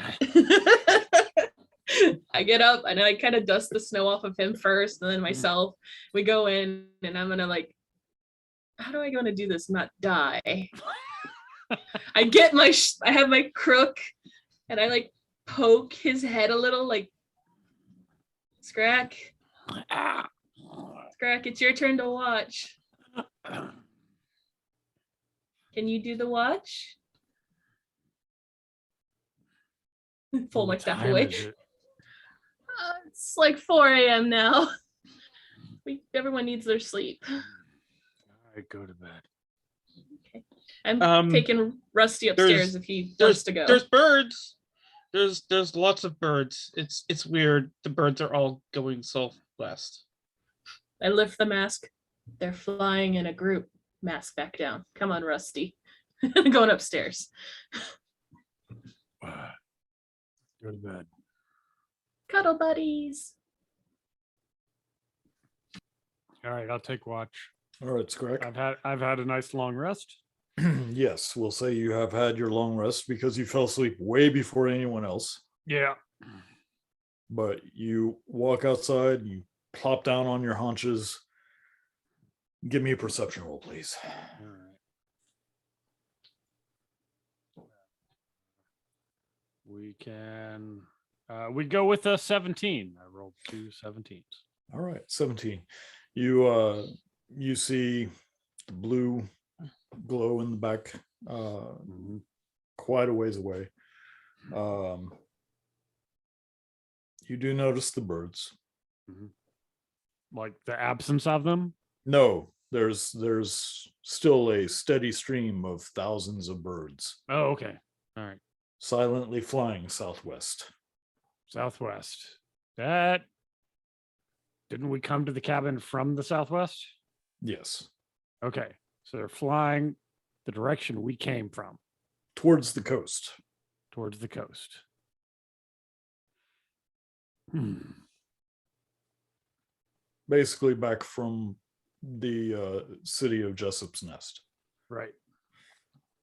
I get up and I kind of dust the snow off of him first, and then myself. We go in, and I'm gonna like, how do I gonna do this? Not die. I get my, I have my crook, and I like poke his head a little, like, Scrack. Scrack, it's your turn to watch. Can you do the watch? Pull my staff away. It's like 4 a.m. now. Everyone needs their sleep. All right, go to bed. Okay. I'm taking Rusty upstairs if he wants to go. There's birds. There's lots of birds. It's weird. The birds are all going southwest. I lift the mask. They're flying in a group. Mask back down. Come on, Rusty. Going upstairs. Go to bed. Cuddle buddies. All right, I'll take watch. All right, Scrack. I've had a nice long rest. Yes, we'll say you have had your long rest because you fell asleep way before anyone else. Yeah. But you walk outside, you plop down on your haunches. Give me a perception roll, please. All right. We can we go with a 17. I rolled 2 17s. All right, 17. You see the blue glow in the back, quite a ways away. You do notice the birds. Like the absence of them? No, there's still a steady stream of thousands of birds. Oh, okay. All right. Silently flying southwest. Southwest. That didn't we come to the cabin from the southwest? Yes. Okay. So they're flying the direction we came from. Towards the coast. Towards the coast. Basically back from the city of Jessup's Nest. Right.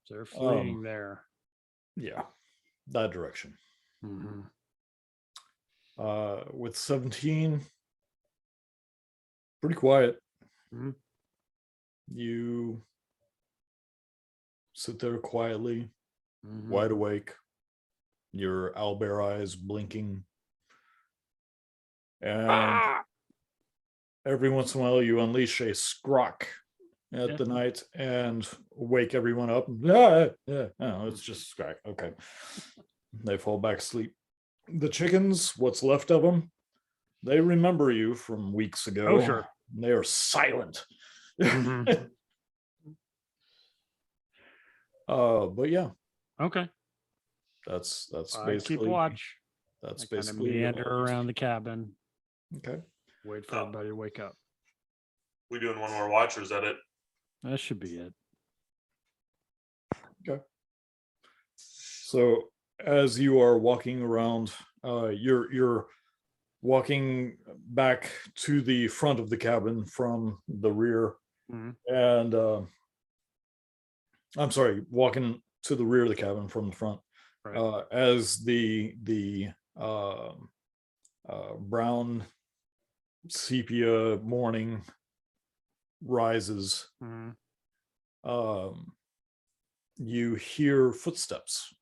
So they're fleeing there. Yeah, that direction. With 17, pretty quiet. You sit there quietly, wide awake, your owlbear eyes blinking. And every once in a while you unleash a scrock at the night and wake everyone up. Oh, it's just scrock. Okay. They fall back asleep. The chickens, what's left of them, they remember you from weeks ago. Oh, sure. They are silent. But yeah. Okay. That's I basically keep watch. That's I basically meander around the cabin. Okay. Wait for everybody to wake up. We doing one more watch, or is that it? That should be it. Okay. So as you are walking around, you're walking back to the front of the cabin from the rear, and I'm sorry, walking to the rear of the cabin from the front. Right. As the brown sepia morning rises, you hear footsteps.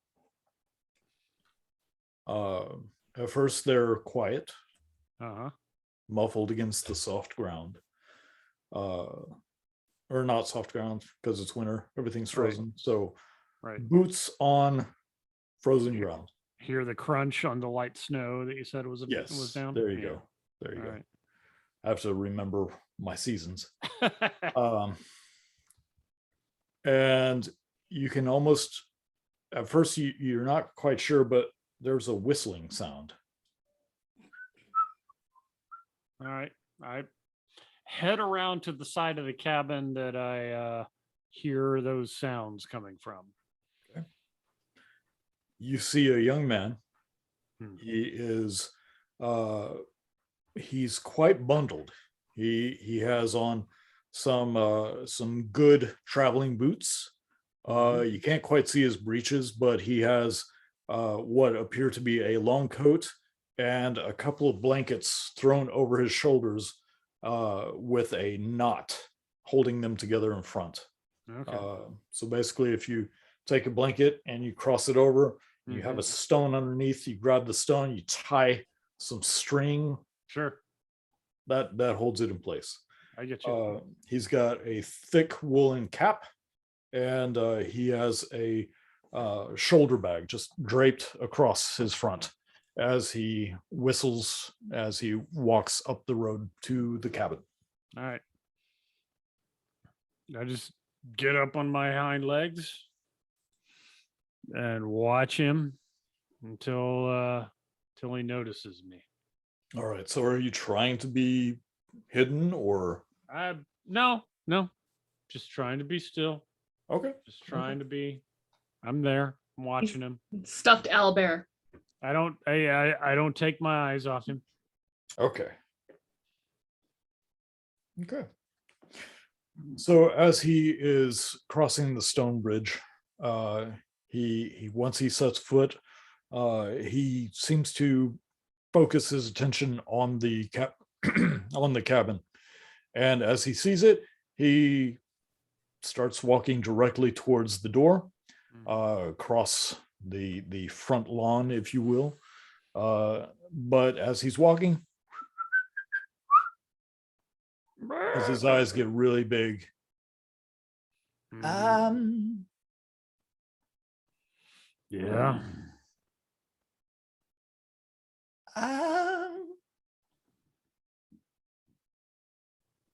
At first they're quiet, muffled against the soft ground, or not soft ground because it's winter, everything's frozen. So boots on frozen ground. Hear the crunch on the light snow that you said was down. There you go. There you go. Right. I have to remember my seasons. And you can almost, at first you're not quite sure, but there's a whistling sound. All right. I head around to the side of the cabin that I hear those sounds coming from. You see a young man. Hmm. He is he's quite bundled. He has on some good traveling boots. You can't quite see his breeches, but he has what appear to be a long coat and a couple of blankets thrown over his shoulders with a knot holding them together in front. Okay. So basically, if you take a blanket and you cross it over, you have a stone underneath, you grab the stone, you tie some string, Sure. that holds it in place. I get you. He's got a thick woolen cap, and he has a shoulder bag just draped across his front as he whistles as he walks up the road to the cabin. All right. I just get up on my hind legs and watch him until he notices me. All right. So are you trying to be hidden or? No, just trying to be still. Okay. Just trying to be. I'm there. I'm watching him. Stuffed owlbear. I don't take my eyes off him. Okay. Okay. So as he is crossing the stone bridge, he once he sets foot, he seems to focus his attention on the on the cabin, and as he sees it, he starts walking directly towards the door, across the front lawn, if you will. But as he's walking, as his eyes get really big, Yeah.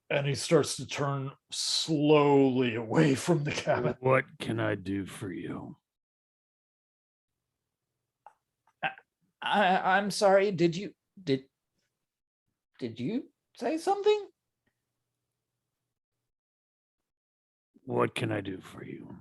and he starts to turn slowly away from the cabin. What can I do for you? I'm sorry. Did you say something? What can I do for you?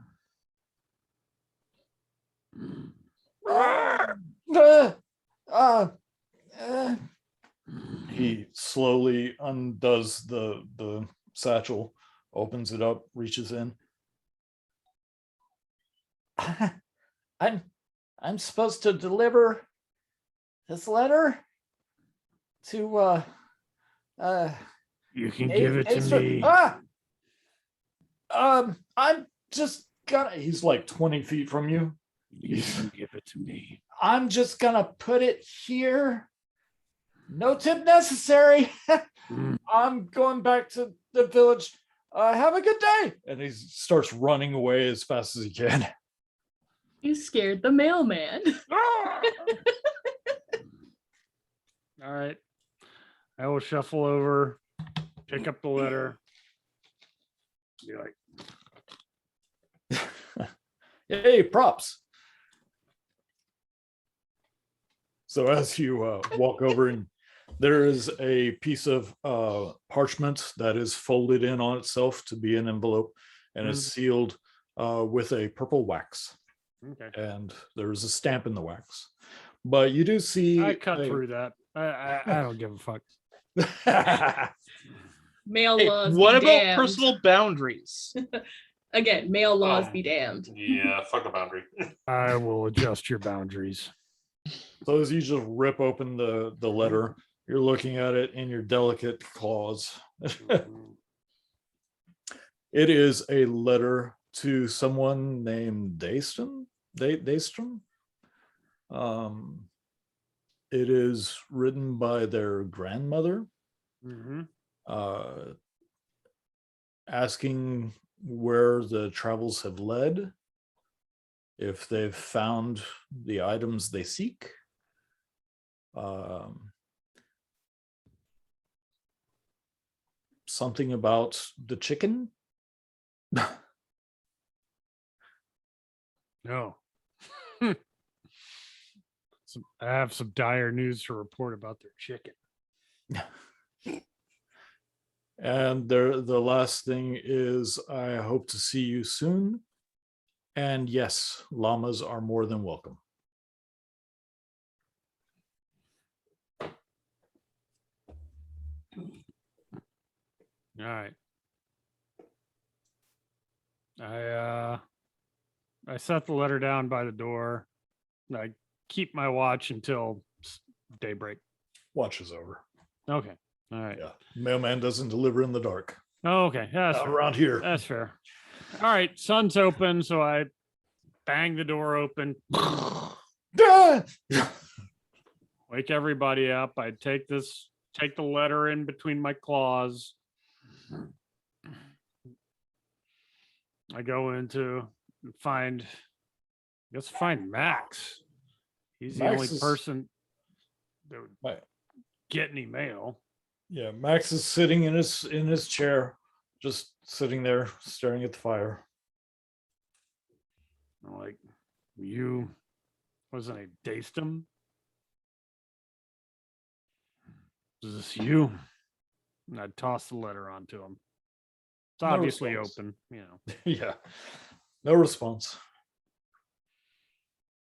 He slowly undoes the satchel, opens it up, reaches in. I'm supposed to deliver this letter to You can give it to me. I'm just gonna. He's like 20 feet from you. You can give it to me. I'm just gonna put it here. No tip necessary. I'm going back to the village. Have a good day. And he starts running away as fast as he can. You scared the mailman. All right. I will shuffle over, pick up the letter. Be like, Hey, props. So as you walk over, and there is a piece of parchment that is folded in on itself to be an envelope, and is sealed with a purple wax. okay. And there's a stamp in the wax. But you do see I cut through that. I don't give a fuck. Mail Hey, laws. what be about damned. personal boundaries? Again, mail laws be damned. Yeah, fuck a boundary. I will adjust your boundaries. So as you just rip open the letter, you're looking at it in your delicate claws. It is a letter to someone named Daystrom. It is written by their grandmother, asking where the travels have led, if they've found the items they seek. Something about the chicken. No. I have some dire news to report about their chicken. And the last thing is, I hope to see you soon. And yes, llamas are more than welcome. All right. I set the letter down by the door. I keep my watch until daybreak. Watch is over. Okay. All right. Yeah. Mailman doesn't deliver in the dark. Oh, okay. Yeah, that's Not fair. around here. That's fair. All right. Sun's open, so I bang the door open. Wake everybody up. I take the letter in between my claws. I go into find Max. He's the only person that would get any mail. Yeah, Max is sitting in his chair, just sitting there staring at the fire. I'm like, you wasn't I daced him? Is this you? And I'd toss the letter onto him. It's obviously open, you know. Yeah. No response.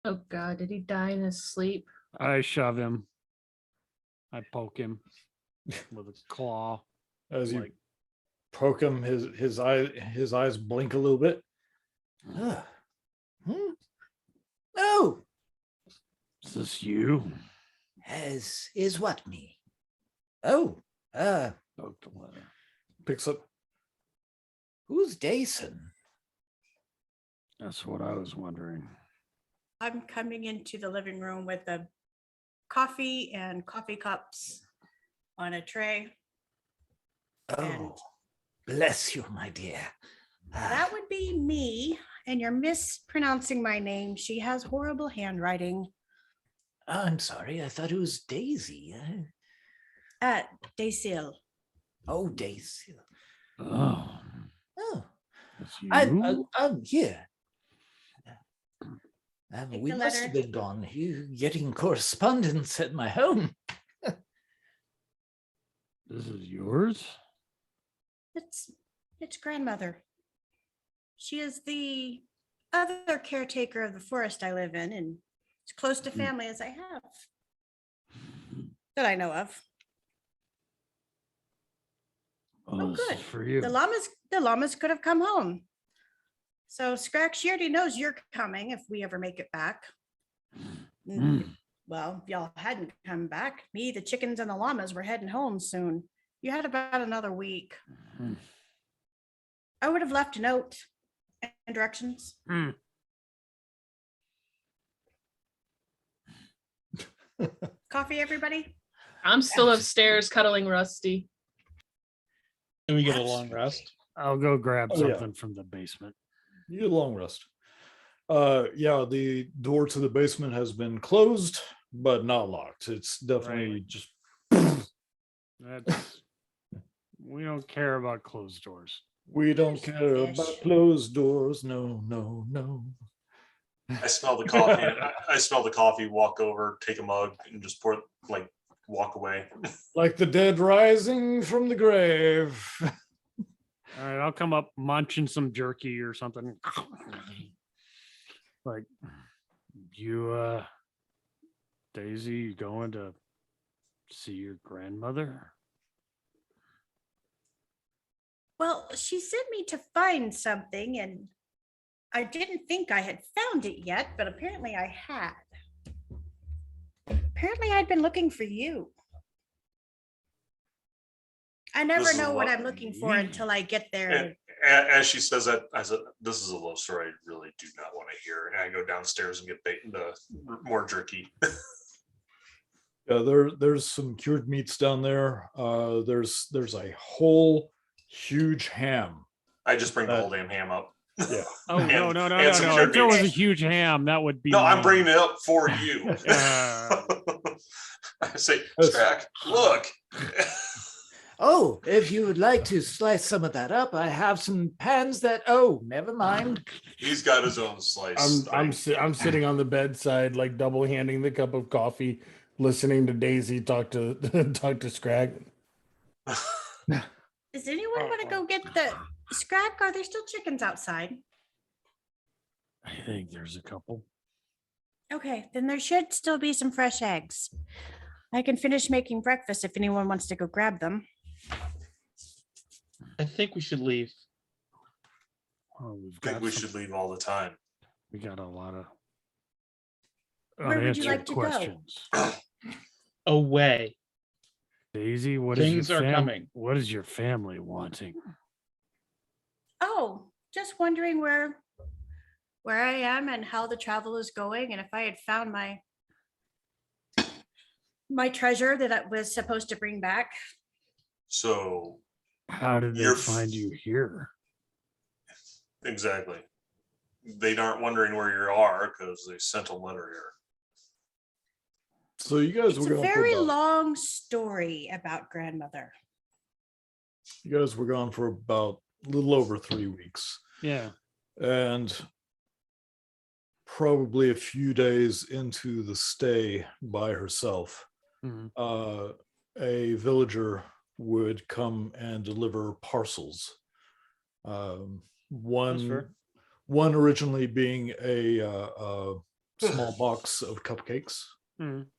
Oh God, did he die in his sleep? I shove him. I poke him with a claw. As you poke him, his eyes blink a little bit. No. Is this you? Is what me? Oh, Poke the letter. Picks up. Who's Dason? That's what I was wondering. I'm coming into the living room with a coffee and coffee cups on a tray. And Oh, bless you, my dear. that would be me. And you're mispronouncing my name. She has horrible handwriting. I'm sorry. I thought it was Daisy. Daysil. Oh, Daisy. Oh. Oh, That's you? I'm here. Take We the must letter. have been gone. You getting correspondence at my home. This is yours? It's grandmother. She is the other caretaker of the forest I live in, and as close to family as I have. That I know of. Oh, this is good. for you. The llamas could have come home. So Scrack, she already knows you're coming if we ever make it back. Well, if y'all hadn't come back, me, the chickens, and the llamas were heading home soon. You had about another week. I would have left a note and directions. Coffee, everybody? I'm still upstairs cuddling Rusty. And we get a long rest. I'll go grab Oh, yeah. something from the basement. You get a long rest. Yeah, the door to the basement has been closed, but not locked. It's definitely just. That's we don't care about closed doors. We don't care about closed doors. No, no, no. I smell the coffee. I smell the coffee. Walk over, take a mug, and just pour it, like walk away. Like the dead rising from the grave. All right, I'll come up munching some jerky or something. Like you Daisy, you going to see your grandmother? Well, she sent me to find something, and I didn't think I had found it yet, but apparently I had. Apparently I'd been looking for you. I never This is know what what- I'm looking for until I get there. And as she says that, I said, "This is a love story I really do not want to hear." And I go downstairs and get the more jerky. Yeah, there's some cured meats down there. There's a whole huge ham. I just bring the whole damn ham up. Yeah. Oh no, no, no, and no, some no. cured If there was a meats. huge ham, that would be No, I'm mine. bringing it up for you. Uh, I say, Strack, look. Oh, if you would like to slice some of that up, I have some pans that. Oh, never mind. He's got his own slice. I'm sitting on the bedside, like double handing the cup of coffee, listening to Daisy talk to talk to Scrag. Does anyone want to go get the scrap? Are there still chickens outside? I think there's a couple. Okay, then there should still be some fresh eggs. I can finish making breakfast if anyone wants to go grab them. I think we should leave. Oh, we've I think got we some- should leave all the time. We got a lot of Where would you unanswered like to go? questions. Away. Daisy, what is Things your are coming. What is your family wanting? Oh, just wondering where I am and how the travel is going, and if I had found my treasure that I was supposed to bring back. So How did they You're find you here? exactly, they aren't wondering where you are because they sent a letter here. So you guys It's were a gone for very about, long story about grandmother. you guys were gone for about a little over 3 weeks. Yeah. And probably a few days into the stay by herself, Mhm. a villager would come and deliver parcels. fair. One originally being a small box of cupcakes. Mhm.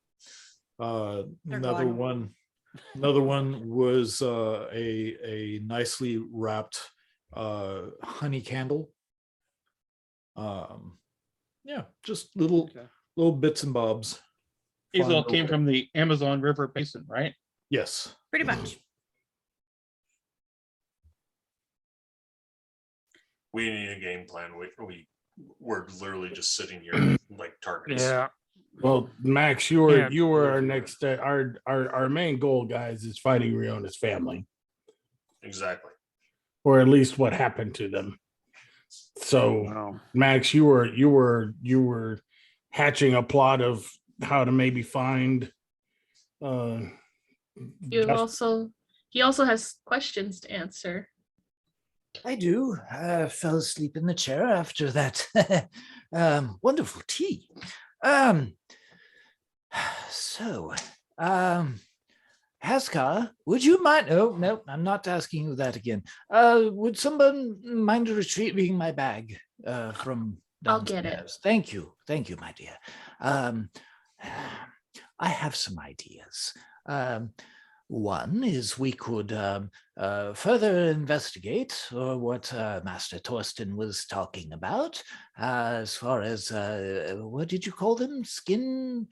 They're Another gone. one was a nicely wrapped honey candle. Yeah, just little bits and bobs. These all Fun came little- from the Amazon River Basin, right? Yes. Pretty much. We need a game plan. We're literally just sitting here like targets. Yeah. Well, Max, you were Yeah. our next. Our main goal, guys, is fighting Riona's family, Exactly. or at least what happened to them. So, Wow. Max, you were hatching a plot of how to maybe find. He also has questions to answer. I do. I fell asleep in the chair after that wonderful tea. So, Haskar, would you mind? Oh, no, I'm not asking you that again. Would someone mind retrieving my bag from I'll get it. downstairs? Thank you. Thank you, my dear. I have some ideas. One is we could further investigate what Master Torsten was talking about as far as what did you call them? Skin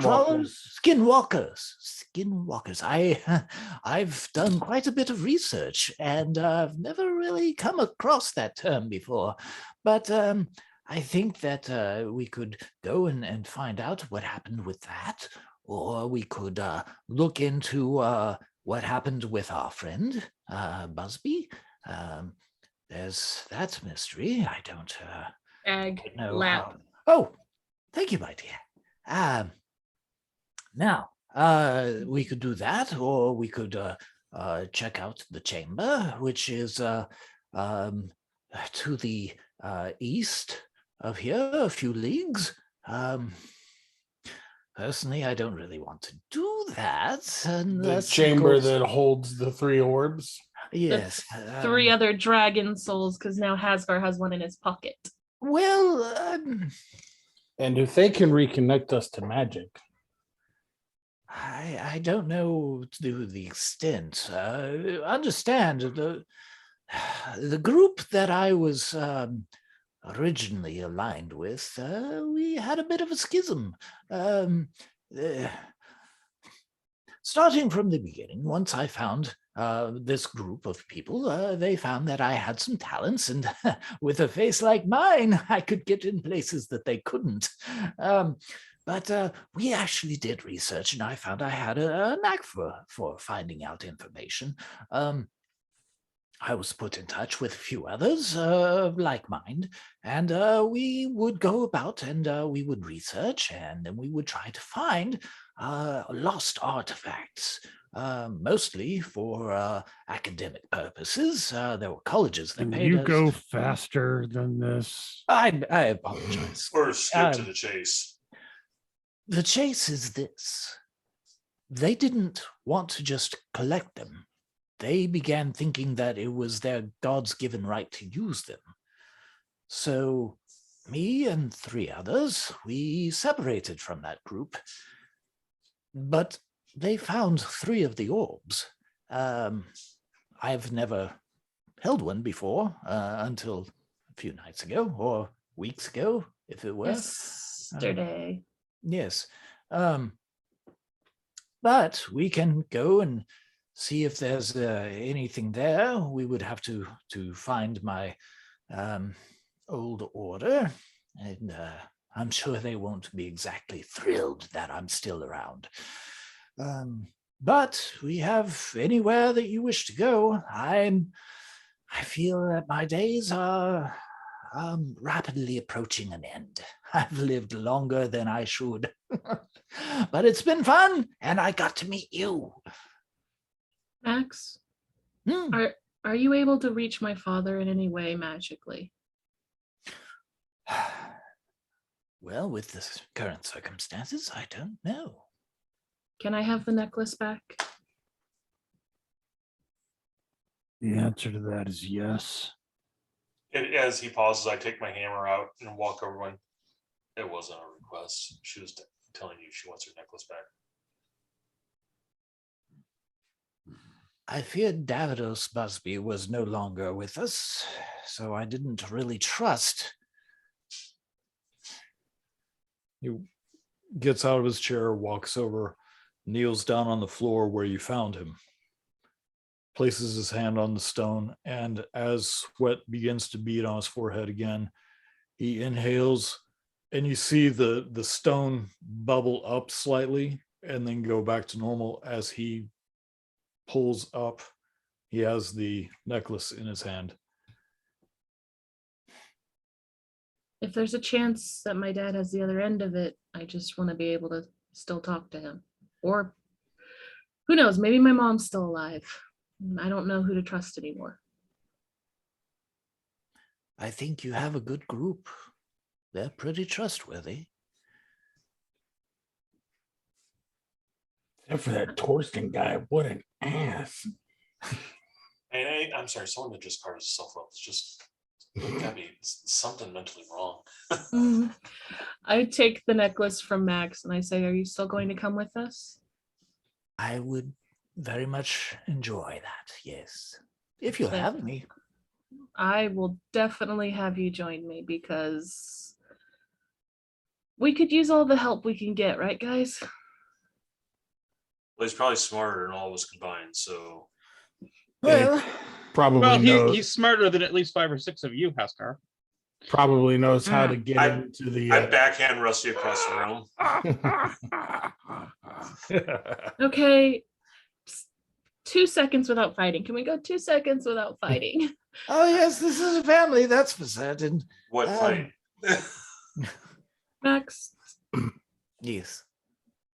crawlers, skinwalkers. I've done quite a bit of research and I've never really come across that term before, but I think that we could go and find out what happened with that. Or we could look into what happened with our friend, Busby. There's that mystery. I don't know. Lap. Oh, thank you, my dear. Now, we could do that, or we could check out the chamber, which is to the east of here, a few leagues. Personally, I don't really want to do that. The unless, of chamber course- that holds the 3 orbs. Yes. Three other dragon souls, because now Hasgar has one in his pocket. Well, And if they can reconnect us to magic, I don't know to the extent. Understand the group that I was originally aligned with, we had a bit of a schism. Starting from the beginning, once I found this group of people, they found that I had some talents, and with a face like mine, I could get in places that they couldn't. But we actually did research, and I found I had a knack for finding out information. I was put in touch with a few others of like mind, and we would go about and we would research, and then we would try to find lost artifacts, mostly for academic purposes. There were colleges that Can paid you us. go faster than this? I apologize. Or skip to Um, the chase. The chase is this. They didn't want to just collect them. they began thinking that it was their God's given right to use them. So me and 3 others, we separated from that group. But they found 3 of the orbs. I've never held one before until a few nights ago, or weeks ago, if it were. Yesterday. Yes. But we can go and see if there's anything there. We would have to find my old order, and I'm sure they won't be exactly thrilled that I'm still around. But we have anywhere that you wish to go. I feel that my days are rapidly approaching an end. I've lived longer than I should. But it's been fun, and I got to meet you. Max, are you able to reach my father in any way magically? Well, with the current circumstances, I don't know. Can I have the necklace back? The answer to that is yes. As he pauses, I take my hammer out and walk over one. It wasn't a request. She was telling you she wants her necklace back. I feared Davidos Busby was no longer with us, so I didn't really trust. He gets out of his chair, walks over, kneels down on the floor where you found him, places his hand on the stone, and as sweat begins to bead on his forehead again, he inhales, and you see the stone bubble up slightly and then go back to normal. As he pulls up, he has the necklace in his hand. If there's a chance that my dad has the other end of it, I just want to be able to still talk to him. Or who knows, maybe my mom's still alive. I don't know who to trust anymore. I think you have a good group. They're pretty trustworthy. Except for that Torsten guy, what an ass. I'm sorry, someone that just carved himself up. It's just gotta be something mentally wrong. I take the necklace from Max and I say, are you still going to come with us? I would very much enjoy that, yes. If you'll have me. I will definitely have you join me because we could use all the help we can get, right, guys? Well, he's probably smarter than all of us combined, so. Well, Probably Well, knows, he's smarter than at least 5 or 6 of you, Haskar. probably knows how to get into the. I backhand Rusty across the room. Okay. 2 seconds without fighting. Can we go 2 seconds without fighting? Oh, yes, this is a family, that's for certain. What fight? Max, Yes.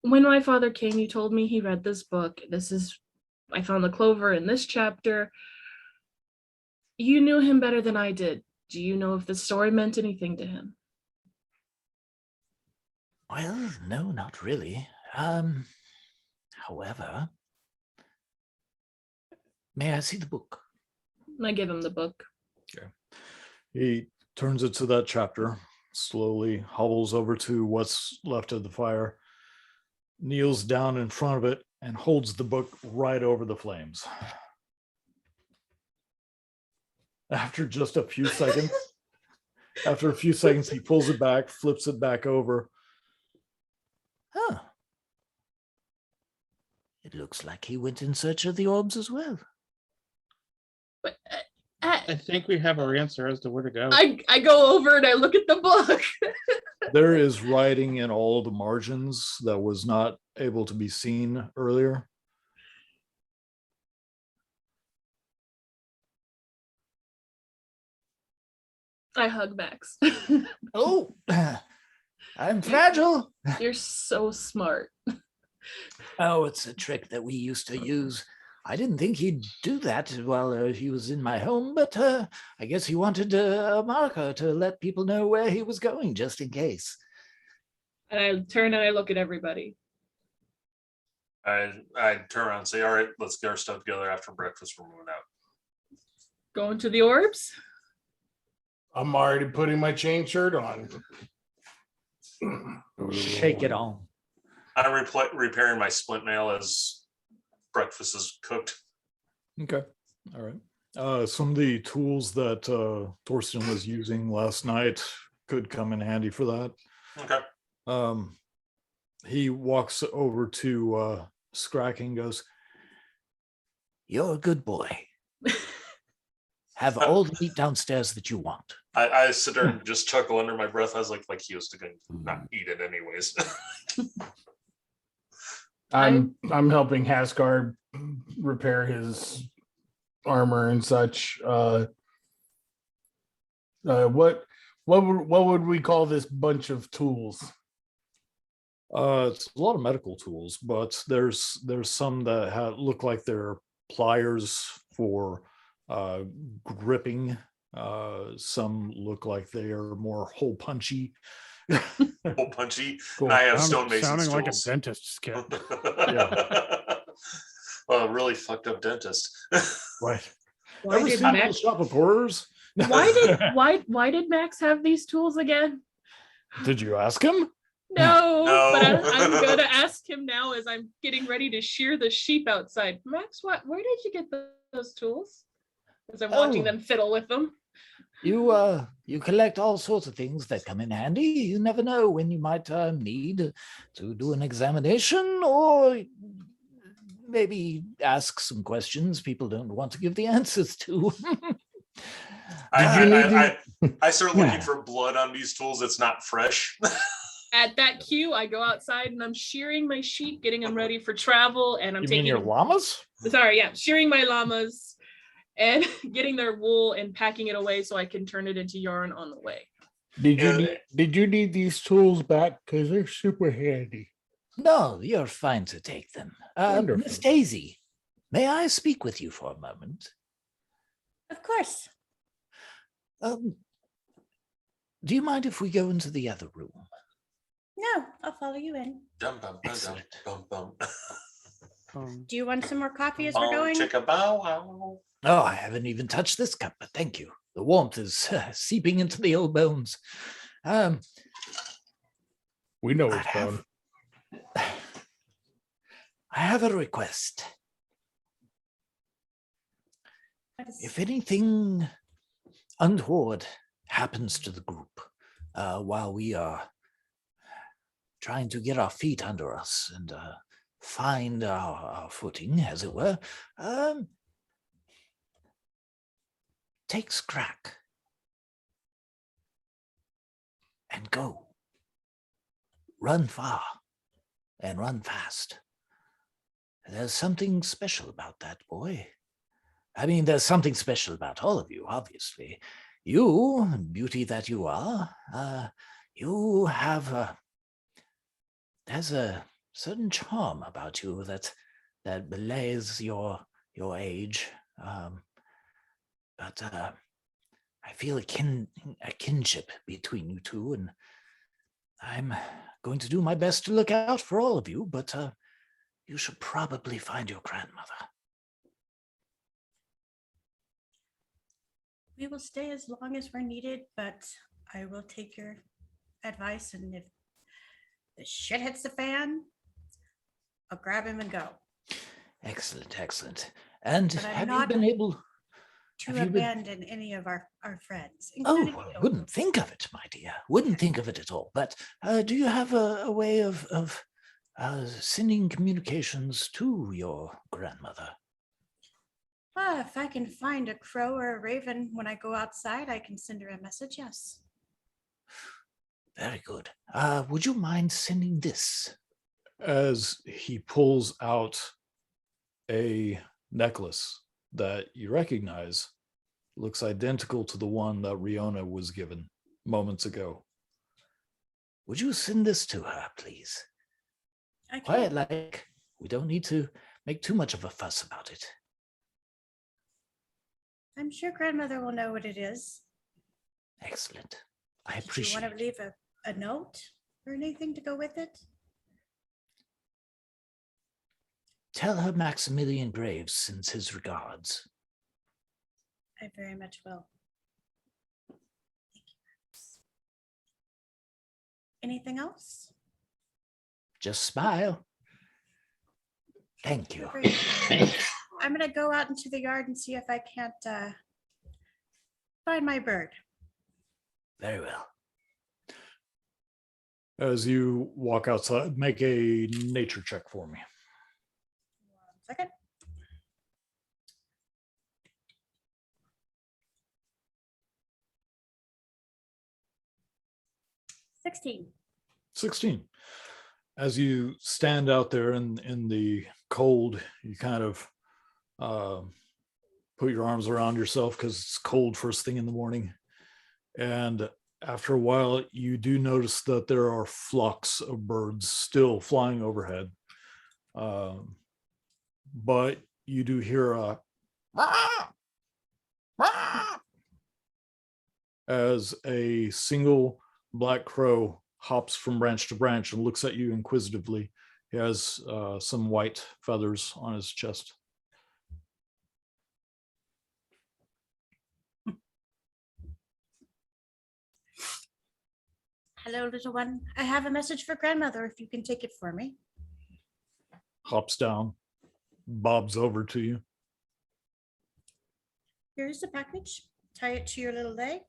when my father came, you told me he read this book. I found the clover in this chapter. You knew him better than I did. Do you know if the story meant anything to him? Well, no, not really. However, may I see the book? I give him the book. Okay. He turns it to that chapter, slowly hobbles over to what's left of the fire, kneels down in front of it, and holds the book right over the flames. After just a few seconds, he pulls it back, flips it back over. Huh. It looks like he went in search of the orbs as well. But I think we have our answer as to where to go. I go over and I look at the book. There is writing in all the margins that was not able to be seen earlier. I hug Max. Oh, I'm fragile. You're so smart. Oh, it's a trick that we used to use. I didn't think he'd do that while he was in my home, but I guess he wanted a marker to let people know where he was going, just in case. And I turn and I look at everybody. I'd turn around and say, all right, let's get our stuff together after breakfast. We're moving out. Going to the orbs? I'm already putting my chain shirt on. Shake it on. I'm repairing my splint mail as breakfast is cooked. Okay. All right. Some of the tools that Thorsten was using last night could come in handy for that. Okay. He walks over to Scracky and goes, You're a good boy. Have all the meat downstairs that you want. I sit there and just chuckle under my breath. I was like he was going to not eat it anyways. I'm helping Haskar repair his armor and such. What would we call this bunch of tools? it's a lot of medical tools, but there's some that look like they're pliers for gripping. Some look like they are more hole punchy. Hole punchy. Cool. I have stonemason's sounding like a tools. dentist's kit. Well, a really fucked up dentist. Right. Why Ever did seen Max? Little Shop of Horrors? Why did Max have these tools again? Did you ask him? No, No. but I'm gonna ask him now as I'm getting ready to shear the sheep outside. Max, where did you get those tools? As I'm watching Oh. them fiddle with them. You collect all sorts of things that come in handy. You never know when you might need to do an examination or maybe ask some questions people don't want to give the answers to. I start looking for blood on these tools. It's not fresh. At that cue, I go outside and I'm shearing my sheep, getting them ready for travel, and I'm You taking mean your llamas? shearing my llamas and getting their wool and packing it away so I can turn it into yarn on the way. Did you need these tools back? Because they're super handy. No, you're fine to take them. Wonderful. Miss Daisy, may I speak with you for a moment? Of course. Do you mind if we go into the other room? No, I'll follow you in. Dum, bum, ba, dum, Excellent. bum, bum. Do you want some more coffee as we're going? Chicka bow wow. Oh, I haven't even touched this cup, but thank you. The warmth is seeping into the old bones. We know I it's fun. have a request. If anything untoward happens to the group while we are trying to get our feet under us and find our footing, as it were, take Scrack and go. Run far and run fast. There's something special about that boy. I mean, there's something special about all of you, obviously. You, beauty that you are, you have there's a certain charm about you that belays your age. But I feel a kinship between you two, and I'm going to do my best to look out for all of you, but you should probably find your grandmother. We will stay as long as we're needed, but I will take your advice, and if the shit hits the fan, I'll grab him and go. Excellent, excellent. And But I'm have you not been able To have you been- abandon any of our friends. Oh, including I you. wouldn't think of it, my dear. Wouldn't think of it at all. But do you have a way of sending communications to your grandmother? If I can find a crow or a raven when I go outside, I can send her a message, yes. Very good. Would you mind sending this? As he pulls out a necklace that you recognize, looks identical to the one that Riona was given moments ago. Would you send this to her, please? I Quiet can. like. We don't need to make too much of a fuss about it. I'm sure grandmother will know what it is. Excellent. I Do you appreciate want to it. leave a note or anything to go with it? Tell her Maximilian Graves sends his regards. I very much will. Thank you, Max. Anything else? Just smile. Thank you. Great. I'm gonna go out into the yard and see if I can't find my bird. Very well. As you walk outside, make a nature check for me. 1 second. 16. 16. As you stand out there in the cold, you kind of put your arms around yourself because it's cold first thing in the morning. And after a while, you do notice that there are flocks of birds still flying overhead. But you do hear a as a single black crow hops from branch to branch and looks at you inquisitively. He has some white feathers on his chest. Hello, little one. I have a message for grandmother if you can take it for me. Hops down, bobs over to you. Here's the package. Tie it to your little leg.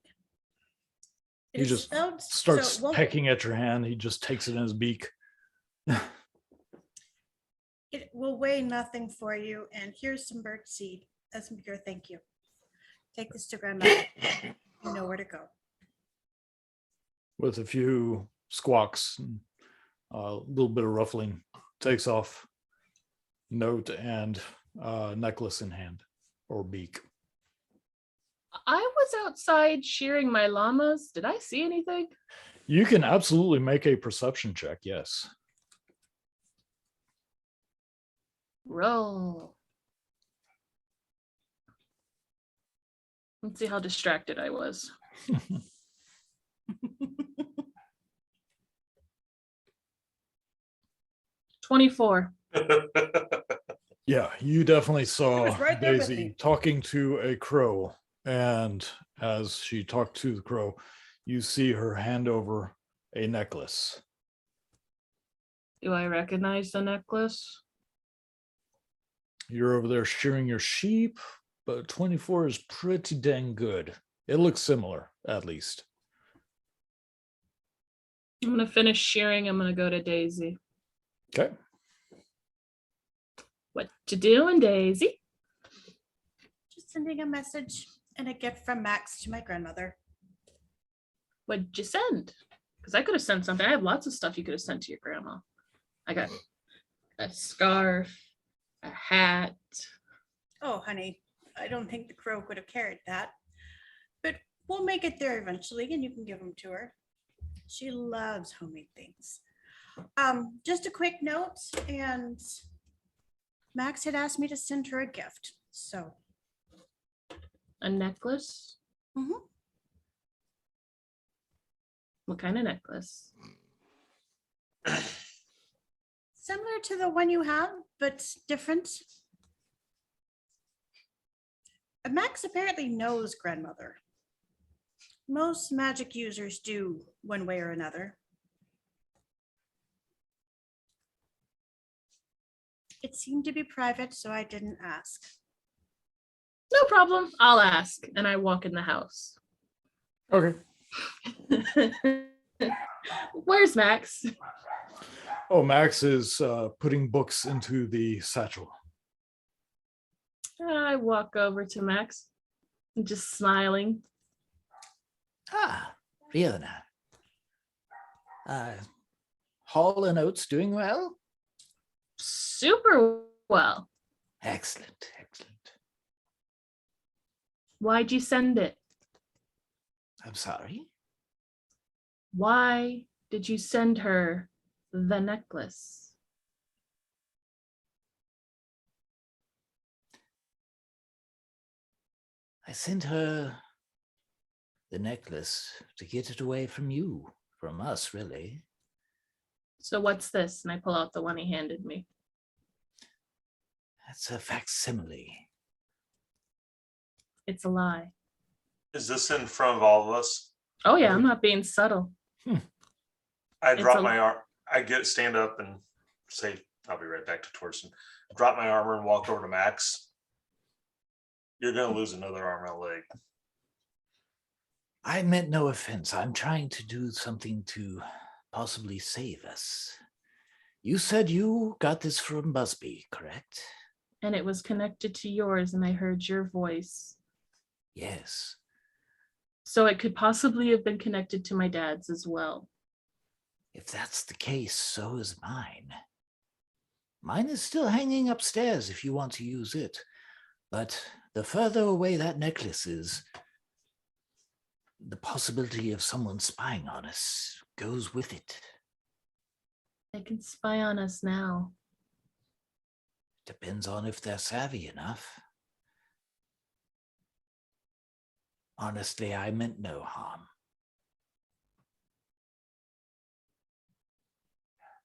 It He is just spelled, starts so it won't- pecking at your hand. He just takes it in his beak. It will weigh nothing for you. And here's some bird seed as your thank you. Take this to grandmother. You know where to go. With a few squawks and a little bit of ruffling, takes off note and necklace in hand or beak. I was outside shearing my llamas. Did I see anything? You can absolutely make a perception check, yes. Roll. Let's see how distracted I was. 24. Yeah, you definitely saw was right there with Daisy me. talking to a crow. And as she talked to the crow, you see her hand over a necklace. Do I recognize the necklace? You're over there shearing your sheep, but 24 is pretty dang good. It looks similar, at least. I'm gonna finish shearing. I'm gonna go to Daisy. Okay. What you doing, Daisy? Just sending a message and a gift from Max to my grandmother. What'd you send? Because I could have sent something. I have lots of stuff you could have sent to your grandma. I got a scarf, a hat. Oh, honey, I don't think the crow could have carried that. But we'll make it there eventually and you can give them to her. She loves homemade things. Just a quick note, and Max had asked me to send her a gift. So, A necklace? mhm. What kind of necklace? Similar to the one you have, but different. Max apparently knows grandmother. Most magic users do, one way or another. It seemed to be private, so I didn't ask. No problem. I'll ask. And I walk in the house. Okay. Where's Max? Oh, Max is putting books into the satchel. I walk over to Max, just smiling. Ah, Riona. Hall and Oates doing well? Super well. Excellent, excellent. Why'd you send it? I'm sorry. Why did you send her the necklace? I sent her the necklace to get it away from you, from us, really. So what's this? And I pull out the one he handed me. That's a facsimile. It's a lie. Is this in front of all of us? Oh yeah, I'm not being subtle. I It's drop a- my arm. Stand up and say, I'll be right back to Torsten. Drop my armor and walk over to Max. You're going to lose another arm and a leg. I meant no offense. I'm trying to do something to possibly save us. You said you got this from Busby, correct? And it was connected to yours, and I heard your voice. Yes. So it could possibly have been connected to my dad's as well. If that's the case, so is mine. Mine is still hanging upstairs if you want to use it. But the further away that necklace is, the possibility of someone spying on us goes with it. They can spy on us now. Depends on if they're savvy enough. Honestly, I meant no harm.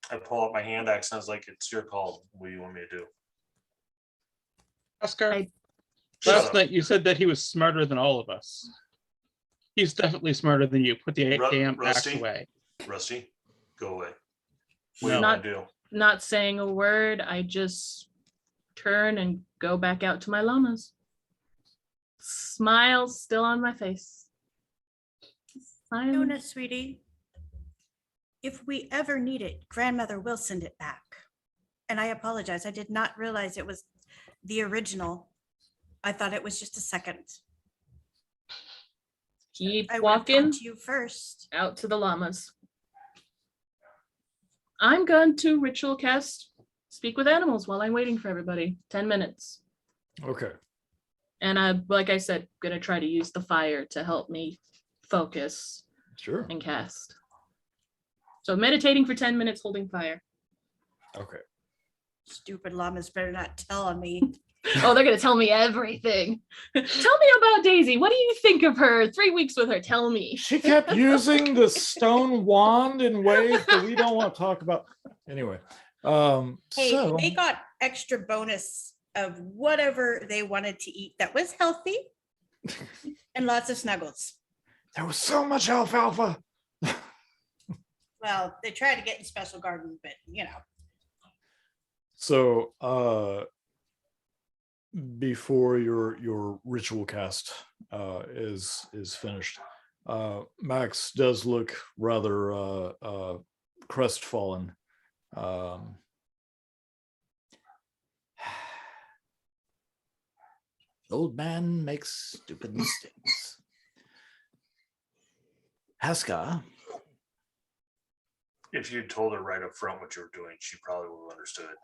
I pull up my hand axe and I was like, it's your call. What do you want me to do? Oscar, Shut last up. night you said that he was smarter than all of us. He's definitely smarter than you. Put the damn axe Rusty? away. Rusty, go away. What do No. you want to do? Not saying a word, I just turn and go back out to my llamas. Smile still on my face. Silence. Nona, sweetie, if we ever need it, grandmother will send it back. And I apologize. I did not realize it was the original. I thought it was just a second. Keep I would have walking talked to you first. out to the llamas. I'm going to ritual cast Speak with Animals while I'm waiting for everybody. 10 minutes. Okay. And like I said, gonna try to use the fire to help me focus Sure. and cast. So meditating for 10 minutes, holding fire. Okay. Stupid llamas better not tell on me. Oh, they're gonna tell me everything. Tell me about Daisy. What do you think of her? 3 weeks with her. Tell me. She kept using the stone wand in ways that we don't want to talk about. Anyway, Hey, so they got extra bonus of whatever they wanted to eat that was healthy and lots of snuggles. there was so much alfalfa. Well, they tried to get in special garden, but you know. So before your ritual cast is finished, Max does look rather crestfallen. Old man makes stupid mistakes. Haskar, If you told her right up front what you were doing, she probably would have understood.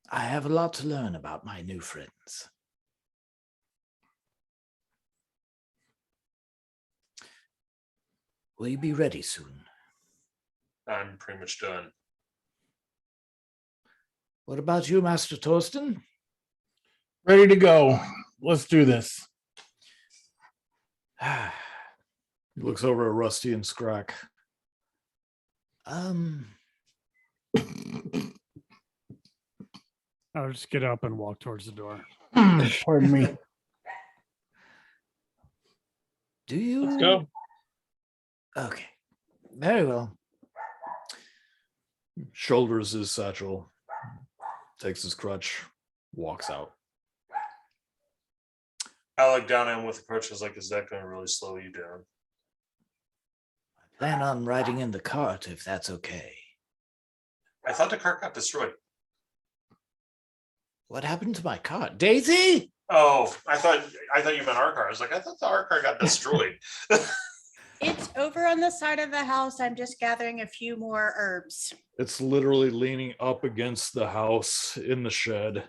I have a lot to learn about my new friends. Will you be ready soon? I'm pretty much done. What about you, Master Torsten? Ready to go. Let's do this. He looks over at Rusty and Scrack. I'll just get up and walk towards the door. Pardon me. Do you? Let's go. Okay. Very well. Shoulders his satchel, takes his crutch, walks out. I look down at him with the crutch. I was like, is that going to really slow you down? I plan on riding in the cart if that's okay. I thought the cart got destroyed. What happened to my cart? Daisy? Oh, I thought you meant our car. I was like, I thought the our car got destroyed. It's over on the side of the house. I'm just gathering a few more herbs. It's literally leaning up against the house in the shed.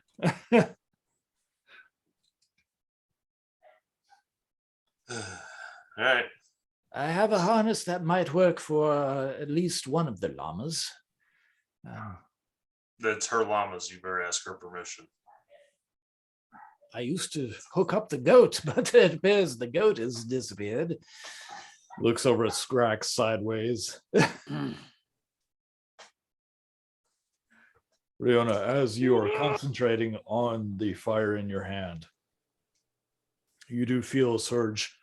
All right. I have a harness that might work for at least one of the llamas. That's her llamas. You better ask her permission. I used to hook up the goat, but it appears the goat has disappeared. Looks over at Scrack sideways. Riona, as you are concentrating on the fire in your hand, you do feel a surge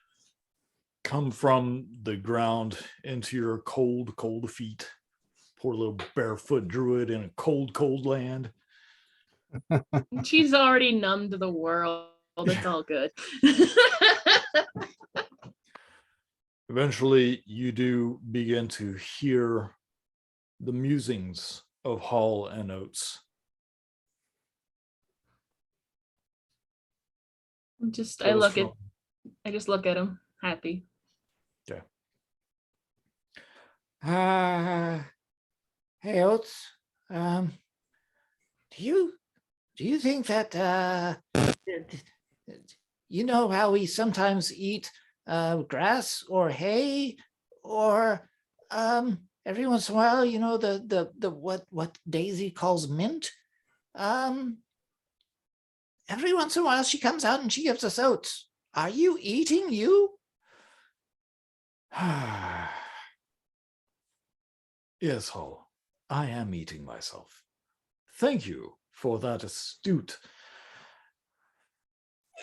come from the ground into your cold, cold feet. Poor little barefoot druid in a cold, cold land. She's already numb to the world. It's all good. Eventually, you do begin to hear the musings of Hall and Oates. I just look at him, happy. Okay. Hey, Oates. Do you think that you know how we sometimes eat grass or hay, or every once in a while, you know, the what Daisy calls mint? Every once in a while she comes out and she gives us oats. Are you eating you? Yes, Hall, I am eating myself. Thank you for that astute.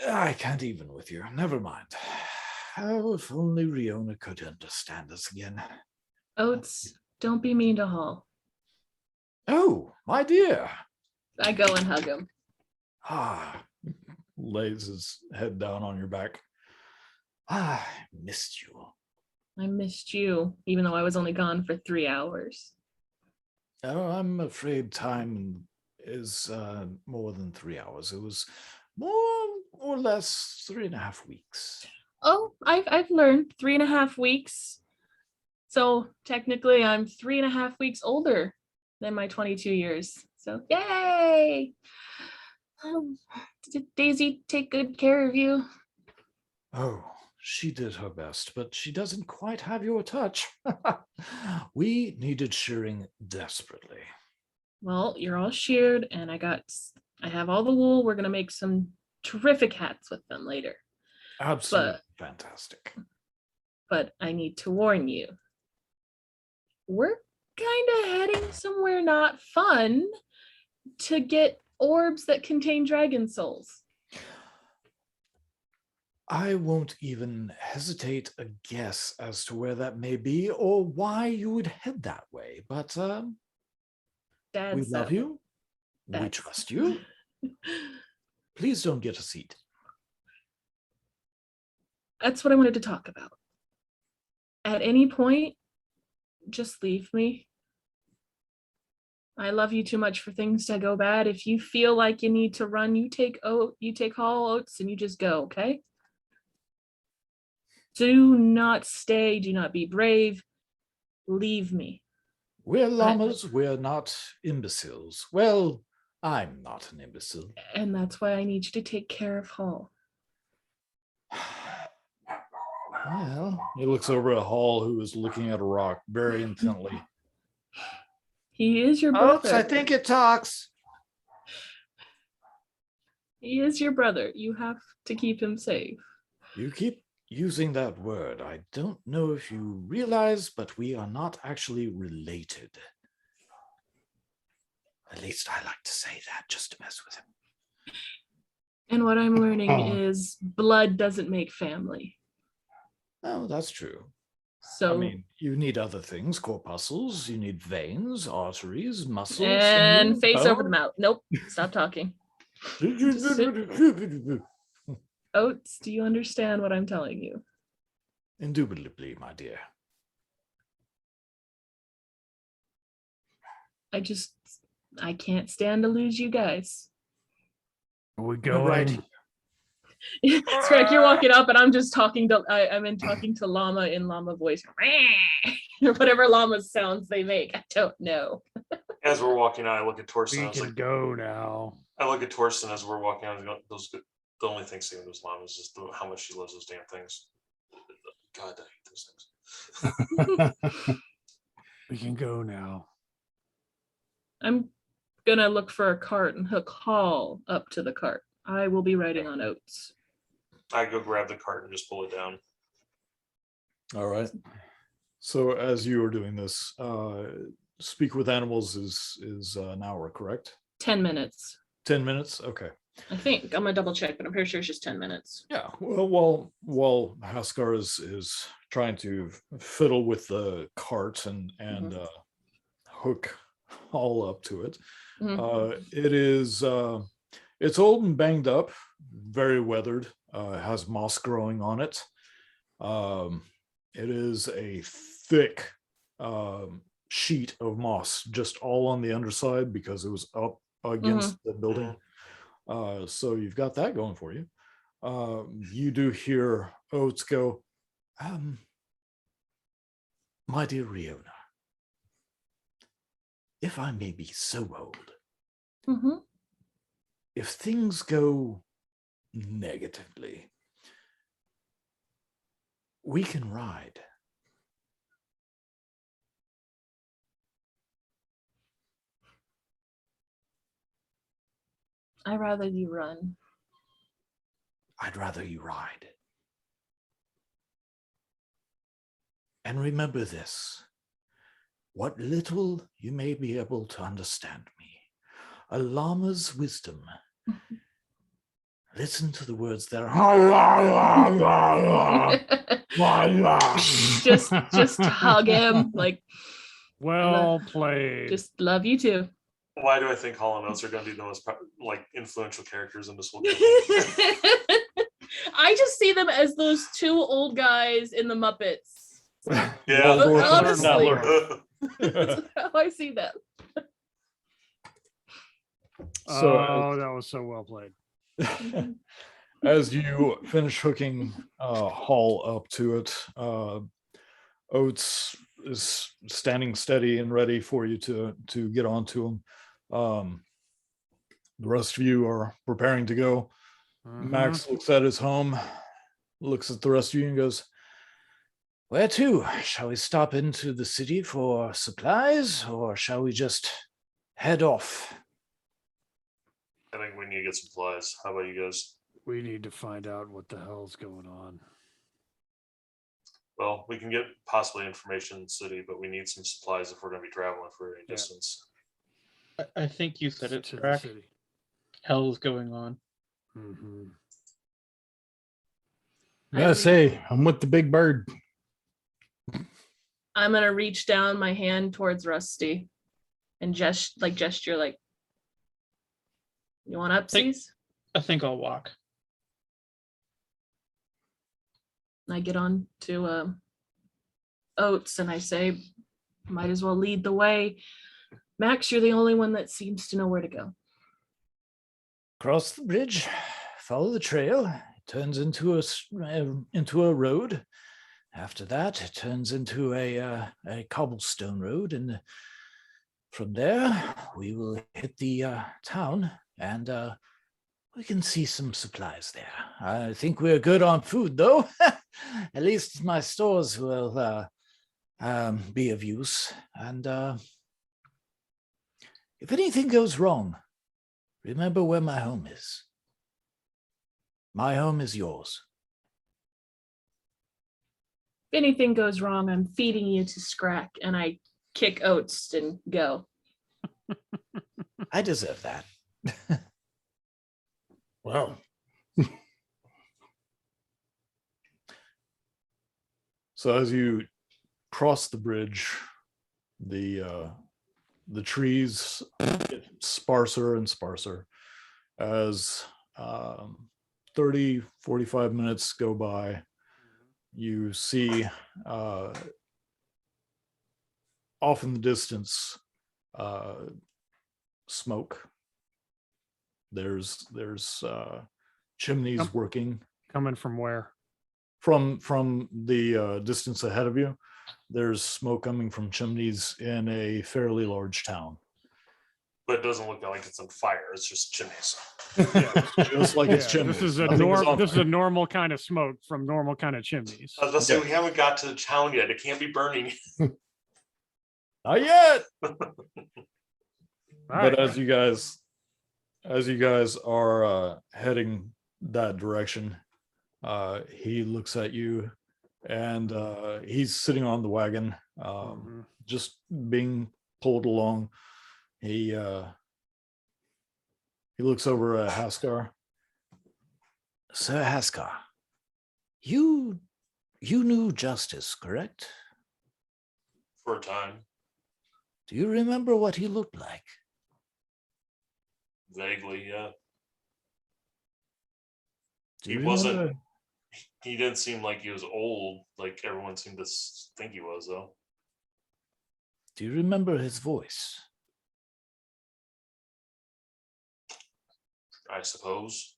I can't even with you. Never mind. Oh, if only Riona could understand us again. Oates, don't be mean to Hall. Oh, my dear. I go and hug him. Lays his head down on your back. I missed you. I missed you, even though I was only gone for 3 hours. Oh, I'm afraid time is more than 3 hours. It was more or less 3.5 weeks. Oh, I've learned 3.5 weeks. So technically I'm 3.5 weeks older than my 22 years. So yay! Did Daisy take good care of you? Oh, she did her best, but she doesn't quite have your touch. We needed shearing desperately. Well, you're all sheared and I have all the wool. We're gonna make some terrific hats with them later. Absolutely fantastic. But I need to warn you. We're kind of heading somewhere not fun to get orbs that contain dragon souls. I won't even hesitate a guess as to where that may be or why you would head that way. But Dad we said love you. We that's- trust you. Please don't get a seat. That's what I wanted to talk about. At any point, just leave me. I love you too much for things to go bad. If you feel like you need to run, you take Hall Oats and you just go, okay? Do not stay, do not be brave. Leave me. We're llamas, we're not imbeciles. Well, I'm not an imbecile. And that's why I need you to take care of Hall. Well, he looks over at Hall, who is looking at a rock very intently. He is your brother. Oates, I think it talks. He is your brother. You have to keep him safe. You keep using that word. I don't know if you realize, but we are not actually related. At least I like to say that just to mess with him. And what I'm learning is blood doesn't make family. Oh, that's true. So I mean, you need other things, corpuscles, you need veins, arteries, muscles. and face over the mouth. Nope. Stop talking. Oates, do you understand what I'm telling you? Indubitably, my dear. I can't stand to lose you guys. We go right. Scrag, you're walking up and I'm just talking to talking to llama in llama voice. Or whatever llama sounds they make. I don't know. As we're walking out, I look at Torsten. We I was can like, go now. I look at Torsten as we're walking out. Those good. The only thing seeing those llamas is how much she loves those damn things. God, I hate those things. We can go now. I'm gonna look for a cart and hook Hall up to the cart. I will be riding on Oates. I go grab the cart and just pull it down. All right. So as you are doing this, speak with animals is an hour, correct? 10 minutes. 10 minutes? Okay. I think I'm gonna double check, but I'm pretty sure it's just 10 minutes. Yeah. Well, while Haskar is trying to fiddle with the cart and hook all up to it, it is it's old and banged up, very weathered. Has moss growing on it. It is a thick sheet of moss, just all on the underside because it was up against the building. So you've got that going for you. You do hear Oates go, my dear Riona, if I may be so bold, if things go negatively, we can ride. I'd rather you run. I'd rather you ride. And remember this, what little you may be able to understand me, a llama's wisdom. Listen to the words there. just hug him, like, Well played. just love you too. Why do I think Hall & Oates are going to be the most like influential characters in this whole game? I just see them as those two old guys in the Muppets. Yeah. Honestly, that's how I see them. So that was so well played. As you finish hooking Hall up to it, Oates is standing steady and ready for you to get onto him. The rest of you are preparing to go. Max looks at his home, looks at the rest of you and goes, where to? Shall we stop into the city for supplies, or shall we just head off? I think we need to get supplies. How about you guys? We need to find out what the hell's going on. Well, we can get possibly information in the city, but we need some supplies if we're going to be traveling for any distance. I think you said it, To the Drac. city. Hell's going on. Yeah, say I'm with the big bird. I'm gonna reach down my hand towards Rusty and gesture like, you want upsies? I think I'll walk. I get on to Oates and I say, might as well lead the way. Max, you're the only one that seems to know where to go. Cross the bridge, follow the trail. It turns into a road. After that, it turns into a cobblestone road, and from there we will hit the town, and we can see some supplies there. I think we're good on food, though. At least my stores will be of use. And if anything goes wrong, remember where my home is. My home is yours. If anything goes wrong, I'm feeding you to Scrack, and I kick Oates and go. I deserve that. Well, So as you cross the bridge, the trees get sparser and sparser as 30, 45 minutes go by. You see off in the distance smoke. There's chimneys working Coming from where? from the distance ahead of you. There's smoke coming from chimneys in a fairly large town. But it doesn't look like it's on fire. It's just chimneys. Just like it's chimneys. This is a Nothing is on this is a fire. normal kind of smoke from normal kind of chimneys. I was about to say, we haven't got to the town yet. It can't be burning. Not yet. All But right. as you guys are heading that direction, he looks at you, and he's sitting on the wagon, just being pulled along. He He looks over at Haskar. Sir Haskar, you knew Justice, correct? For a time, Do you remember what he looked like? vaguely, yeah. Do He you wasn't. remember- He didn't seem like he was old, like everyone seemed to think he was, though. Do you remember his voice? I suppose.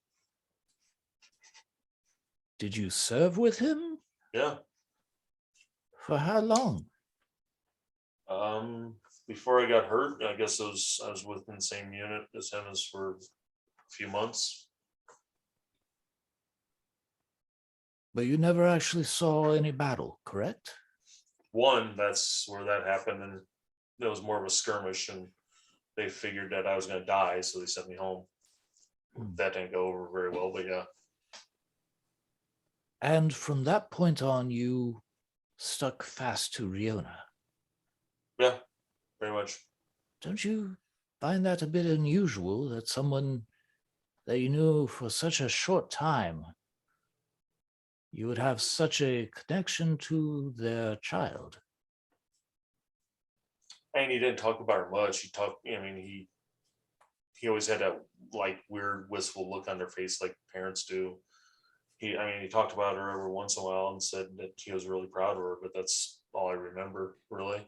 Did you serve with him? Yeah. For how long? Before I got hurt, I guess I was within the same unit as him as for a few months. But you never actually saw any battle, correct? One, that's where that happened, and it was more of a skirmish, and they figured that I was going to die, so they sent me home. That didn't go over very well, but yeah. And from that point on, you stuck fast to Riona. Yeah, very much. Don't you find that a bit unusual that someone that you knew for such a short time, you would have such a connection to their child? And he didn't talk about her much. He always had that like weird wistful look on their face like parents do. He talked about her every once in a while and said that he was really proud of her, but that's all I remember, really.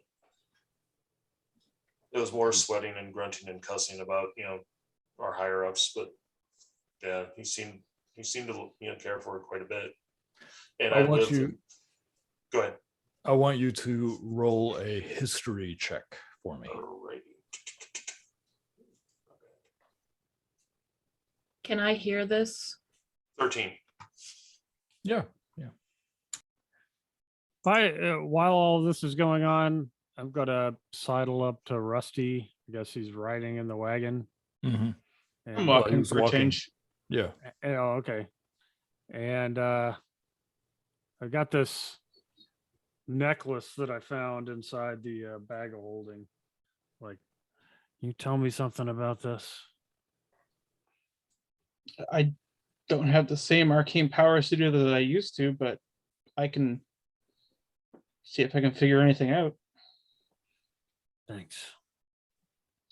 It was more sweating and grunting and cussing about, our higher ups, but yeah, he seemed to care for her quite a bit. And I want you. Go ahead. I want you to roll a history check for me. Alrighty. Can I hear this? 13. Yeah. While all this is going on, I'm gonna sidle up to Rusty. I guess he's riding in the wagon. Mm-hmm. And, I'm walking was for a walking. change. Yeah. Oh, okay. And I got this necklace that I found inside the bag of holding. Like, can you tell me something about this? I don't have the same arcane powers to do that I used to, but I can see if I can figure anything out. Thanks.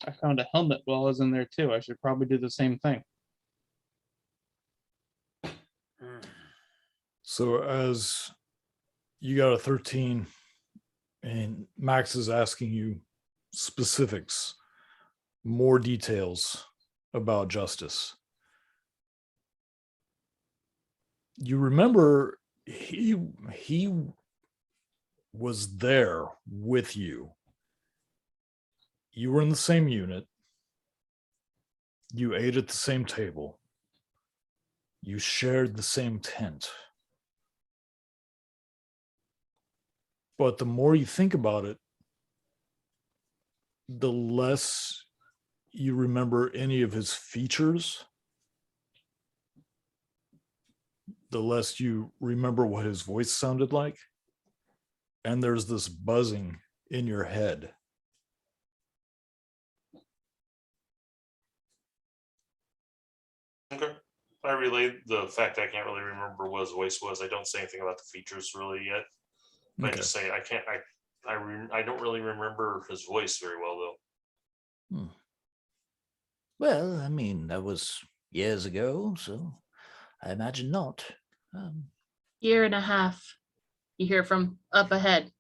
I found a helmet while I was in there too. I should probably do the same thing. So as you got a 13 and Max is asking you specifics, more details about Justice. You remember he was there with you. You were in the same unit. You ate at the same table. You shared the same tent. But the more you think about it, the less you remember any of his features, the less you remember what his voice sounded like. And there's this buzzing in your head. Okay. I relayed the fact I can't really remember what his voice was. I don't say anything about the features really yet. I Okay. just say I can't. I don't really remember his voice very well though. Well, I mean, that was years ago, so I imagine not. Year and a half. You hear from up ahead.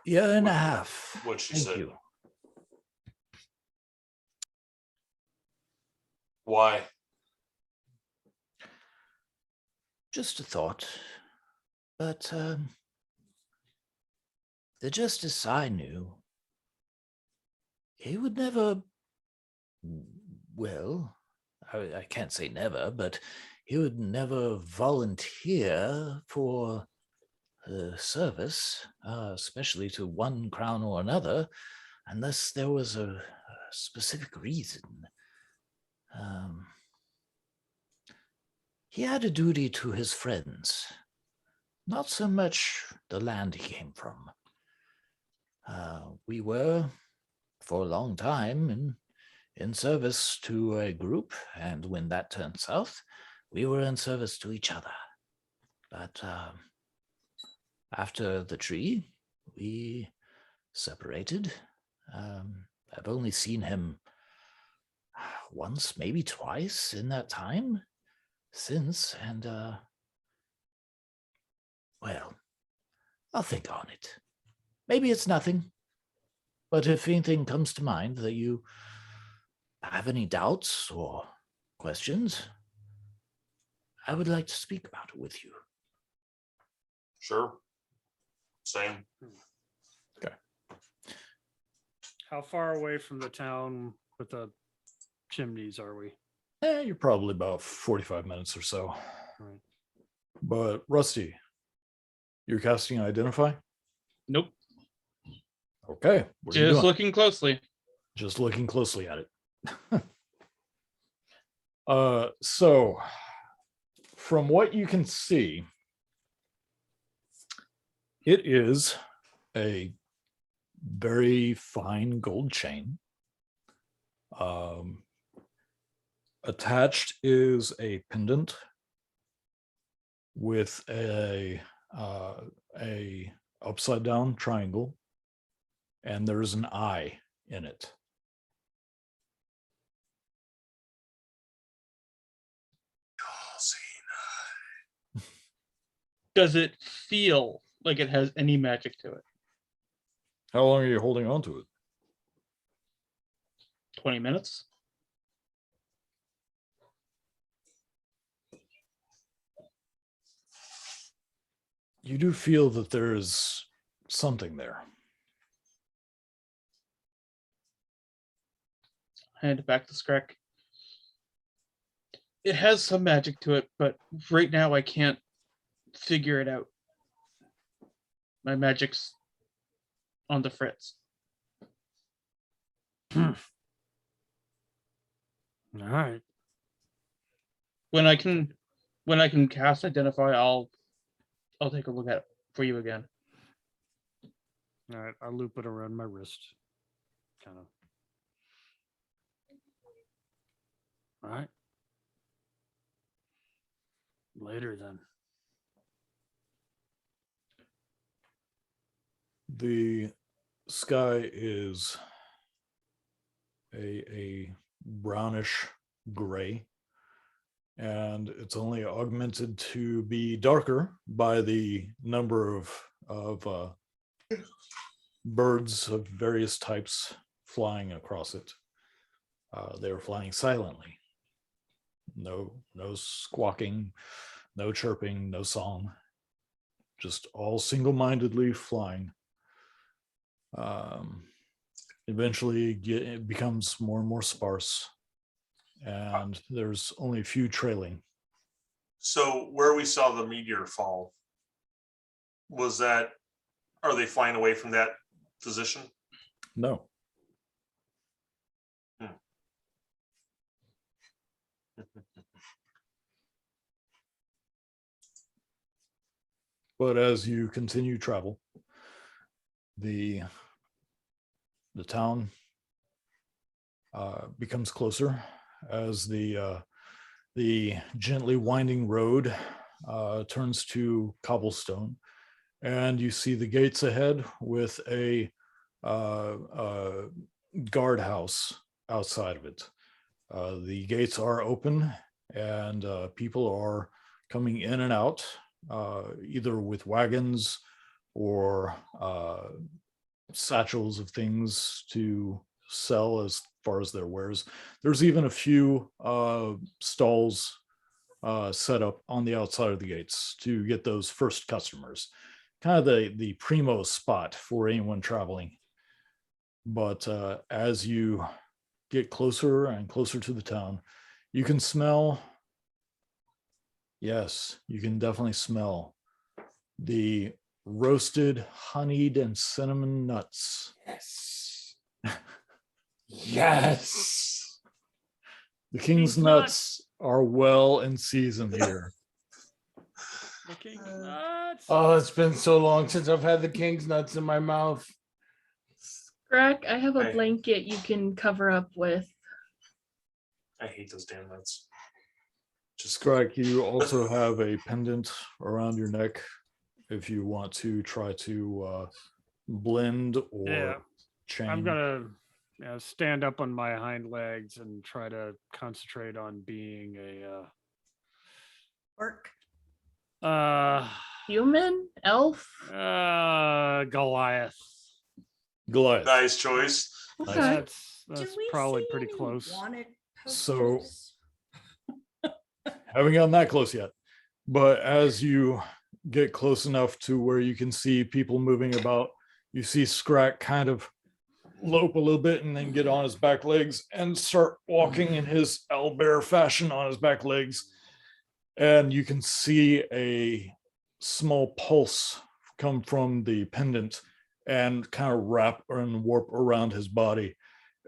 Year and a What- half. what she Thank said. you. Why? Just a thought. But the Justice I knew, he would never, well, I can't say never, but he would never volunteer for service, especially to one crown or another, unless there was a specific reason. He had a duty to his friends, not so much the land he came from. We were, for a long time, in service to a group, and when that turned south, we were in service to each other. But after the tree, we separated. I've only seen him once, maybe twice in that time since, and well, I'll think on it. Maybe it's nothing, but if anything comes to mind that you have any doubts or questions, I would like to speak about it with you. Sure. Same. How far away from the town with the chimneys are we? You're probably about 45 minutes or so. Right. But Rusty, you're casting Identify? Nope. Okay. What are you Just doing? looking closely. Just looking closely at it. So from what you can see, it is a very fine gold chain. Attached is a pendant with a upside down triangle, and there's an eye in it. Does it feel like it has any magic to it? How long are you holding on to it? 20 minutes? You do feel that there's something there. Hand it back to Skrek. It has some magic to it, but right now I can't figure it out. My magic's on the fritz. All right. When I can cast Identify, I'll take a look at it for you again. All right. I'll loop it around my wrist. Kind of. All right. Later then. The sky is a brownish gray, and it's only augmented to be darker by the number of birds of various types flying across it. They were flying silently. No squawking, no chirping, no song. Just all single-mindedly flying. Eventually it becomes more and more sparse, and there's only a few trailing. So where we saw the meteor fall, are they flying away from that position? No. But as you continue travel, the town becomes closer as the gently winding road turns to cobblestone, and you see the gates ahead with a guardhouse outside of it. The gates are open, and people are coming in and out, either with wagons or satchels of things to sell as far as their wares. There's even a few stalls set up on the outside of the gates to get those first customers. Kind of the primo spot for anyone traveling. But as you get closer and closer to the town, you can smell, yes, you can definitely smell the roasted, honeyed, and cinnamon nuts. Yes. Yes. The king's These nuts are well and seasoned here. The king's nuts. Oh, it's been so long since I've had the king's nuts in my mouth. Greg, I have a Hey. blanket you can cover up with. I hate those damn nuts. Just Scrag, you also have a pendant around your neck if you want to try to blend or Yeah, change. I'm gonna stand up on my hind legs and try to concentrate on being Work. Human? Elf? Goliath. Goliath. nice choice. Okay. That's Do we probably see pretty any close. wanted So- posters? Haven't gotten that close yet. But as you get close enough to where you can see people moving about, you see Scrack kind of lope a little bit and then get on his back legs and start walking in his owlbear fashion on his back legs. And you can see a small pulse come from the pendant and kind of wrap and warp around his body.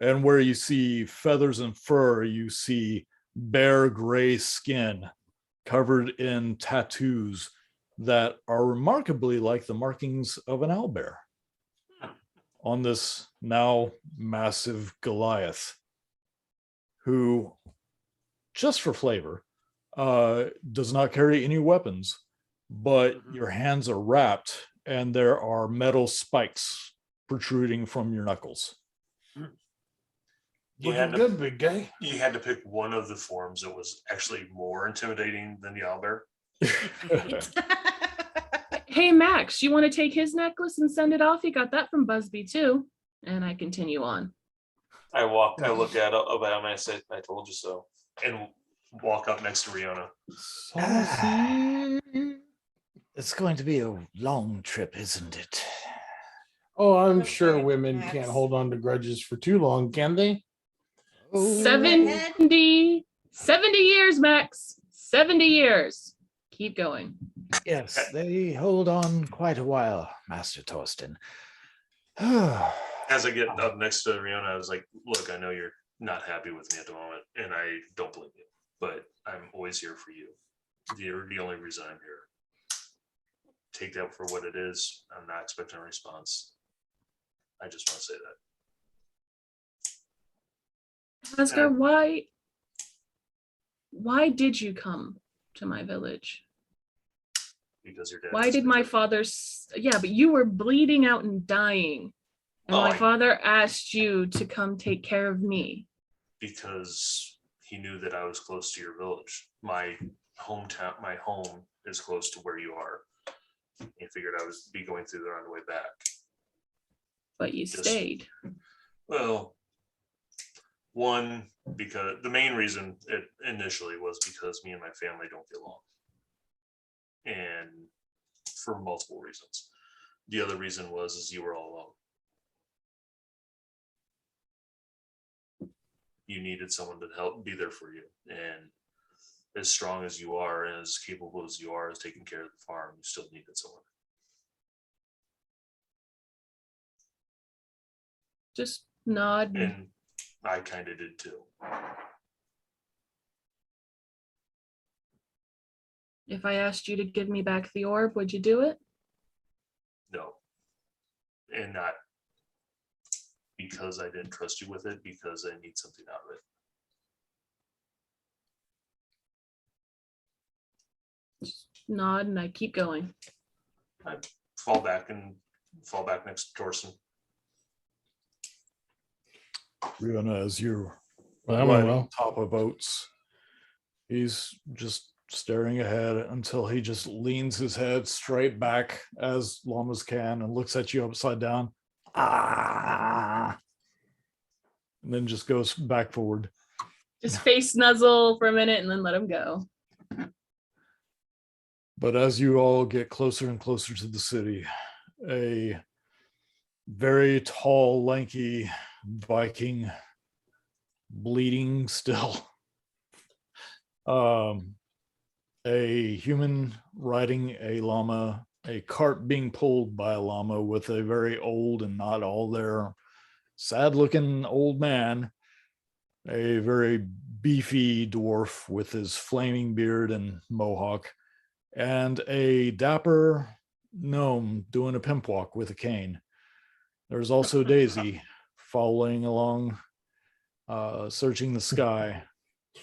And where you see feathers and fur, you see bare gray skin covered in tattoos that are remarkably like the markings of an owlbear on this now massive Goliath, who, just for flavor, does not carry any weapons, but your hands are wrapped and there are metal spikes protruding from your knuckles. You Looking had, to, good, big guy. you had to pick one of the forms that was actually more intimidating than the owlbear. Hey, Max, you want to take his necklace and send it off? He got that from Busby too. And I continue on. I look at him and I said, I told you so. And walk up next to Riona. It's going to be a long trip, isn't it? Oh, I'm Okay, sure women Max. can't hold on to grudges for too long, can they? Oh, 70 years, Max. 70 years. Keep going. yes, they hold on quite a while, Master Torsten. As I get up next to Riona, I was like, look, I know you're not happy with me at the moment, and I don't blame you, but I'm always here for you. You're the only reason I'm here. Take that for what it is. I'm not expecting a response. I just want to say that. Oscar, why did you come to my village? Because your dad. Why did my father? Yeah, but you were bleeding out and dying, and my father asked you to come take care of me. Because he knew that I was close to your village. My hometown, my home is close to where you are. He figured I would be going through there on the way back. But you stayed. Well, one, because the main reason it initially was because me and my family don't get along. And for multiple reasons. The other reason was you were all alone. You needed someone to help be there for you. And as strong as you are and as capable as you are as taking care of the farm, you still needed someone. Just nod. And I kind of did too. If I asked you to give me back the orb, would you do it? No. And not because I didn't trust you with it, because I need something out of it. Just nod and I keep going. I fall back next to Torsten. Riona, as you're Well, right well. on top of Oates, he's just staring ahead until he just leans his head straight back as llamas can and looks at you upside down. And then just goes back forward. Just face nuzzle for a minute and then let him go. But as you all get closer and closer to the city, a very tall, lanky Viking, bleeding still, a human riding a llama, a cart being pulled by a llama with a very old and not all there, sad-looking old man, a very beefy dwarf with his flaming beard and mohawk, and a dapper gnome doing a pimp walk with a cane. There's also Daisy following along, searching the sky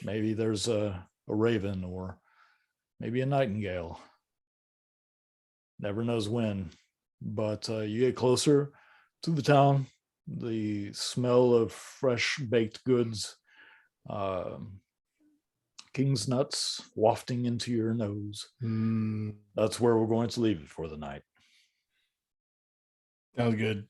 Maybe there's a raven or maybe a nightingale. Never knows when. But you get closer to the town, the smell of fresh baked goods, king's nuts wafting into your nose. That's where we're going to leave it for the night. Sounds good.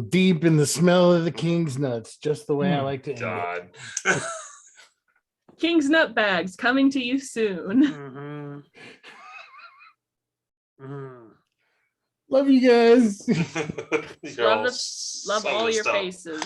Deep in the smell of the king's nuts, just the way I like to end it. God. King's Nut Bags coming to you soon. Love you guys. You're all Love so all your messed up. faces.